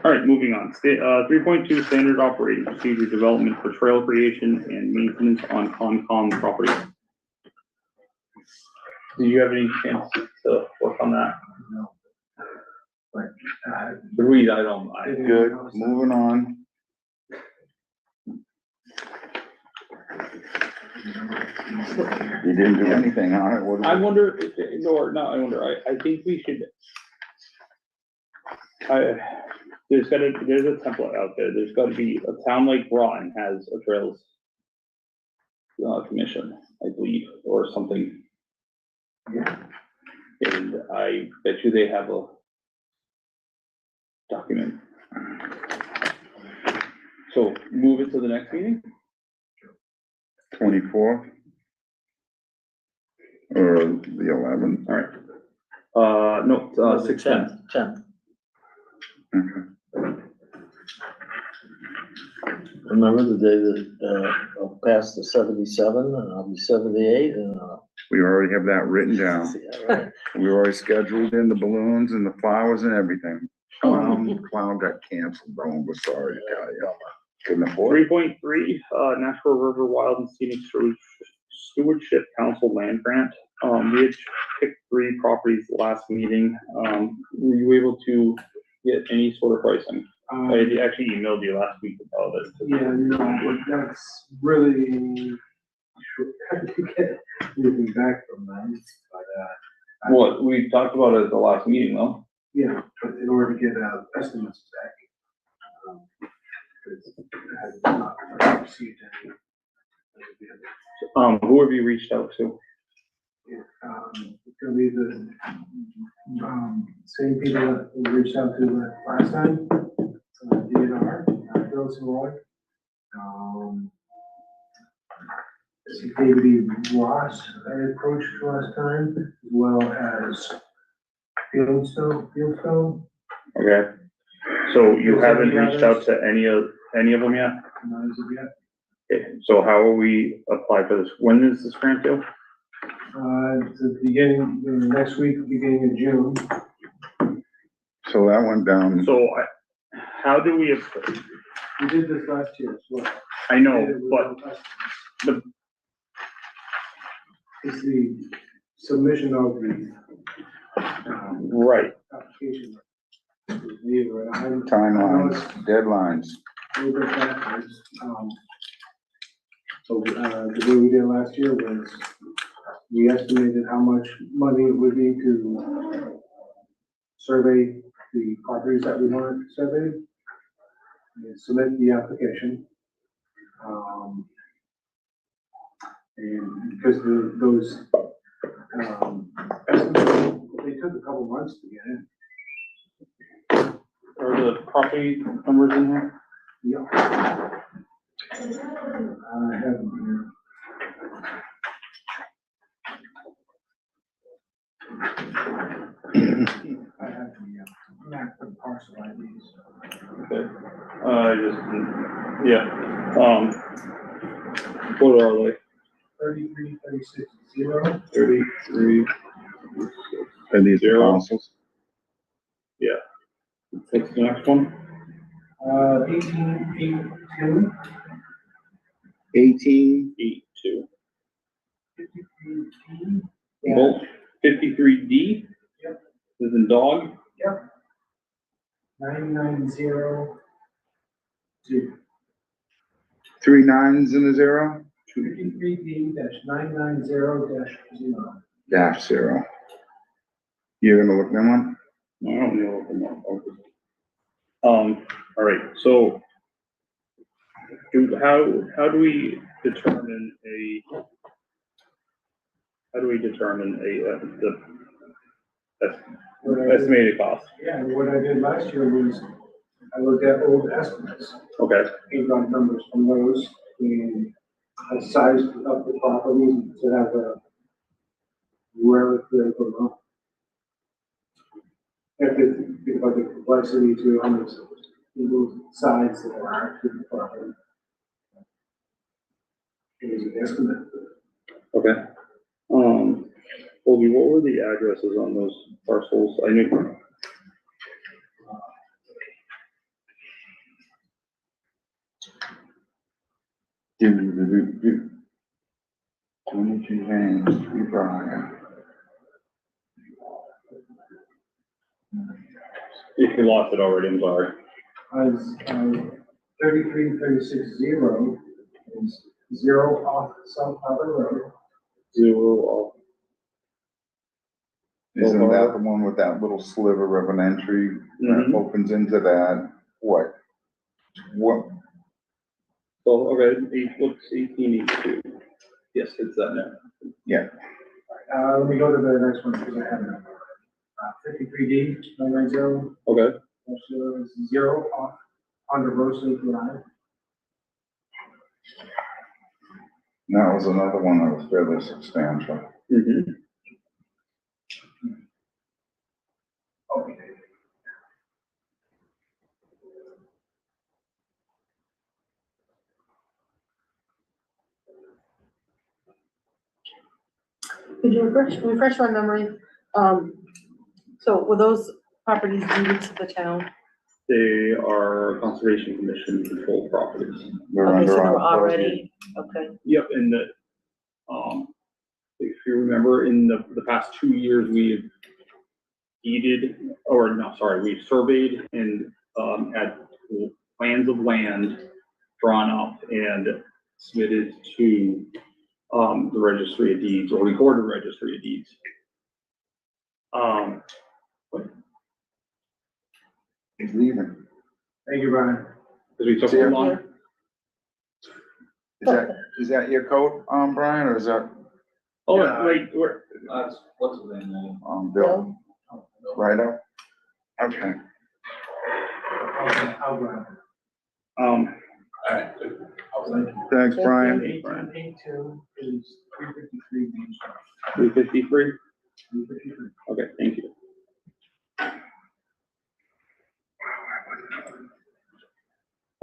right, moving on. 3.2 standard operating procedure development for trail creation and maintenance on Concom property. Do you have any chance to work on that? No. But, Read, I don't. Good, moving on. You didn't do anything on it, what? I wonder, I think we should. There's a template out there, there's gotta be, a town like Groton has a trails commission, I believe, or something. Yeah. And I bet you they have a document. So move it to the next meeting? 24th? Or the 11th? All right. No, 6/10. 10th. Okay. Remember the day that, I'll pass the 77 and I'll be 78 and, We already have that written down. yeah, right. We already scheduled in the balloons and the flowers and everything. Clown got canceled, Bowen was sorry to tell you. Couldn't afford it. 3.3, Natural River Wild and Scenic Stewardship Council Land Grant. We had picked 3 properties last meeting. Were you able to get any sort of pricing? I had actually emailed you last week about it. Yeah, no, but that's really, have to get anything back from them, but, What, we talked about it at the last meeting though. yeah, but in order to get, estimates back. Because I have not received any. Who have you reached out to? It's gonna be the, same people that we reached out to last time, DNR, Phyllis and Roy. See David E. Ross, I approached last time, as well as Fieldstone, Okay. So you haven't reached out to any of them yet? not as of yet. Okay, so how will we apply for this? When is this grant due? It's the beginning, next week, beginning of June. So that went down. So how do we, We did this last year as well. I know, but the- It's the submission of the, right, application. Timelines. Timelines, deadlines. A little bit backwards, so, the way we did last year was, we estimated how much money it would be to survey the properties that we wanted surveyed, and submit the application. And because those, estimates, they took a couple months to get in. are the property numbers in here? Yeah. I have them here. I have the, map for the parcel IDs. Okay, what are they? 33, 36, 0. 33. Are these Zero. parcels? Yeah. What's the next one? 1882, 1882. 53, Both 53D? Yep. Is in dog? Yep. 990, 0. 3 9s and a 0? 53D-990-0. Dash 0. You're gonna look them up? No, I don't know what the mark is. All right, so how do we determine the estimated cost? Yeah, what I did last year was, I looked at old estimates, Okay, came on numbers from those, and I sized up the properties to have a relative amount. If it, think about the complexity to how much sides there are to the property. It was an estimate. okay. Colby, what were the addresses on those parcels? I knew. Tony James, Brian. If you lost it already, I'm sorry. As, 33, 36, 0 is 0 off South Harbor Road. 0 off. Isn't that the one with that little sliver of an entry that opens into that, what? So, okay, what's 1882? Yes, it's that now. Yeah, Let me go to the next one because I have it. 53D, 990, Okay, is 0 off Ponderosa Drive. and that was another one that was fairly substantial. mm-hmm. Okay. Could you refresh my memory? So were those properties deeded to the town? They are Conservation Commission controlled properties. They're Okay, so under they our were purview. already, okay. Yep, and if you remember, in the past 2 years, we've deeded, or no, sorry, we've surveyed and, had plans of land drawn up and submitted to, the Registry of Deeds, or recorded Registry of Deeds. He's leaving. Thank you, Brian. Because we took so long. Is that your coat, Brian, or is that, Oh, Yeah. wait, we're, That's, what's his name? Bill? Right up? Okay. I'll grab it. Alright. Thanks, Brian. 1882 is 353 Main Street. 353? 353. Okay, thank you.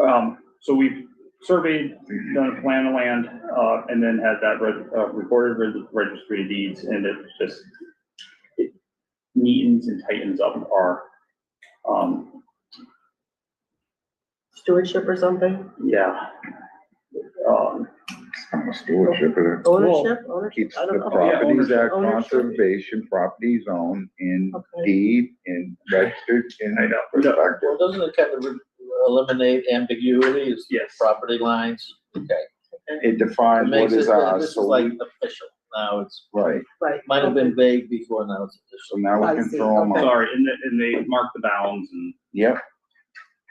So we've surveyed, done a plan of land, and then had that recorded with the registry of deeds, and it just it neatens and tightens up our, Stewardship or something? yeah. Stewardship, it Ownership? keeps I the don't know. properties at Ownership. conservation property zone in Okay. deed and registered in I know. respective. Well, doesn't it kind of eliminate ambiguity, is Yes. property lines? Okay. It It defines what makes is it, ours, this is so like we, official, now it's, right, Right. might have been vague before, now it's so official. now we I can see, throw them okay. up. Sorry, and they mark the bounds and,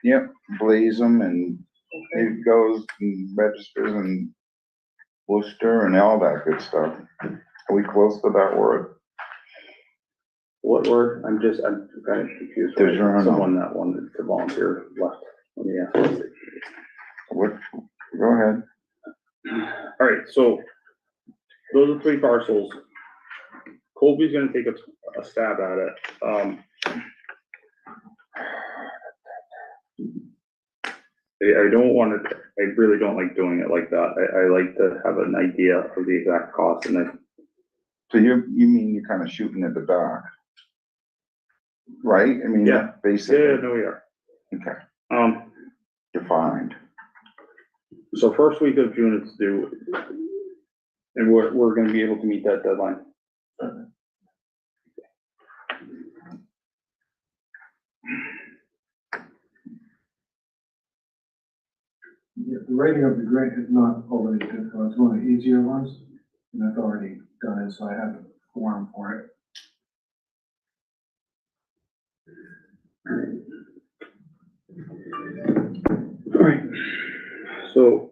Yep, blaze them and Okay. it goes and registers and Worcester and all that good stuff. Are we close to that word? what word? I'm kind of confused. DiGiorno. Someone that wanted to volunteer left. Yeah. What, go ahead. All right, so those are 3 parcels. Colby's gonna take a stab at it. I don't want to, I really don't like doing it like that. I like to have an idea of the exact cost, and So you mean you're kind of shooting at the dark? Right? I mean, Yeah. basically, no, we are. okay, defined. So first week of June it's due, and we're gonna be able to meet that deadline. Yeah, the writing of the grant is not always difficult, it's one of the easier ones, and I've already done it, so I have a form for it. All right. So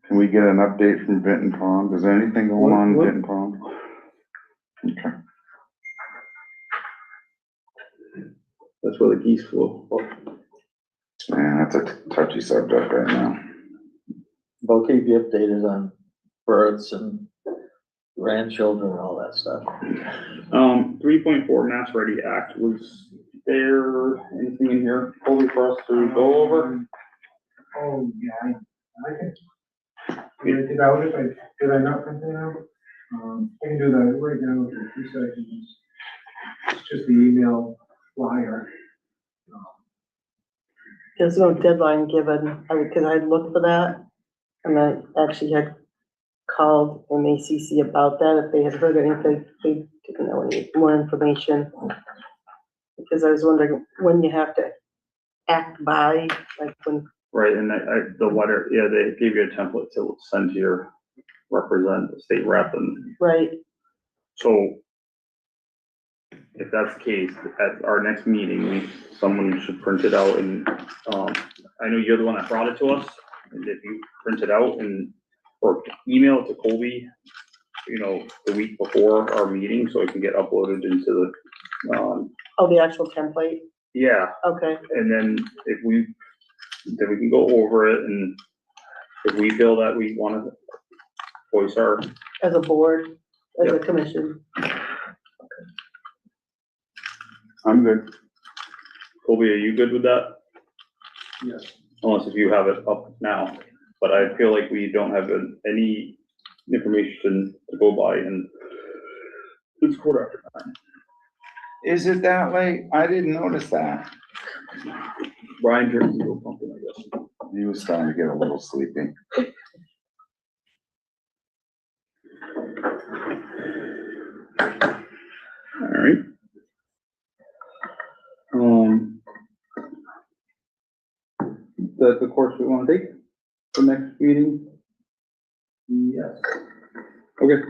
Can we get an update from Benton Pond? Is there anything going on in What? Benton Pond? Okay. that's where the geese flew. Man, that's a touchy subject right now. They'll keep you updated on births and grandchildren and all that stuff. 3.4 Mass Ready Act, was there anything in here fully for us to go over? Oh, yeah, I can, did I not print it out? I can do that right now for 2 seconds. It's just the email flyer. There's no deadline given, because I looked for that, and I actually had called MACC about that, if they had heard anything, they didn't know any more information. Because I was wondering when you have to act by, like when, Right, and the letter, yeah, they gave you a template to send to your state rep, and right, so if that's the case, at our next meeting, someone should print it out, and, I know you're the one that brought it to us, and if you print it out or email it to Colby, the week before our meeting, so it can get uploaded into the, oh, the actual template, yeah, okay, and then then we can go over it, and if we feel that we wanna voice our, as a board, as a Yep. commission. I'm good. Colby, are you good with that? Yes. Unless if you have it up now, but I feel like we don't have any information to go by, and it's 9:15. Is it that late? I didn't notice that. Brian drinks a little something, I guess. He was starting to get a little sleepy. All right. That's the course we want to take for next meeting? Yes. Okay.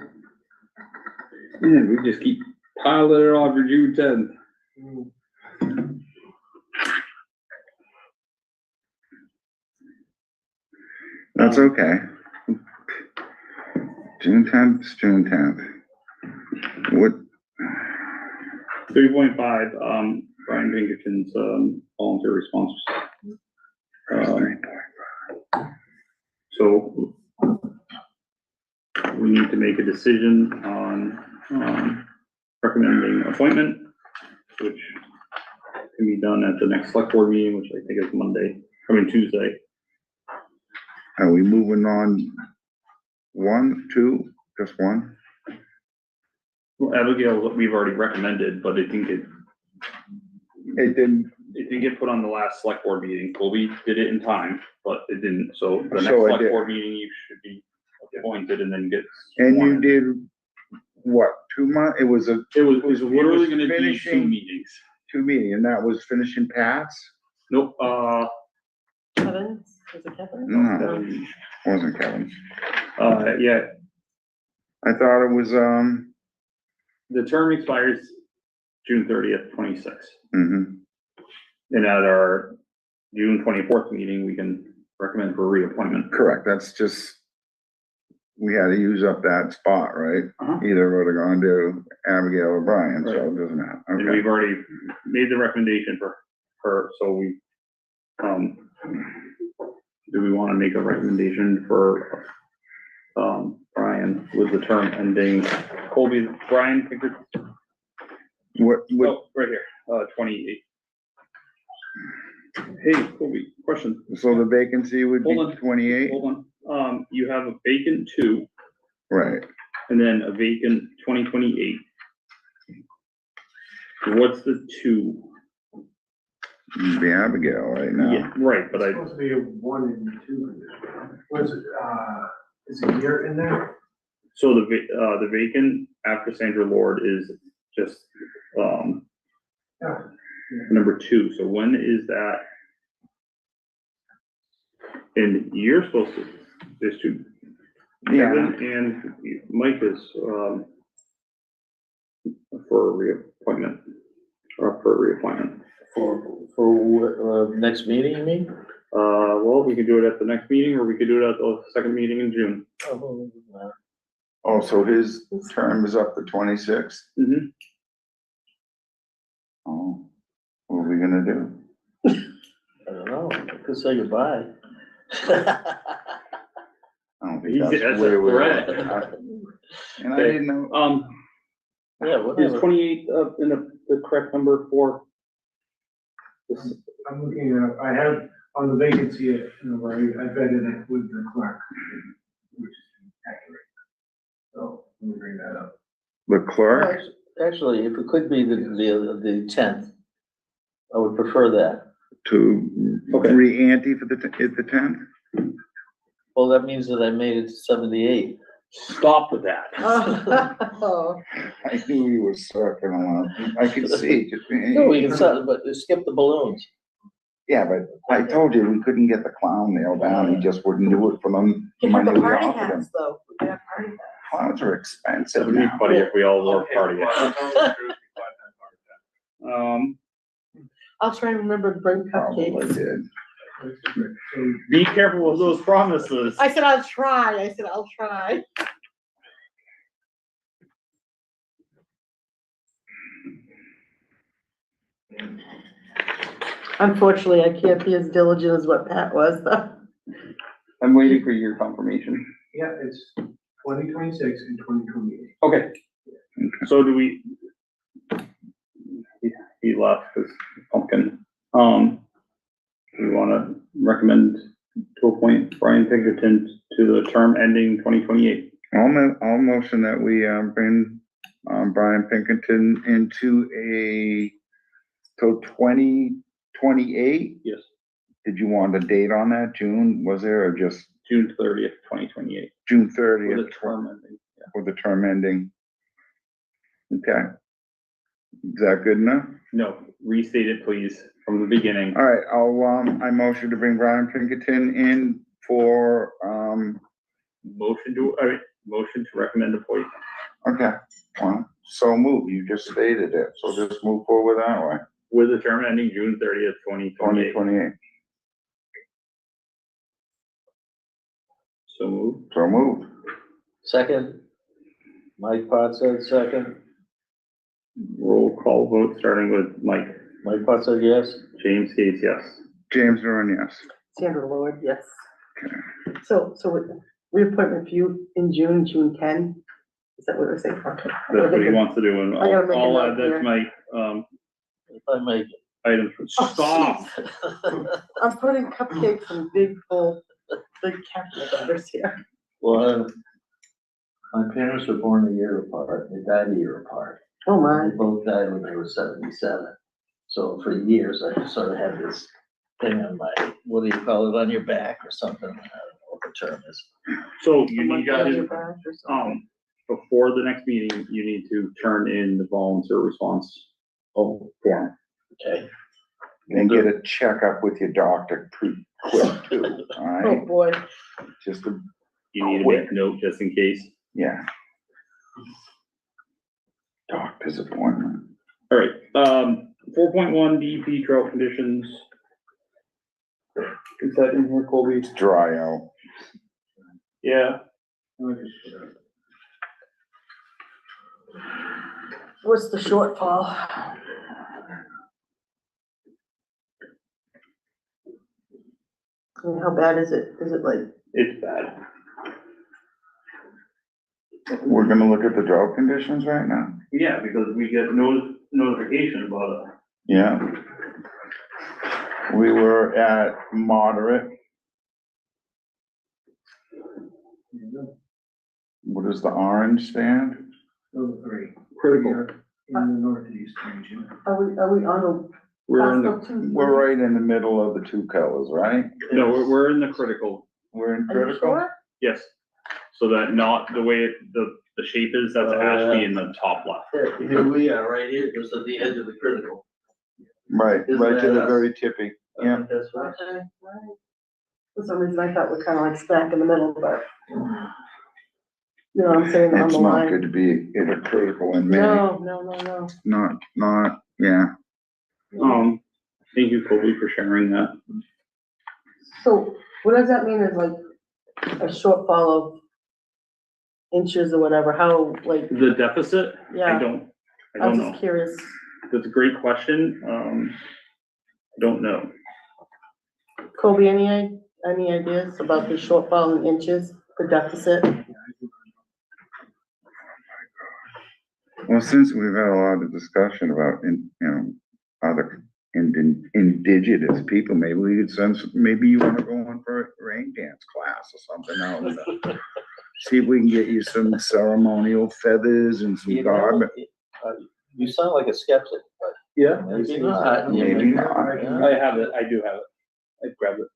And we just keep piling it on for June 10th. That's okay. June 10th is June 10th. What, 3.5, Brian Pinkerton's, volunteer response. So we need to make a decision on, recommending appointment, which can be done at the next select board meeting, which I think is Tuesday. Are we moving on? One, two, just one? Well, Abigail, we've already recommended, but I think It didn't, it didn't get put on the last select board meeting. Colby did it in time, but it didn't. So the next So it select did. board meeting, you should be appointed and then get. and you sworn in. did, what, 2 months? It was It was literally gonna be two finishing- meetings. 2 meetings, and that was finishing Pat's? Nope, Kevin's, was it Kevin? No, wasn't Kevin's. yeah, I thought it was, the term expires June 30th, 26. mhm. And at our June 24th meeting, we can recommend for reappointment. Correct, that's just, we had to use up that spot, right? Uh-huh. Either we're gonna do Abigail or Brian, so it doesn't matter. And Okay. we've already made the recommendation for her, so we, do we want to make a recommendation for, Brian with the term ending, Colby, Brian, What, oh, right here, 28. Hey, Colby, question, so the vacancy would be Hold on. 28? hold on, you have a vacant 2, Right, and then a vacant 2028. What's the 2? it'd be Abigail right now. Yeah, right, but It's I, supposed to be a 1 and 2. Was it, is a year in there? so the vacant after Sandra Lord is just, Yeah. number 2, so when is that? And you're supposed to, there's 2. Yeah. Kevin and Mike is, for reappointment, or for reappointment. For next meeting, you mean? Well, we could do it at the next meeting, or we could do it at the second meeting in June. Oh, so his term is up to 26? Mm-hmm. Oh, what are we gonna do? I don't know, I could say goodbye. I don't think Easy, that's that's where a we're threat. at. And I didn't know, Yeah, Is whatever. 28, in the correct number for this? I'm looking at, I have on the vacancy, where I vetted it with the clerk, which is accurate. So, let me bring that up. the clerk, Actually, if it could be the 10th, I would prefer that. to Okay. re-ante for the 10th? Well, that means that I made it to 78. Stop with that. Oh, I knew he was circling around. I could see. No, we can set, but skip the balloons. Yeah, but I told you, we couldn't get the clown nailed down. He just wouldn't do it for the can have money the we party offered him. hats though, we can have party hats. Clowns are expensive It'd be now. funny if we all wore party hats. I'll try and remember to bring Probably cupcakes. did. So, Be careful of those promises. I said, I'll try. Unfortunately, I can't be as diligent as what Pat was, though. I'm waiting for your confirmation. yeah, it's 2026 and 2028. Okay. So do we? He left his pumpkin. Do we want to recommend to appoint Brian Pinkerton to the term ending 2028? I'll motion that we, bring, Brian Pinkerton into till 2028? Yes, Did you want a date on that? June, was there, or just June 30th, 2028. June For the 30th term ending. Yeah. for the term ending? Okay. Is that good enough? No, restate it, please, from the beginning. All right, I motion to bring Brian Pinkerton in for, Motion to recommend appointment. okay, well, so move, you just stated it, so just move forward that way, With the term ending June 30th, 2028. 2028, So moved. so moved. Second, Mike Potts said second, Roll call vote, starting with Mike. Mike Potts said yes. James Gates, yes. James Duran, yes. Sandra Lord, yes. So with reappointment for you in June 10? Is that what we're saying? Okay. That's what he wants to do, and I gotta make a I'll note add that here. to my, If I make it. items. Stop. I'm putting cupcakes in big capital letters here. Well, my parents were born a year apart, they died a year apart. Oh my. They both died when they were 77. So for years, I just sort of had this thing on my, what do you call it, on your back or something? I don't know what the term is. So you need Someone guys, your back or something. before the next meeting, you need to turn in the volunteer response form. Okay. And get a checkup with your doctor pretty quick too, all Oh, right? boy. Just a, You need to make a note just in case. yeah. Doctor's appointment. All right, 4.1 DEP drought conditions. Is that in here, Colby? It's dry out. Yeah. What's the shortfall? I mean, how bad is it? Is it like, It's bad. We're gonna look at the drought conditions right now? Yeah, because we get notification about it. Yeah. We were at moderate. What does the orange stand? Critical. In the northeast region. are we on the We're in cusp the, of 2? We're right in the middle of the two colors, right? no, we're in the critical, We're in Are you critical? sure? yes. So that not the way the shape is, that's actually in the top left. Here we are, right here, just at the edge of the critical. Right, Isn't right to that the us? very tippy. Yeah. That's right. Okay, right. For some reason, I thought we're kind of like smack in the middle, but. You know what I'm saying, on It's the not line. good to be in a critical in May. No. Not, yeah. Thank you, Colby, for sharing that. So what does that mean is like a shortfall of inches or whatever, how, like, The deficit, I yeah, don't I was know. just curious. That's a great question. I don't know. Kobe, any ideas about the shortfall in inches for deficit? Well, since we've had a lot of discussion about, other indigenous people, maybe we could maybe you wanna go on for a rain dance class or something else. See if we can get you some ceremonial feathers and some You know, garment. You sound like a skeptic, but Yeah. maybe not. Maybe not. I have it, I do have it. I grabbed it.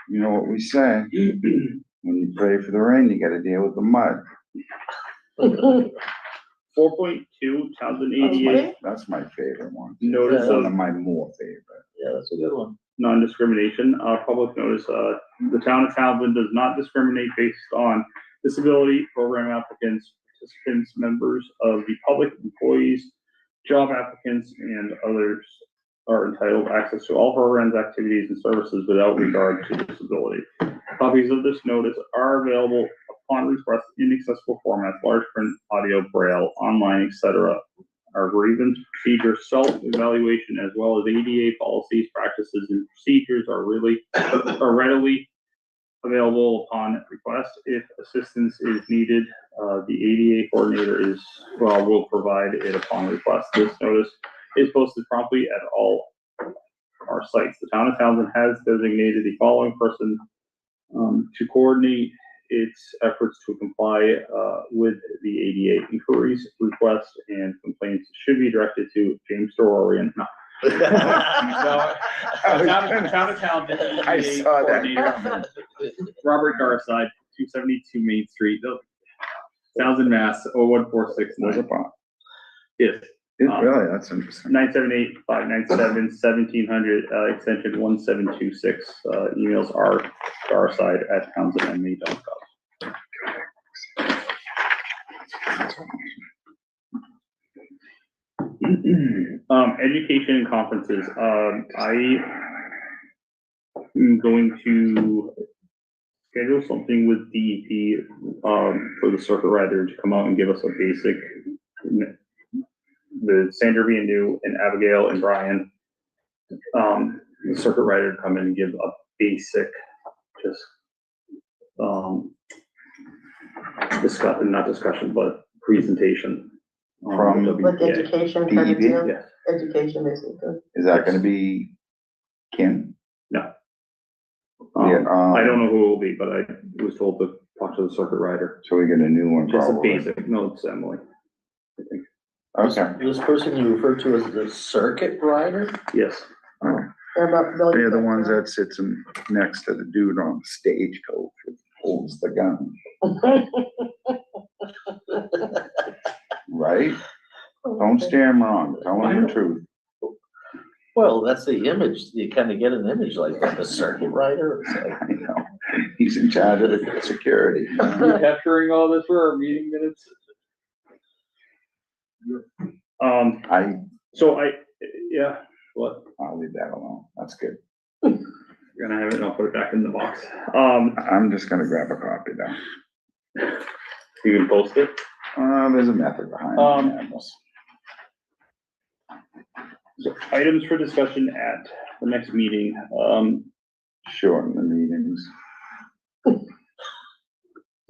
You know what we say, when you pray for the rain, you gotta deal with the mud. 4.2, Townsend 88, That's my favorite one. notice One of of my more favorite. Yeah, that's a good one. non-discrimination, public notice, the town of Townsend does not discriminate based on disability, program applicants, participants, members of the public, employees, job applicants, and others are entitled access to all programs, activities, and services without regard to disability. Copies of this notice are available upon request in accessible formats, large print, audio, braille, online, etc. Our grievance procedure, self-evaluation, as well as ADA policies, practices, and procedures are readily available upon request. If assistance is needed, the ADA coordinator will provide it upon request. This notice is posted promptly at all our sites. The town of Townsend has designated the following person to coordinate its efforts to comply with the ADA. Inquiries, requests, and complaints should be directed to James Dororian. No. Town of Townsend. I saw that coordinator, coming. Robert Garside, 272 Main Street, Townsend, Mass. 01469. Yes. Really, that's interesting. 978-597-1700, extension 1726. Emails are garside@townsendma.gov. Education and conferences. I am going to schedule something with DEP for the circuit rider to come out and give us a basic. The Sandra being new and Abigail and Brian, the circuit rider to come in and give a basic, just not discussion, but presentation From Like WPA. education kind of PED? deal, Yes. education basically. Is that gonna be Kim? No. Yeah, I don't know who it will be, but I was told to talk to the circuit rider. So we get a new one Just a probably. basic, no, it's Emily. I think, Okay. This person you refer to as the circuit rider? yes. They're about building. They're the ones that sits next to the dude on the stagecoach who holds the gun, right? Don't steer him wrong, tell him the truth. Well, that's the image. You kind of get an image like that, the circuit rider. It's like, I know, he's in charge of the security. You're capturing all this for our meeting minutes? Yeah, what? I'll leave that alone, that's good. You're gonna have it and I'll put it back in the box. I'm just gonna grab a copy though. You can post it. There's a method behind it. So items for discussion at the next meeting, Shorten the meetings.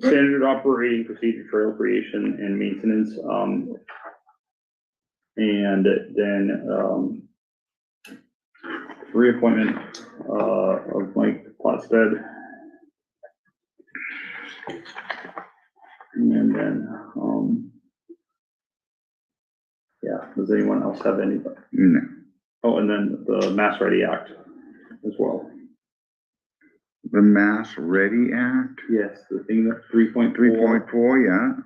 standard operating procedure, trail creation and maintenance, and then, reappointment, of Mike Plotstead. And then, yeah, does anyone else have any? No. Oh, and then the Mass Ready Act as well. The Mass Ready Act, Yes, the thing that 3.3. 3.4, yeah.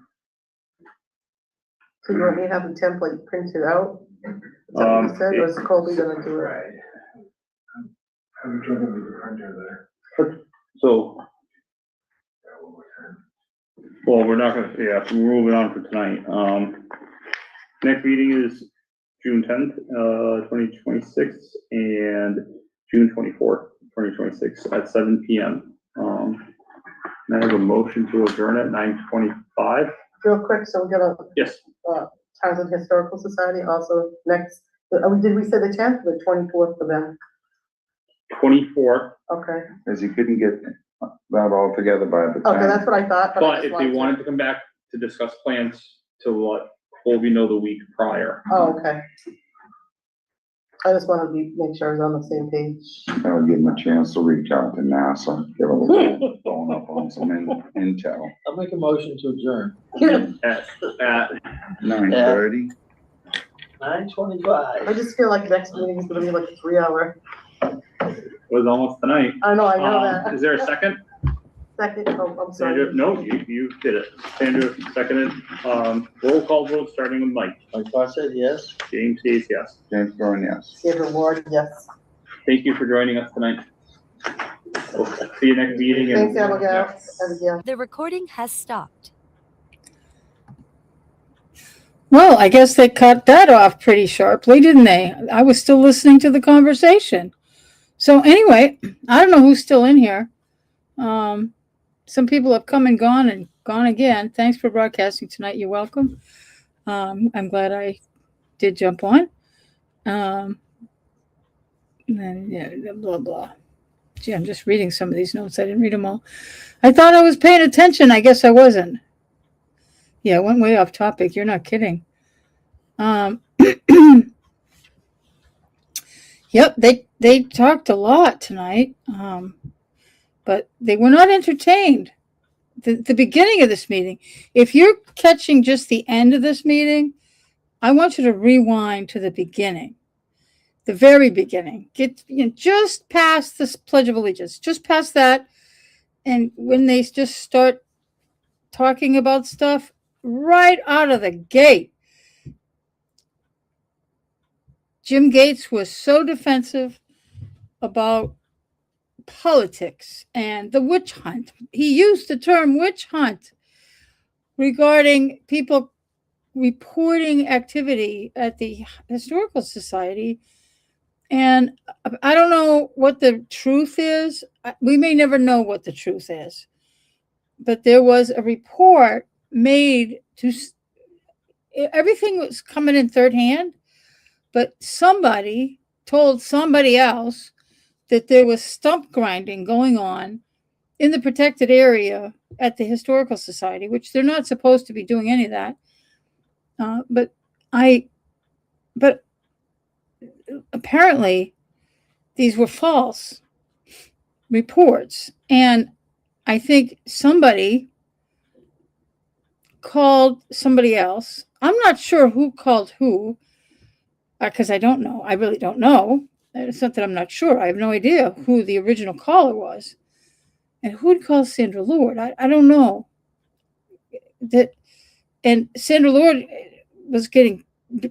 So you want me to have the template printed out? Is that what you said, or is Colby gonna do it? Right. I'm trouble with the printer there. So, Yeah, one more time. well, we're not gonna, yeah, we're moving on for tonight. Next meeting is June 10th, 2026, and June 24th, 2026 at 7 PM. May I have a motion to adjourn at 9:25? Real quick, so we're gonna, Yes, Townsend Historical Society also next, did we say the 10th or the 24th for them? 24th, Okay, Cause you couldn't get that all together by the okay, time. that's what I thought. I but just if they wanted to come back to discuss plans to let Colby know the week prior. Oh, okay. I just wanted to make sure I was on the same page. That'll give them a chance to reach out to NASA, give a little phone up on some intel. I'll make a motion to adjourn. At 9:30, 9:25. I just feel like next meeting is gonna be like a 3 hour. It was almost tonight. I know that. Is there a second? Second, oh, I'm Sandra, sorry. no, you did it. Sandra seconded. Roll call vote, starting with Mike. Mike Fawcett, yes? James says yes. James Gordon, yes. Sandra Ward, yes. Thank you for joining us tonight. We'll see you next meeting. and- Thanks, Abigail. The recording has stopped. Well, I guess they cut that off pretty sharply, didn't they? I was still listening to the conversation. So anyway, I don't know who's still in here. Some people have come and gone again. Thanks for broadcasting tonight. You're welcome. I'm glad I did jump on. And then, yeah, blah, blah. Gee, I'm just reading some of these notes. I didn't read them all. I thought I was paying attention. I guess I wasn't. Yeah, it went way off topic. You're not kidding. Yep, they talked a lot tonight, but they were not entertained. The beginning of this meeting, if you're catching just the end of this meeting, I want you to rewind to the beginning, the very beginning. Get just past this Pledge of Allegiance, just past that, and when they just start talking about stuff right out of the gate. Jim Gates was so defensive about politics and the witch hunt. He used the term witch hunt regarding people reporting activity at the Historical Society. And I don't know what the truth is. We may never know what the truth is. But there was a report made to, everything was coming in third hand, but somebody told somebody else that there was stump grinding going on in the protected area at the Historical Society, which they're not supposed to be doing any of that. But apparently these were false reports. And I think somebody called somebody else. I'm not sure who called who, because I don't know. I really don't know. It's not that I'm not sure. I have no idea who the original caller was. And who'd call Sandra Lord? I don't know. And Sandra Lord was getting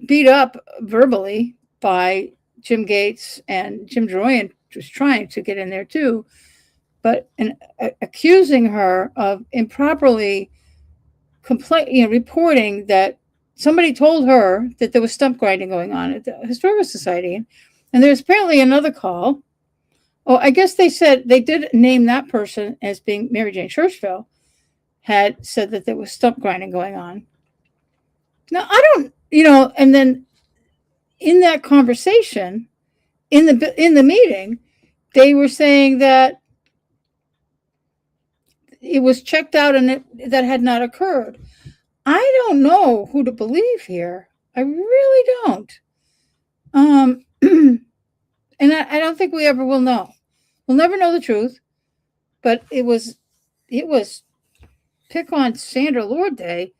beat up verbally by Jim Gates, and Jim Jeroen was trying to get in there too, but accusing her of improperly reporting that somebody told her that there was stump grinding going on at the Historical Society. And there's apparently another call. Oh, I guess they said they did name that person as being Mary Jane Churchville, had said that there was stump grinding going on. Now, I don't, and then in that conversation, in the meeting, they were saying that it was checked out and that had not occurred. I don't know who to believe here. I really don't. And I don't think we ever will know. We'll never know the truth. But it was pick on Sandra Lord Day,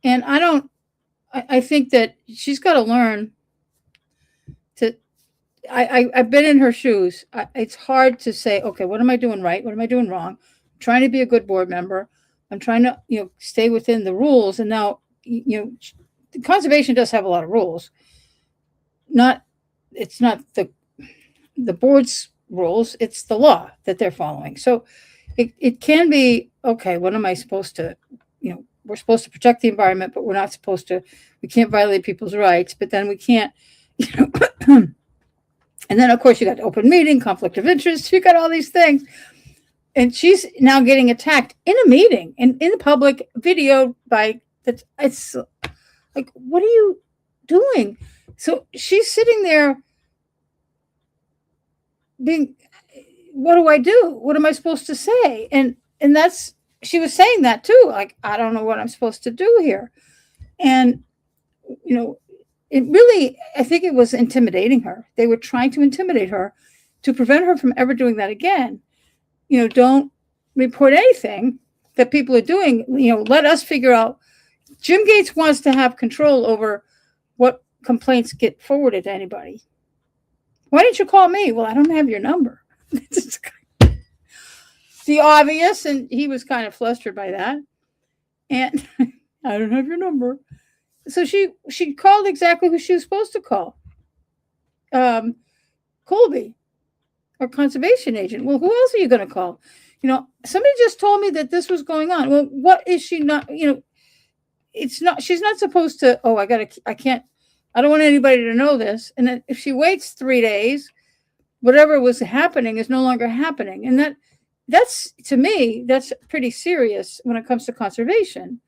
and I think that she's got to learn to. I've been in her shoes. It's hard to say, okay, what am I doing right? What am I doing wrong? I'm trying to be a good board member. I'm trying to, stay within the rules. And now, conservation does have a lot of rules. It's not the board's rules. It's the law that they're following. So it can be, okay, what am I supposed to, we're supposed to protect the environment, but we can't violate people's rights, but then we can't, and then of course you got open meeting, conflict of interest, you got all these things. And she's now getting attacked in a meeting and in the public video it's like, what are you doing? So she's sitting there what do I do? What am I supposed to say? And she was saying that too. Like, I don't know what I'm supposed to do here. And, it really, I think it was intimidating her. They were trying to intimidate her to prevent her from ever doing that again. Don't report anything that people are doing. Let us figure out. Jim Gates wants to have control over what complaints get forwarded to anybody. Why didn't you call me? Well, I don't have your number. The obvious, and he was kind of flustered by that. And I don't have your number. So she called exactly who she was supposed to call. Colby, our conservation agent. Well, who else are you going to call? Somebody just told me that this was going on. Well, what is she not, she's not supposed to, I don't want anybody to know this. And then if she waits 3 days, whatever was happening is no longer happening. And that's, to me, that's pretty serious when it comes to conservation.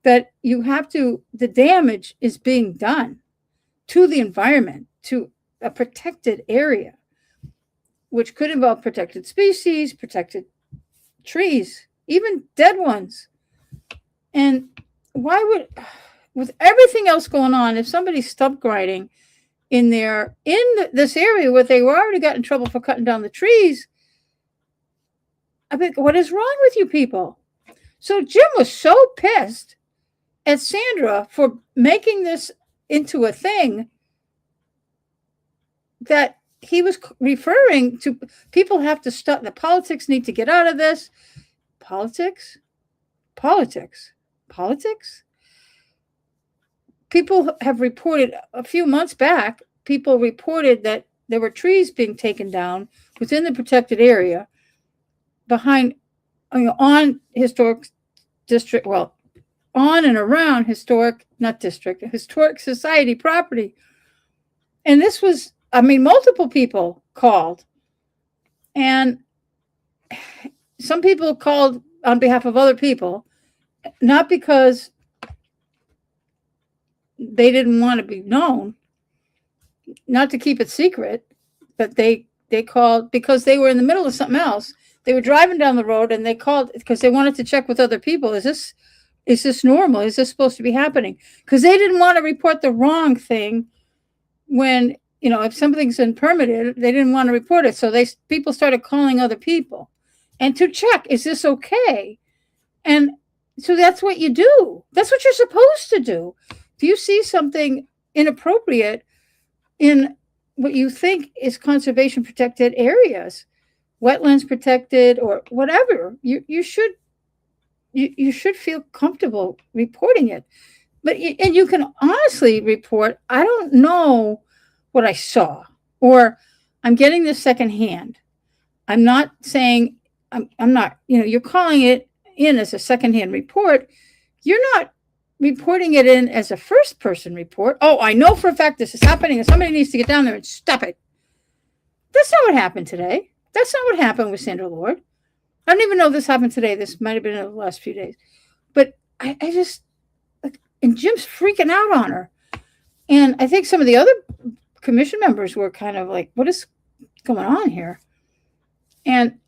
That the damage is being done to the environment, to a protected area, which could involve protected species, protected trees, even dead ones. And with everything else going on, if somebody's stump grinding in this area where they were already got in trouble for cutting down the trees, I think, what is wrong with you people? So Jim was so pissed at Sandra for making this into a thing that he was referring to. People have to stop. The politics need to get out of this. Politics. People have reported a few months back, people reported that there were trees being taken down within the protected area on historic district, on and around historic society property. And this was, multiple people called. And some people called on behalf of other people, not because they didn't want to be known, not to keep it secret, but they called because they were in the middle of something else. They were driving down the road and they called because they wanted to check with other people. Is this Is this normal? Is this supposed to be happening? Because they didn't want to report the wrong thing when, you know, if something's been permitted, they didn't want to report it. So people started calling other people and to check, is this okay? And so that's what you do. That's what you're supposed to do. If you see something inappropriate in what you think is conservation protected areas, wetlands protected or whatever, you should feel comfortable reporting it. But and you can honestly report, I don't know what I saw, or I'm getting this secondhand. I'm not saying I'm not, you know, you're calling it in as a secondhand report. You're not reporting it in as a first person report. Oh, I know for a fact this is happening and somebody needs to get down there and stop it. That's not what happened today. That's not what happened with Sandra Lord. I don't even know if this happened today. This might have been in the last few days. But I just, like, and Jim's freaking out on her. And I think some of the other commission members were kind of like, what is going on here? And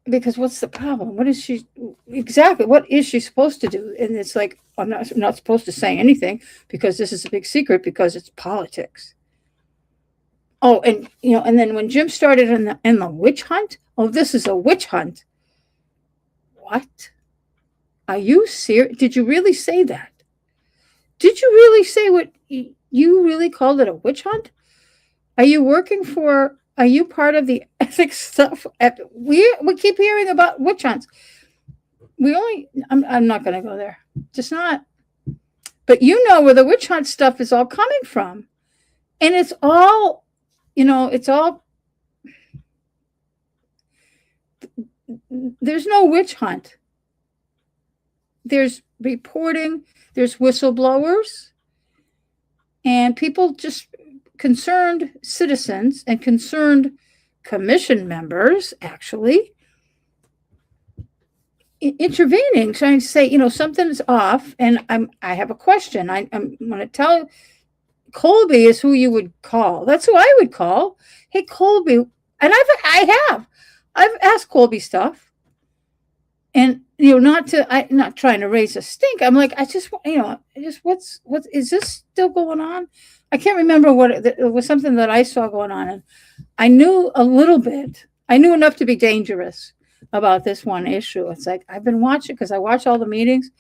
because what's the problem? What is she exactly? What is she supposed to do? And it's like, I'm not supposed to say anything because this is a big secret because it's politics. Oh, and you know, and then when Jim started in the witch hunt, oh, this is a witch hunt. What? Are you serious? Did you really say that? Did you really say what you really called it a witch hunt? Are you part of the ethics stuff? We keep hearing about witch hunts. I'm not going to go there. Just not. But you know where the witch hunt stuff is all coming from. And it's all, you know, there's no witch hunt. There's reporting, there's whistleblowers, and people, just concerned citizens and concerned commission members actually intervening, trying to say, you know, something's off, and I have a question. I'm going to tell Colby is who you would call. That's who I would call. Hey, Colby, and I've asked Colby stuff, and you know, I'm not trying to raise a stink. I'm like, what's is this still going on? I can't remember what it was. Something that I saw going on, and I knew a little bit. I knew enough to be dangerous about this one issue. It's like, I've been watching, because I watch all the meetings,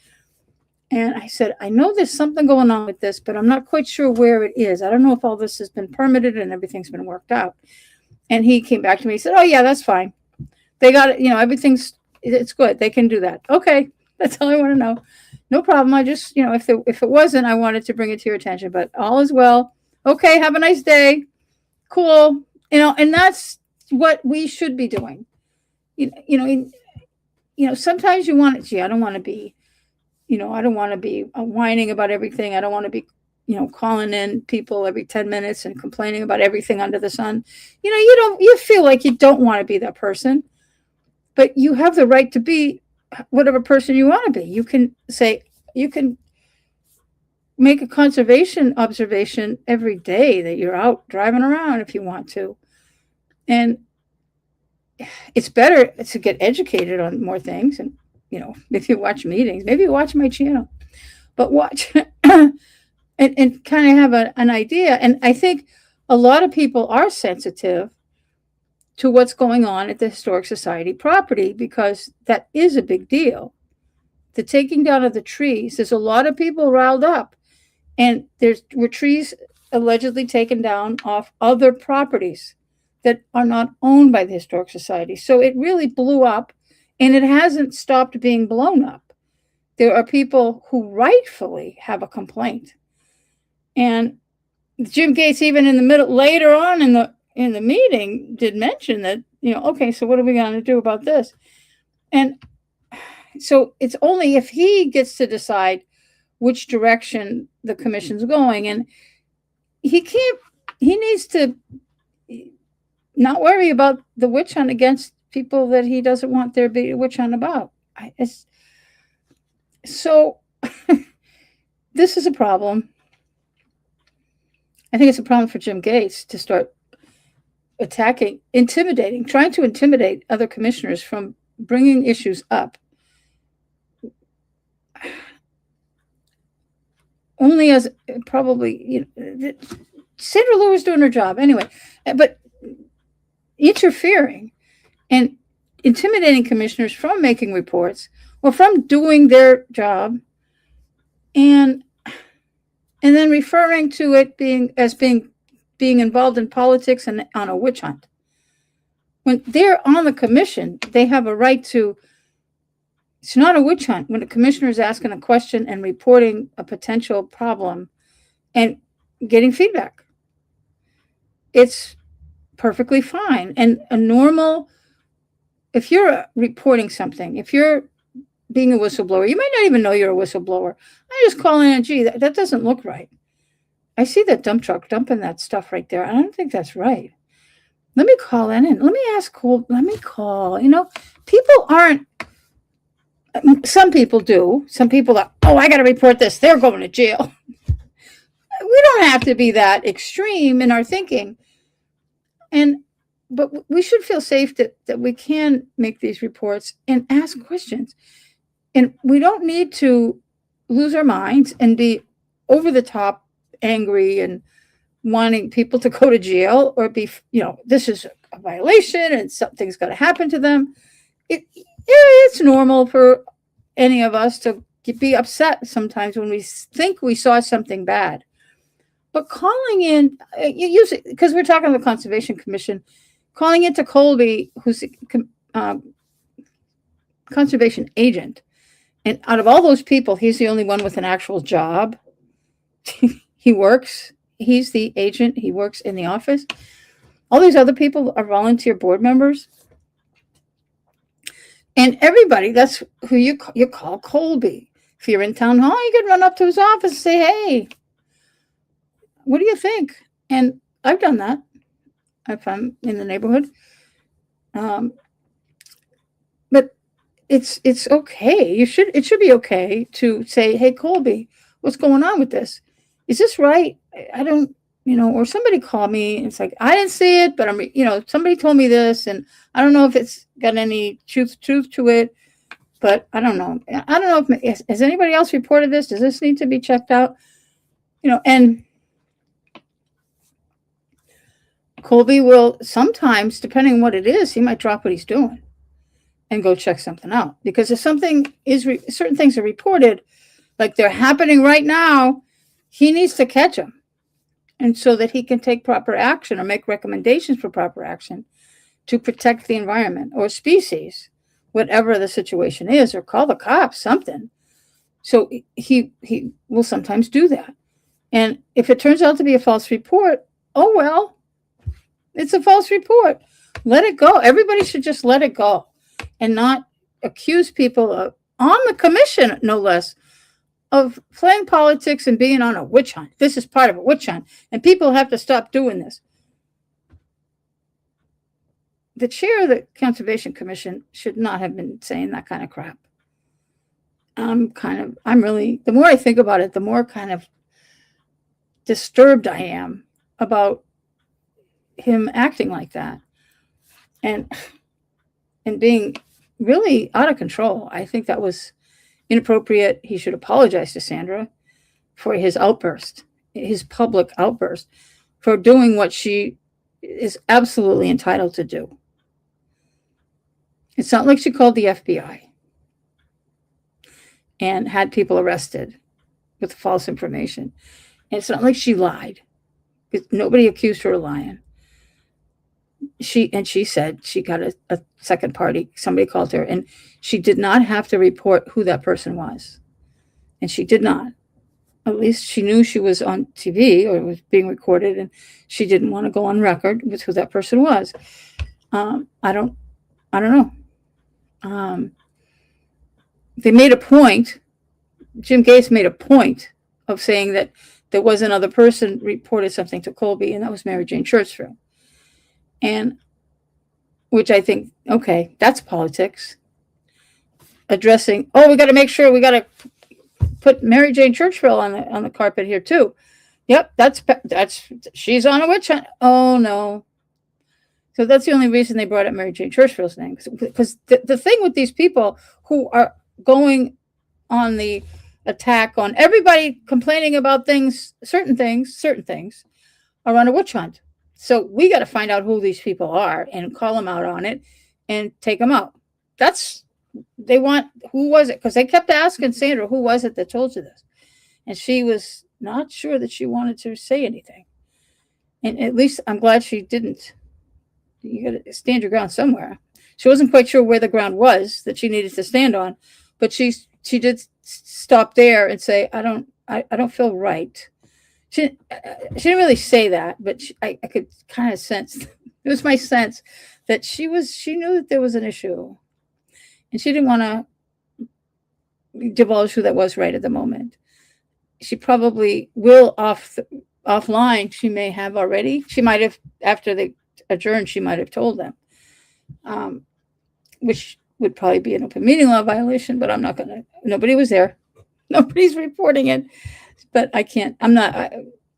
and I said, I know there's something going on with this, but I'm not quite sure where it is. I don't know if all this has been permitted and everything's been worked out. And he came back to me, he said, oh yeah, that's fine. They got it, you know, it's good. They can do that. Okay. That's all I want to know. No problem. I just, you know, if it wasn't, I wanted to bring it to your attention, but all is well. Okay. Have a nice day. Cool. You know, and that's what we should be doing. You know, sometimes you want it. Gee, I don't want to be whining about everything. I don't want to be, you know, calling in people every 10 minutes and complaining about everything under the sun. You know, you feel like you don't want to be that person, but you have the right to be whatever person you want to be. You can make a conservation observation every day that you're out driving around if you want to. And it's better to get educated on more things. And, you know, if you watch meetings, maybe you watch my channel, but watch and kind of have an idea. And I think a lot of people are sensitive to what's going on at the Historic Society property, because that is a big deal. The taking down of the trees, there's a lot of people riled up, and were trees allegedly taken down off other properties that are not owned by the Historic Society. So it really blew up, and it hasn't stopped being blown up. There are people who rightfully have a complaint. And Jim Gates, even in the middle, later on in the meeting, did mention that, you know, okay, so what are we going to do about this? And so it's only if he gets to decide which direction the commission's going, and he needs to not worry about the witch hunt against people that he doesn't want there to be a witch hunt about. So this is a problem. I think it's a problem for Jim Gates to start trying to intimidate other commissioners from bringing issues up. only as probably, Sandra Lou is doing her job anyway, but interfering and intimidating commissioners from making reports or from doing their job, and then referring to it being involved in politics and on a witch hunt. When they're on the commission, they have a right to. It's not a witch hunt when a commissioner is asking a question and reporting a potential problem and getting feedback. It's perfectly fine. And a normal, if you're reporting something, if you're being a whistleblower, you might not even know you're a whistleblower. I just call in and, gee, that doesn't look right. I see that dump truck dumping that stuff right there. I don't think that's right. Let me call in and let me ask Cole, let me call. People aren't, some people do. Some people are, oh, I got to report this. They're going to jail. We don't have to be that extreme in our thinking. But we should feel safe that we can make these reports and ask questions. And we don't need to lose our minds and be over the top angry and wanting people to go to jail or be, this is a violation and something's going to happen to them. It's normal for any of us to be upset sometimes when we think we saw something bad. But calling in, usually, because we're talking about the Conservation Commission, calling into Colby, who's a conservation agent, and out of all those people, he's the only one with an actual job. He works. He's the agent. He works in the office. All these other people are volunteer board members. And everybody, that's who you call Colby. If you're in town hall, you can run up to his office and say, hey, what do you think? And I've done that if I'm in the neighborhood. But it's okay. It should be okay to say, hey, Colby, what's going on with this? Is this right? I don't, or somebody called me and it's like, I didn't see it, but somebody told me this and I don't know if it's got any truth to it, but I don't know. I don't know if, has anybody else reported this? Does this need to be checked out? And Colby will sometimes, depending on what it is, he might drop what he's doing and go check something out. Because if something is, certain things are reported, like they're happening right now, he needs to catch them. And so that he can take proper action or make recommendations for proper action to protect the environment or species, whatever the situation is, or call the cops, something. So he will sometimes do that. And if it turns out to be a false report, oh, well, it's a false report. Let it go. Everybody should just let it go and not accuse people of, on the commission, no less, of playing politics and being on a witch hunt. This is part of a witch hunt, and people have to stop doing this. The chair of the Conservation Commission should not have been saying that kind of crap. I'm really, the more I think about it, the more kind of disturbed I am about him acting like that and being really out of control. I think that was inappropriate. He should apologize to Sandra for his outburst, his public outburst, for doing what she is absolutely entitled to do. It's not like she called the FBI and had people arrested with false information. And it's not like she lied. Nobody accused her of lying. She said she got a second party. Somebody called her, and she did not have to report who that person was. And she did not. At least she knew she was on TV or was being recorded, and she didn't want to go on record with who that person was. I don't know. They made a point. Jim Gates made a point of saying that there was another person reported something to Colby, and that was Mary Jane Churchfield. And which I think, okay, that's politics. Addressing, we got to make sure we got to put Mary Jane Churchfield on the carpet here too. Yep, that's she's on a witch hunt. Oh no. So that's the only reason they brought up Mary Jane Churchfield's name, because the thing with these people who are going on the attack on everybody complaining about certain things are on a witch hunt. So we got to find out who these people are and call them out on it and take them out. They want, who was it? Because they kept asking Sandra, who was it that told you this? And she was not sure that she wanted to say anything. And at least I'm glad she didn't. You got to stand your ground somewhere. She wasn't quite sure where the ground was that she needed to stand on, but she did stop there and say, I don't feel right. She didn't really say that, but I could kind of sense, it was my sense that she knew that there was an issue, and she didn't want to divulge who that was right at the moment. She probably will offline. She may have already. She might have, after they adjourned, she might have told them, which would probably be an open meeting law violation, but I'm not going to, nobody was there. Nobody's reporting it, but I can't,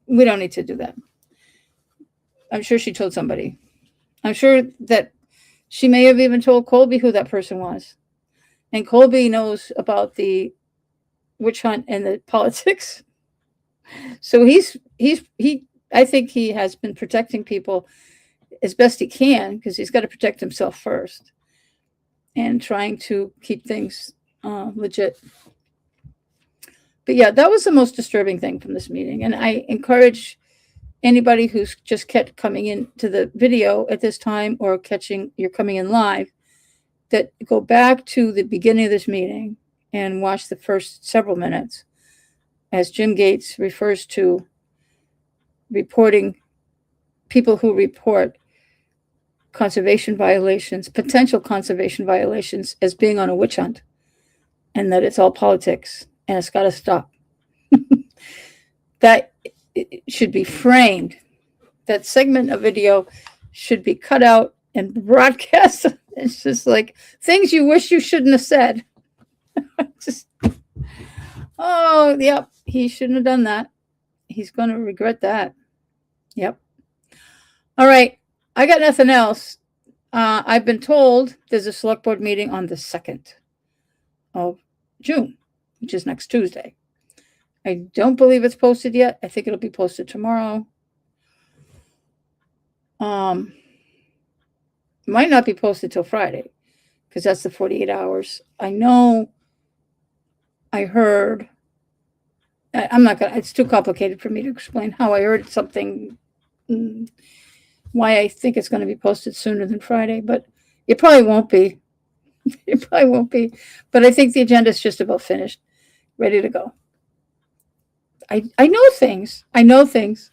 we don't need to do that. I'm sure she told somebody. I'm sure that she may have even told Colby who that person was. And Colby knows about the witch hunt and the politics. So I think he has been protecting people as best he can, because he's got to protect himself first, and trying to keep things legit. But yeah, that was the most disturbing thing from this meeting. And I encourage anybody who's just kept coming into the video at this time, or you're coming in live, that go back to the beginning of this meeting and watch the first several minutes as Jim Gates refers to reporting people who report conservation violations, potential conservation violations, as being on a witch hunt, and that it's all politics and it's got to stop. That it should be framed. That segment of video should be cut out and broadcast. It's just like things you wish you shouldn't have said. Oh, yep, he shouldn't have done that. He's going to regret that. Yep. All right, I got nothing else. I've been told there's a select board meeting on the 2nd of June, which is next Tuesday. I don't believe it's posted yet. I think it'll be posted tomorrow. Might not be posted till Friday, because that's the 48 hours. I know I heard, I'm not going to, it's too complicated for me to explain how I heard something, why I think it's going to be posted sooner than Friday, but it probably won't be. It probably won't be. But I think the agenda is just about finished, ready to go. I know things. I know things.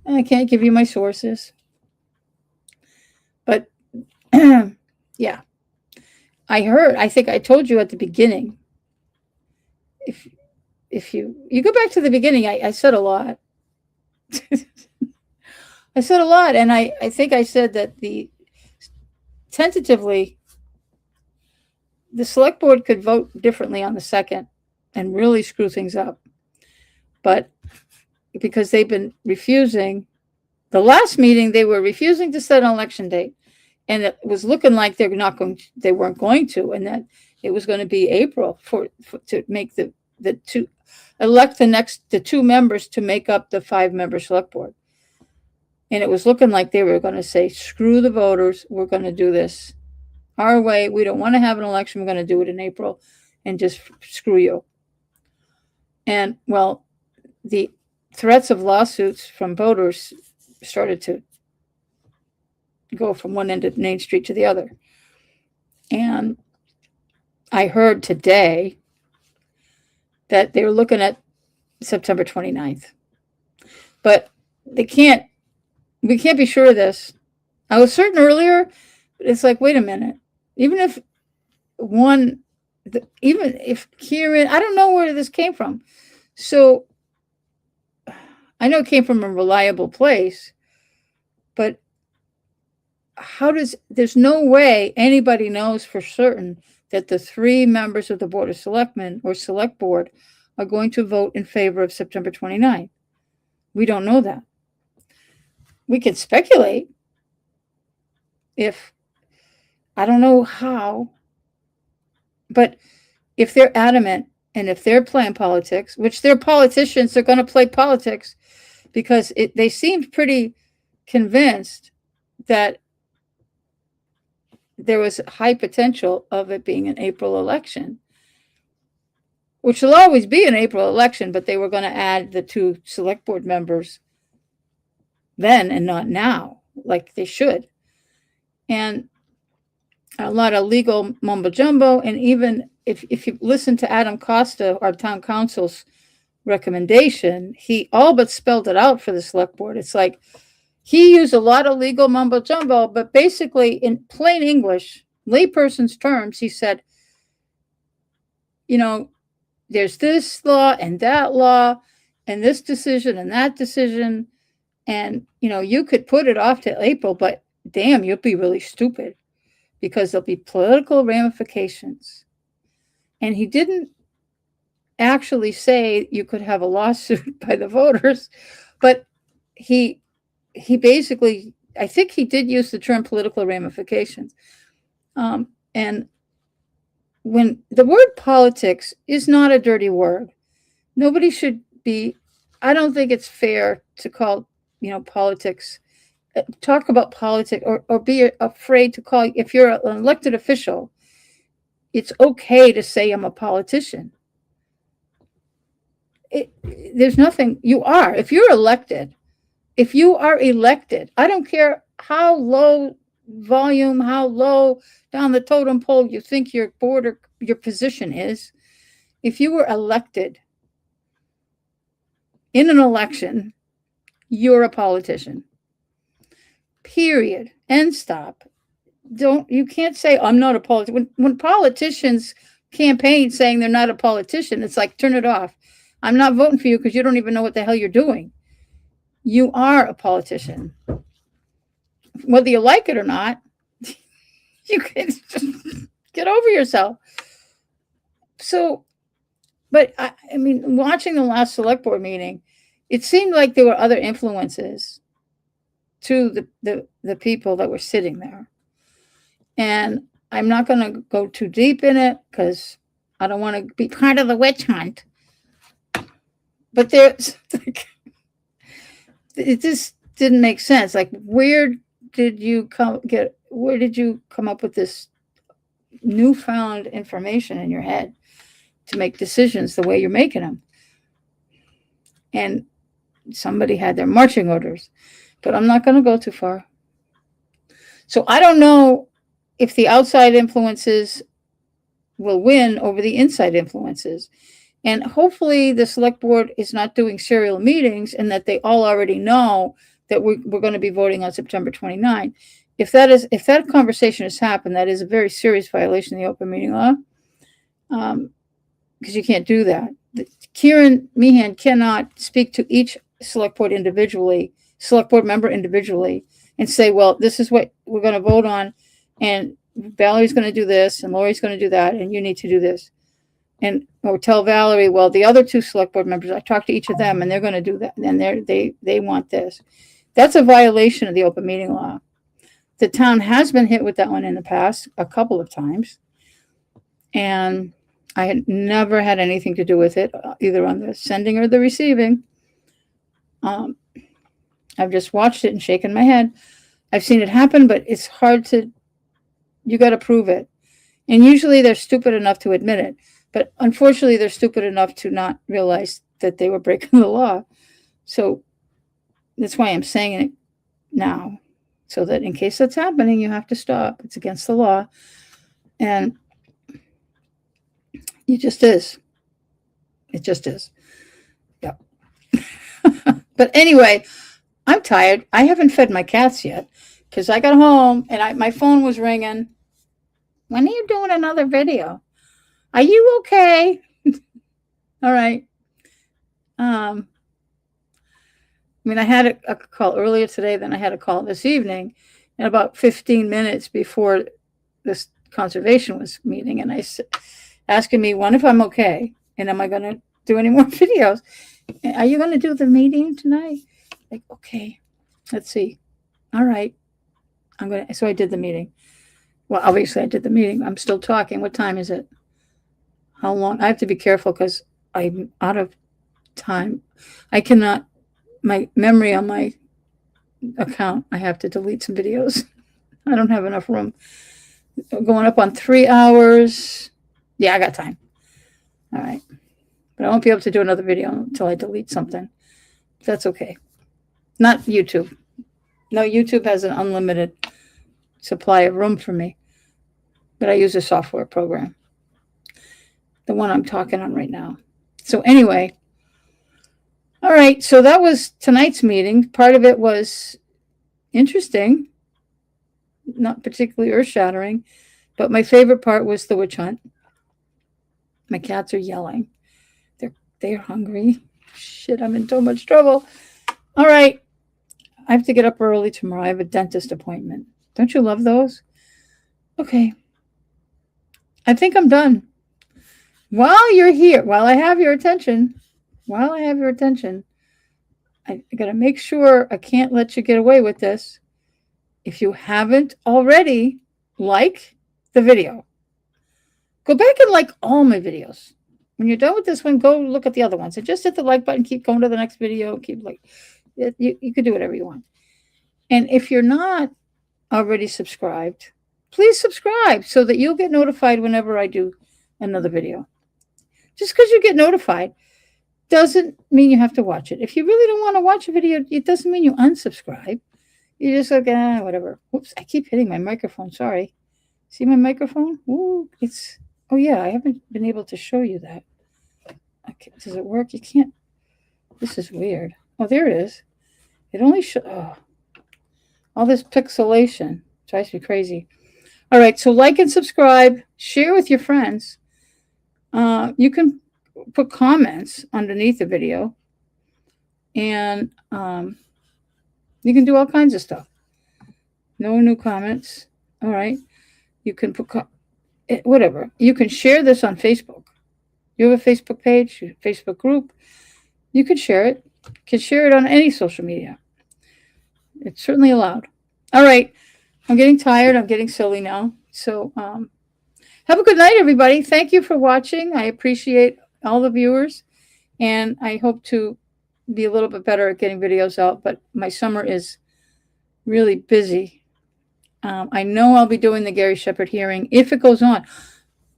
And I can't give you my sources. But yeah, I think I told you at the beginning, if you go back to the beginning, I said a lot. I said a lot, and I think I said that tentatively, the select board could vote differently on the 2nd and really screw things up. But because they've been refusing, the last meeting, they were refusing to set an election date. And it was looking like they weren't going to, and that it was going to be April to make elect the 2 members to make up the 5-member select board. And it was looking like they were going to say, screw the voters. We're going to do this our way. We don't want to have an election. We're going to do it in April and just screw you. And well, the threats of lawsuits from voters started to go from one end of Main Street to the other. And I heard today that they were looking at September 29th. But we can't be sure of this. I was certain earlier, but it's like, wait a minute. Even if Kieran, I don't know where this came from. So I know it came from a reliable place, but there's no way anybody knows for certain that the 3 members of the Board of Selectmen or Select Board are going to vote in favor of September 29th. We don't know that. We can speculate I don't know how, but if they're adamant And if they're playing politics, which they're politicians, they're going to play politics because they seemed pretty convinced that there was high potential of it being an April election, which will always be an April election, but they were going to add the 2 select board members then and not now, like they should. And a lot of legal mumbo jumbo. And even if you listen to Adam Costa, our town council's recommendation, he all but spelled it out for the select board. It's like he used a lot of legal mumbo jumbo, but basically in plain English, layperson's terms, he said, you know, there's this law and that law and this decision and that decision. And, you know, you could put it off to April, but damn, you'll be really stupid because there'll be political ramifications. And he didn't actually say you could have a lawsuit by the voters, but he basically, I think he did use the term political ramifications. And when the word politics is not a dirty word, nobody should be, I don't think it's fair to call, you know, politics, talk about politics or be afraid to call, if you're an elected official, it's okay to say I'm a politician. There's nothing, you are, if you are elected, I don't care how low volume, how low down the totem pole you think your board or your position is, if you were elected in an election, you're a politician. Period. End stop. You can't say I'm not a politician. When politicians campaign saying they're not a politician, it's like, turn it off. I'm not voting for you because you don't even know what the hell you're doing. You are a politician. Whether you like it or not, you can just get over yourself. So, but I mean, watching the last select board meeting, it seemed like there were other influences to the people that were sitting there. And I'm not going to go too deep in it because I don't want to be part of the witch hunt. But there's, it just didn't make sense. Like, where did you come up with this newfound information in your head to make decisions the way you're making them? And somebody had their marching orders, but I'm not going to go too far. So I don't know if the outside influences will win over the inside influences. And hopefully the select board is not doing serial meetings and that they all already know that we're going to be voting on September 29. If that conversation has happened, that is a very serious violation of the open meeting law. Because you can't do that. Kieran Meehan cannot speak to each select board member individually and say, well, this is what we're going to vote on, and Valerie's going to do this, and Lori's going to do that, and you need to do this. Or tell Valerie, well, the other 2 select board members, I talked to each of them, and they're going to do that, and they want this. That's a violation of the open meeting law. The town has been hit with that one in the past a couple of times, and I had never had anything to do with it, either on the sending or the receiving. I've just watched it and shaken my head. I've seen it happen, but it's hard you got to prove it. And usually they're stupid enough to admit it. But unfortunately, they're stupid enough to not realize that they were breaking the law. So that's why I'm saying it now, so that in case that's happening, you have to stop. It's against the law. And it just is. It just is. Yep. But anyway, I'm tired. I haven't fed my cats yet because I got home and my phone was ringing. When are you doing another video? Are you okay? All right. I mean, I had a call earlier today, then I had a call this evening, and about 15 minutes before this conservation was meeting, and I asking me, one, if I'm okay, and am I going to do any more videos? Are you going to do the meeting tonight? Like, okay, let's see. All right. So I did the meeting. Well, obviously I did the meeting. I'm still talking. What time is it? how long. I have to be careful because I'm out of time. I cannot, my memory on my account, I have to delete some videos. I don't have enough room. Going up on 3 hours. Yeah, I got time. All right. But I won't be able to do another video until I delete something. That's okay. Not YouTube. No, YouTube has an unlimited supply of room for me. But I use a software program. The one I'm talking on right now. So anyway. All right. So that was tonight's meeting. Part of it was interesting. Not particularly earth-shattering. But my favorite part was the witch hunt. My cats are yelling. They're hungry. Shit, I'm in so much trouble. All right. I have to get up early tomorrow. I have a dentist appointment. Don't you love those? Okay. I think I'm done. While you're here, while I have your attention, I got to make sure I can't let you get away with this. If you haven't already, like the video. Go back and like all my videos. When you're done with this one, go look at the other ones and just hit the like button. Keep going to the next video. Keep like, you can do whatever you want. And if you're not already subscribed, please subscribe so that you'll get notified whenever I do another video. Just because you get notified doesn't mean you have to watch it. If you really don't want to watch a video, it doesn't mean you unsubscribe. You're just like, whatever. Whoops, I keep hitting my microphone. Sorry. See my microphone? Ooh, oh yeah, I haven't been able to show you that. Okay, does it work? You can't. This is weird. Oh, there it is. It only shows. All this pixelation drives me crazy. All right, so like and subscribe. Share with your friends. You can put comments underneath the video. And you can do all kinds of stuff. No new comments. All right. You can put whatever. You can share this on Facebook. You have a Facebook page, a Facebook group. You can share it. You can share it on any social media. It's certainly allowed. All right. I'm getting tired. I'm getting silly now. So have a good night, everybody. Thank you for watching. I appreciate all the viewers. And I hope to be a little bit better at getting videos out. But my summer is really busy. I know I'll be doing the Gary Shepherd hearing if it goes on.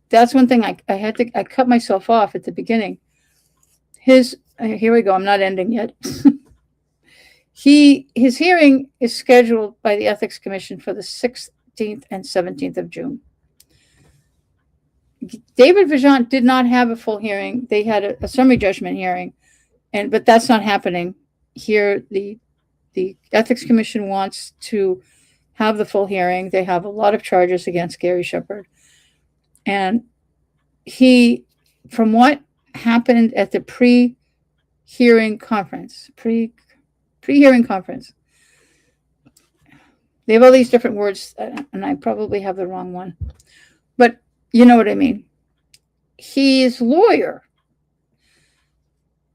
That's one thing I cut myself off at the beginning. Here we go. I'm not ending yet. His hearing is scheduled by the Ethics Commission for the 16th and 17th of June. David Vajant did not have a full hearing. They had a summary judgment hearing, but that's not happening here. The Ethics Commission wants to have the full hearing. They have a lot of charges against Gary Shepherd. And from what happened at the pre-hearing conference, pre-hearing conference, they have all these different words, and I probably have the wrong one, but you know what I mean. His lawyer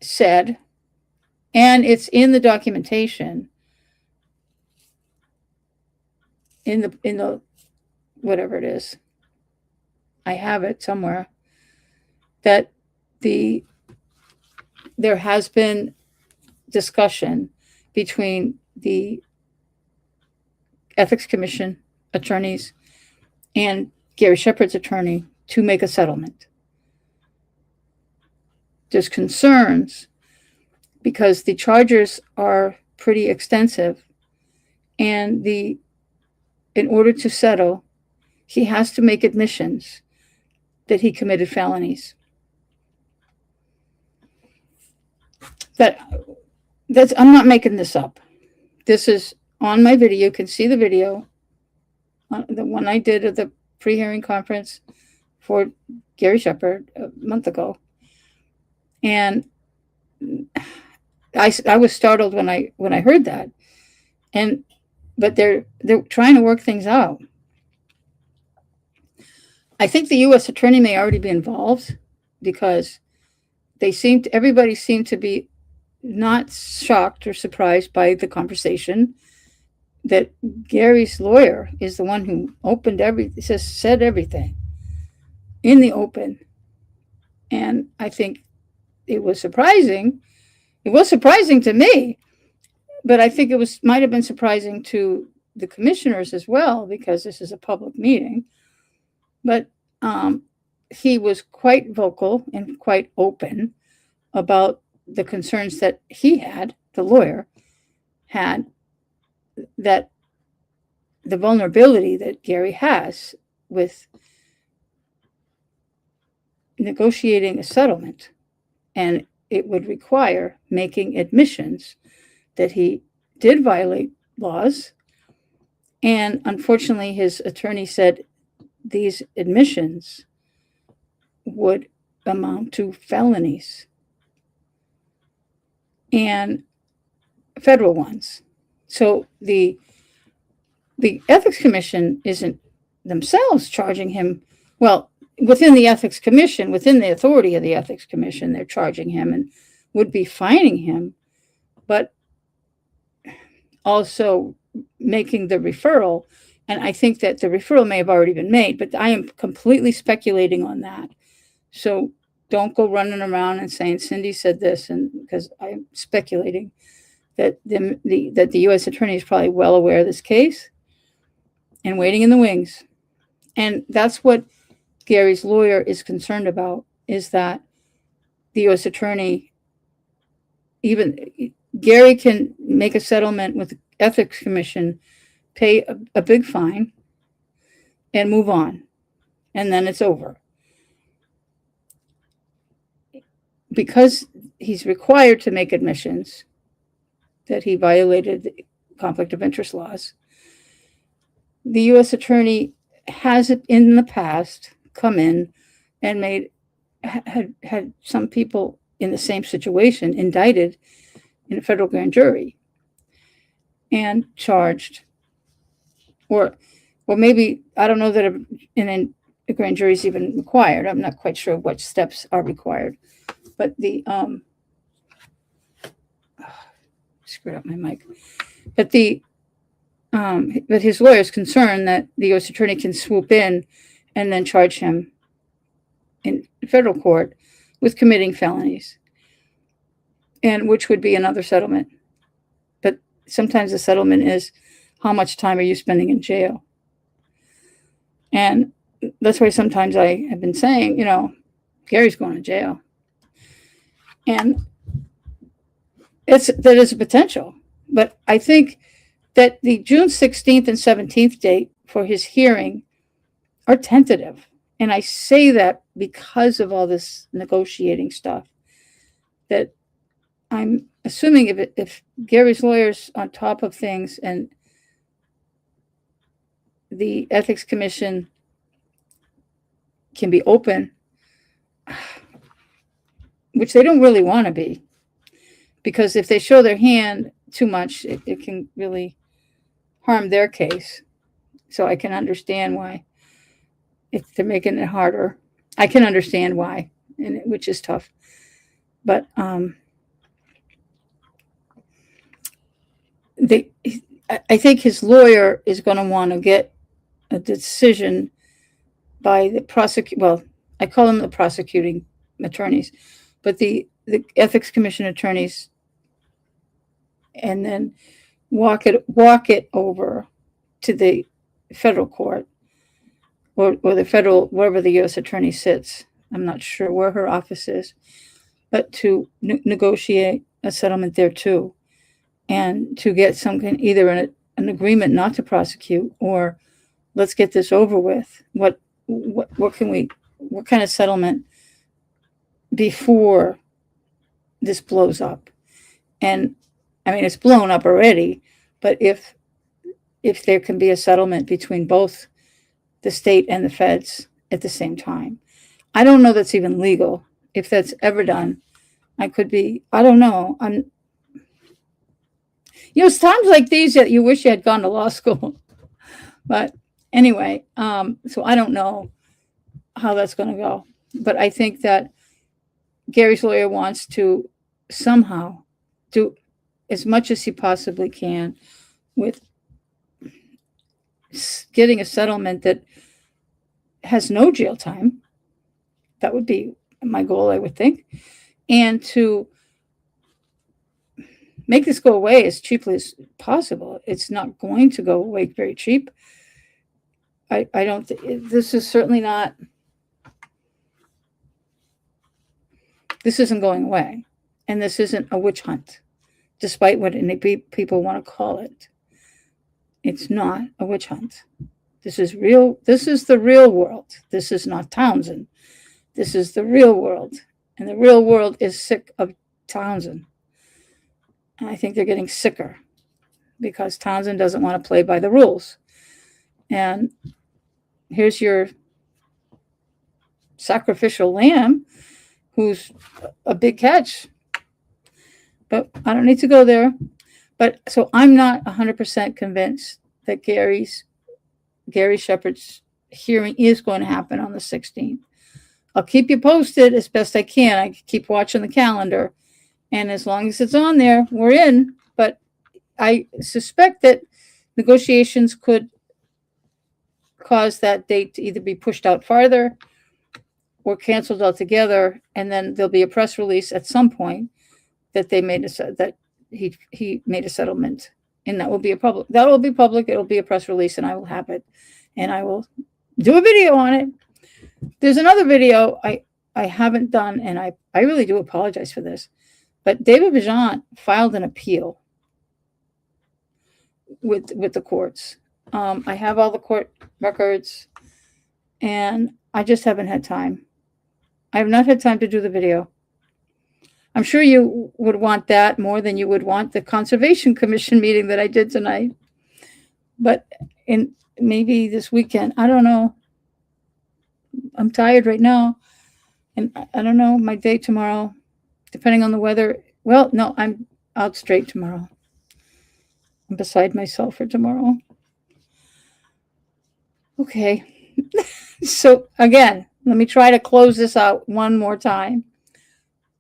said, and it's in the documentation, in the whatever it is, I have it somewhere, that there has been discussion between the Ethics Commission attorneys and Gary Shepherd's attorney to make a settlement. There's concerns because the charges are pretty extensive, and in order to settle, he has to make admissions that he committed felonies. I'm not making this up. This is on my video. You can see the video, the one I did at the pre-hearing conference for Gary Shepherd a month ago. And I was startled when I heard that. But they're trying to work things out. I think the U.S. attorney may already be involved because everybody seemed to be not shocked or surprised by the conversation that Gary's lawyer is the one who opened said everything in the open. And I think it was surprising. It was surprising to me, but I think might have been surprising to the commissioners as well, because this is a public meeting. But he was quite vocal and quite open about the concerns that he had, the lawyer had, that the vulnerability that Gary has with negotiating a settlement, and it would require making admissions that he did violate laws. And unfortunately, his attorney said these admissions would amount to felonies, and federal ones. So the Ethics Commission isn't themselves charging him. Well, within the Ethics Commission, within the authority of the Ethics Commission, they're charging him and would be fining him, but also making the referral. And I think that the referral may have already been made, but I am completely speculating on that. So don't go running around and saying Cindy said this, and because I'm speculating that the U.S. attorney is probably well aware of this case and waiting in the wings. And that's what Gary's lawyer is concerned about, is that the U.S. attorney, even Gary can make a settlement with the Ethics Commission, pay a big fine, and move on. And then it's over. Because he's required to make admissions that he violated the conflict of interest laws, the U.S. attorney has in the past come in and had some people in the same situation indicted in a federal grand jury and charged, or maybe, I don't know that a grand jury is even required. I'm not quite sure what steps are required, but screwed up my mic. But his lawyer is concerned that the U.S. attorney can swoop in and then charge him in federal court with committing felonies, and which would be another settlement. But sometimes the settlement is, how much time are you spending in jail? And that's why sometimes I have been saying, Gary's going to jail. And that is a potential. But I think that the June 16th and 17th date for his hearing are tentative. And I say that because of all this negotiating stuff, that I'm assuming if Gary's lawyer's on top of things and the Ethics Commission can be open, which they don't really want to be, because if they show their hand too much, it can really harm their case. So I can understand why, if they're making it harder. I can understand why, which is tough. But I think his lawyer is going to want to get a decision by the well, I call them the prosecuting attorneys, but the Ethics Commission attorneys, and then walk it over to the federal court, or the federal, wherever the U.S. attorney sits. I'm not sure where her office is, but to negotiate a settlement there too, and to get something, either an agreement not to prosecute, or let's get this over with. What kind of settlement before this blows up? And I mean, it's blown up already, but if there can be a settlement between both the state and the feds at the same time. I don't know that's even legal. If that's ever done, I don't know. It's times like these that you wish you had gone to law school. But anyway, so I don't know how that's going to go. But I think that Gary's lawyer wants to somehow do as much as he possibly can with getting a settlement that has no jail time. That would be my goal, I would think, and to make this go away as cheaply as possible. It's not going to go away very cheap. I don't, this is certainly not, this isn't going away. And this isn't a witch hunt, despite what people want to call it. It's not a witch hunt. This is real. This is the real world. This is not Townsend. This is the real world. And the real world is sick of Townsend. And I think they're getting sicker because Townsend doesn't want to play by the rules. And here's your sacrificial lamb who's a big catch. But I don't need to go there. But so I'm not 100% convinced that Gary Shepherd's hearing is going to happen on the 16th. I'll keep you posted as best I can. I keep watching the calendar. And as long as it's on there, we're in. But I suspect that negotiations could cause that date to either be pushed out farther or canceled altogether. And then there'll be a press release at some point that they made that he made a settlement, and that will be public. It'll be a press release, and I will have it, and I will do a video on it. There's another video I haven't done, and I really do apologize for this, but David Bajant filed an appeal with the courts. I have all the court records, and I just haven't had time. I have not had time to do the video. I'm sure you would want that more than you would want the Conservation Commission meeting that I did tonight. But maybe this weekend, I don't know. I'm tired right now. And I don't know, my day tomorrow, depending on the weather. Well, no, I'm out straight tomorrow. I'm beside myself for tomorrow. Okay. So again, let me try to close this out one more time.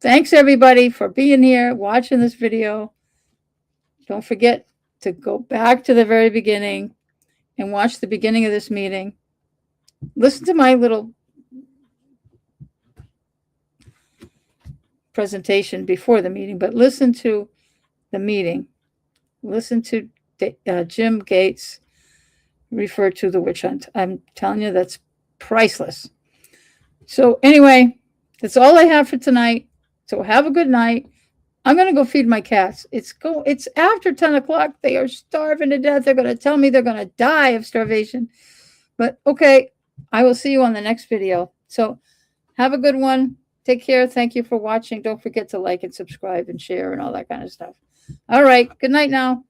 Thanks everybody for being here, watching this video. Don't forget to go back to the very beginning and watch the beginning of this meeting. Listen to my little presentation before the meeting, but listen to the meeting. Listen to Jim Gates refer to the witch hunt. I'm telling you, that's priceless. So anyway, that's all I have for tonight. So have a good night. I'm going to go feed my cats. It's after 10 o'clock. They are starving to death. They're going to tell me they're going to die of starvation. But okay, I will see you on the next video. So have a good one. Take care. Thank you for watching. Don't forget to like and subscribe and share and all that kind of stuff. All right. Good night now.